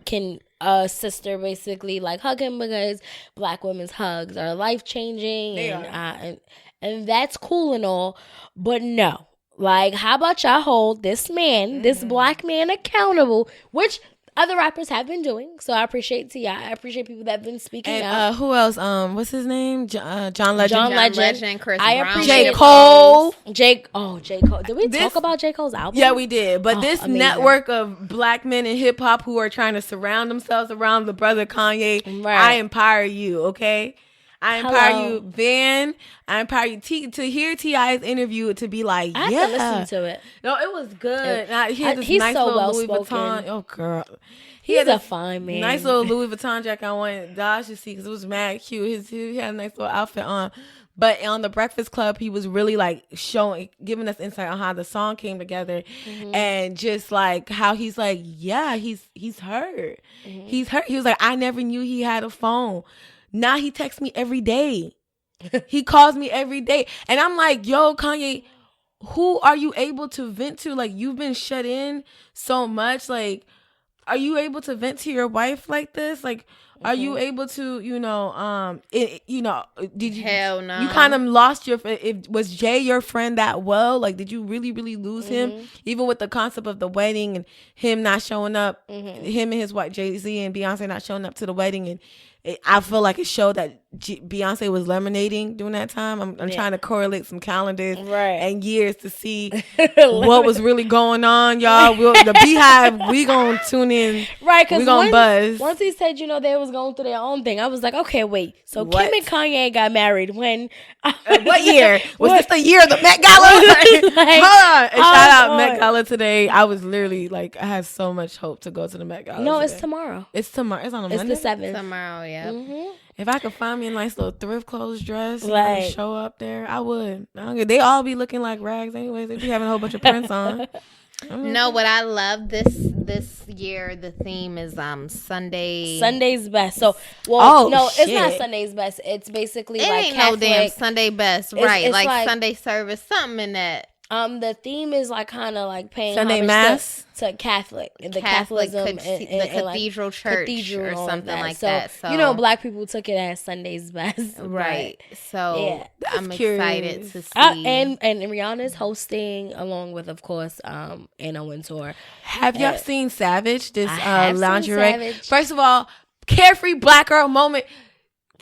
B: can a sister basically like hug him because Black women's hugs are life changing and that's cool and all, but no. Like, how about y'all hold this man, this Black man accountable, which other rappers have been doing. So I appreciate T.I. I appreciate people that have been speaking
C: And
B: out.
C: who else? What's his name? John Legend.
B: John Legend.
A: Chris
B: I
A: Brown.
B: appreciate
C: J. Cole.
B: J. Cole. Did we talk about J. Cole's album?
C: Yeah, we did. But
B: Oh,
C: this
B: amazing.
C: network of black men in hip hop who are trying to surround themselves around the brother Kanye,
B: Right.
C: I empower you, okay? I empower
B: Hello.
C: you, Van. I empower you to hear T.I.'s interview to be like,
B: I have
C: yeah.
B: to listen to it.
C: No, it was good. He had this
B: He's
C: nice
B: so
C: little Louis
B: well-spoken.
C: Vuitton. Oh, girl.
B: He's a fine man.
C: Nice little Louis Vuitton jacket I wanted Daaj to see because it was mad cute. He had a nice little outfit on. But on the Breakfast Club, he was really like giving us insight on how the song came together, and just like how he's like, yeah, he's hurt. He's hurt. He was like, I never knew he had a phone. Now he texts me every day. He calls me every day, and I'm like, yo, Kanye, who are you able to vent to? Like, you've been shut in so much. Like, are you able to vent to your wife like this? Like, are you able to, did you?
A: Hell no.
C: You kind of lost was Jay your friend that well? Like, did you really, really lose him? Even with the concept of the wedding and him not showing up, him and his wife Jay-Z and Beyonce not showing up to the wedding, and I feel like it showed that Beyonce was lemonading during that time. I'm trying to correlate some calendars and years to see what was really going on, y'all. The Beehive, we gonna tune in.
B: Right, because
C: we gonna buzz.
B: Once he said, they was going through their own thing, I was like, okay, wait. So
C: What?
B: Kim and Kanye got married when?
C: What year? Was this the year of the Met Gala? Hold on. And shout out Met Gala today. I was literally like, I had so much hope to go to the Met Gala.
B: No,
C: today.
B: it's tomorrow.
C: It's tomorrow. It's on a
B: It's
C: Monday.
B: the 7th.
A: Tomorrow, yeah.
C: If I could find me a nice little thrift clothes dress and
B: Like-
C: show up there, I would. They all be looking like rags anyways. They be having a whole bunch of prints on.
A: No, what I love this year, the theme is Sunday.
B: Sunday's best. So, it's
C: shit.
B: not Sunday's best. It's basically
A: It
B: like
A: ain't
B: Catholic.
A: no damn Sunday best, right?
B: it's
A: like
B: like-
A: Sunday service, something in that.
B: The theme is like kind of like paying
C: Sunday
B: homage
C: mass?
B: to Catholic, the
A: Catholic
B: Catholicism,
A: the cathedral church
B: cathedral
A: or
B: and all of
A: something
B: that.
A: like that. So
B: Black people took it as Sunday's best,
A: right? So
B: Yeah.
A: I'm
C: That's
A: excited to see.
B: and Rihanna's hosting along with, of course, Anna Wintour.
C: Have y'all seen Savage? This
B: I have seen
C: lingerie.
B: Savage.
C: First of all, carefree black girl moment.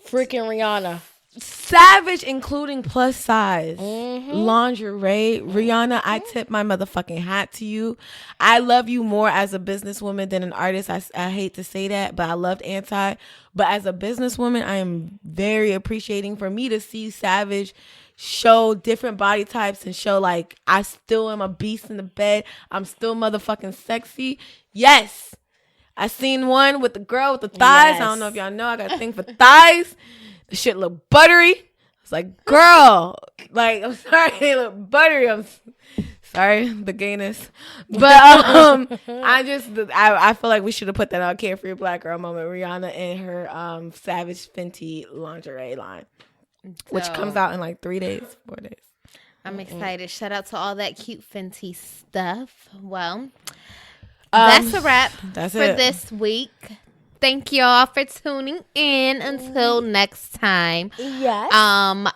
B: Freaking Rihanna.
C: Savage, including plus size lingerie. Rihanna, I tip my motherfucking hat to you. I love you more as a businesswoman than an artist. I hate to say that, but I loved Anti. But as a businesswoman, I am very appreciating for me to see Savage show different body types and show like I still am a beast in the bed. I'm still motherfucking sexy. Yes. I seen one with the girl with the thighs.
B: Yes.
C: I don't know if y'all know. I got a thing for thighs. The shit look buttery. It's like, girl, like, I'm sorry, they look buttery. I'm sorry, the gayness. But I feel like we should have put that on Carefree Black Girl moment. Rihanna and her Savage Fenty lingerie line, which comes out in like 4 days.
A: I'm excited. Shout out to all that cute Fenty stuff. Well, that's a wrap
C: that's
A: for
C: it.
A: this week. Thank y'all for tuning in. Until next time.
B: Yes.
A: I'm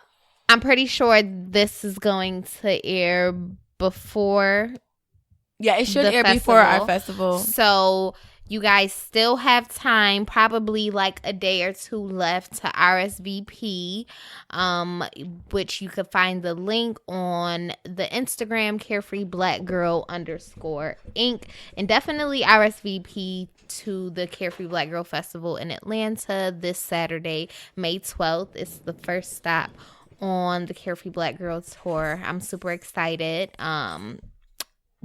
A: pretty sure this is going to air before.
C: Yeah, it should
A: the
C: air before our festival.
A: So you guys still have time, probably like a day or two left to RSVP, which you could find the link on the Instagram Carefree Black Girl _Inc. And definitely RSVP to the Carefree Black Girl Festival in Atlanta this Saturday, May 12th. It's the first stop on the Carefree Black Girl Tour. I'm super excited.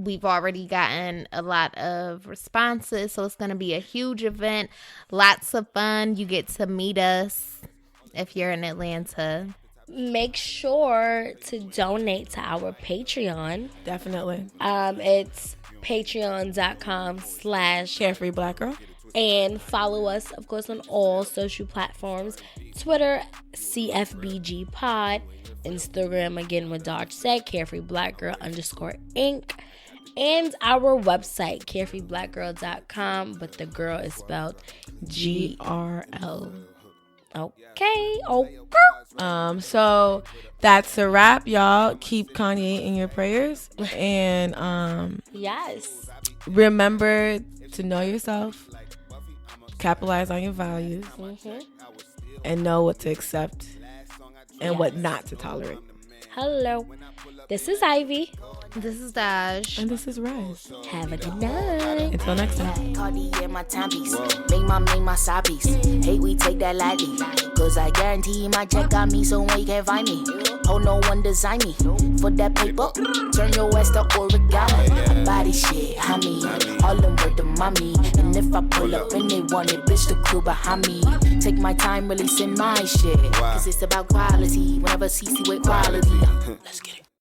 A: We've already gotten a lot of responses, so it's going to be a huge event. Lots of fun. You get to meet us if you're in Atlanta.
B: Make sure to donate to our Patreon.
C: Definitely.
B: It's patreon.com/
C: Carefree Black Girl.
B: and follow us, of course, on all social platforms. Twitter, CFBG Pod. Instagram, again, what Daaj said, Carefree Black Girl _Inc. And our website, carefreeblackgirl.com, but the girl is spelled GRL. Okay.
C: So that's a wrap, y'all. Keep Kanye in your prayers, and
B: Yes.
C: remember to know yourself, capitalize on your values, and know what to accept and what not to tolerate.
B: Hello. This is Ivy.
A: This is Daaj.
C: And this is Rise.
B: Have a good night.
C: Until next time.
G: Cardi in my timepiece. Make my side piece. Hate we take that lightly. Cause I guarantee my check got me so you can't find me. Oh, no one design me. For that paper, turn your ass to origami. Body shit, homie. All them word to mommy. And if I pull up and they want it, bitch, the crew behind me. Take my time releasing my shit. Cause it's about quality. Whenever CC with quality. Let's get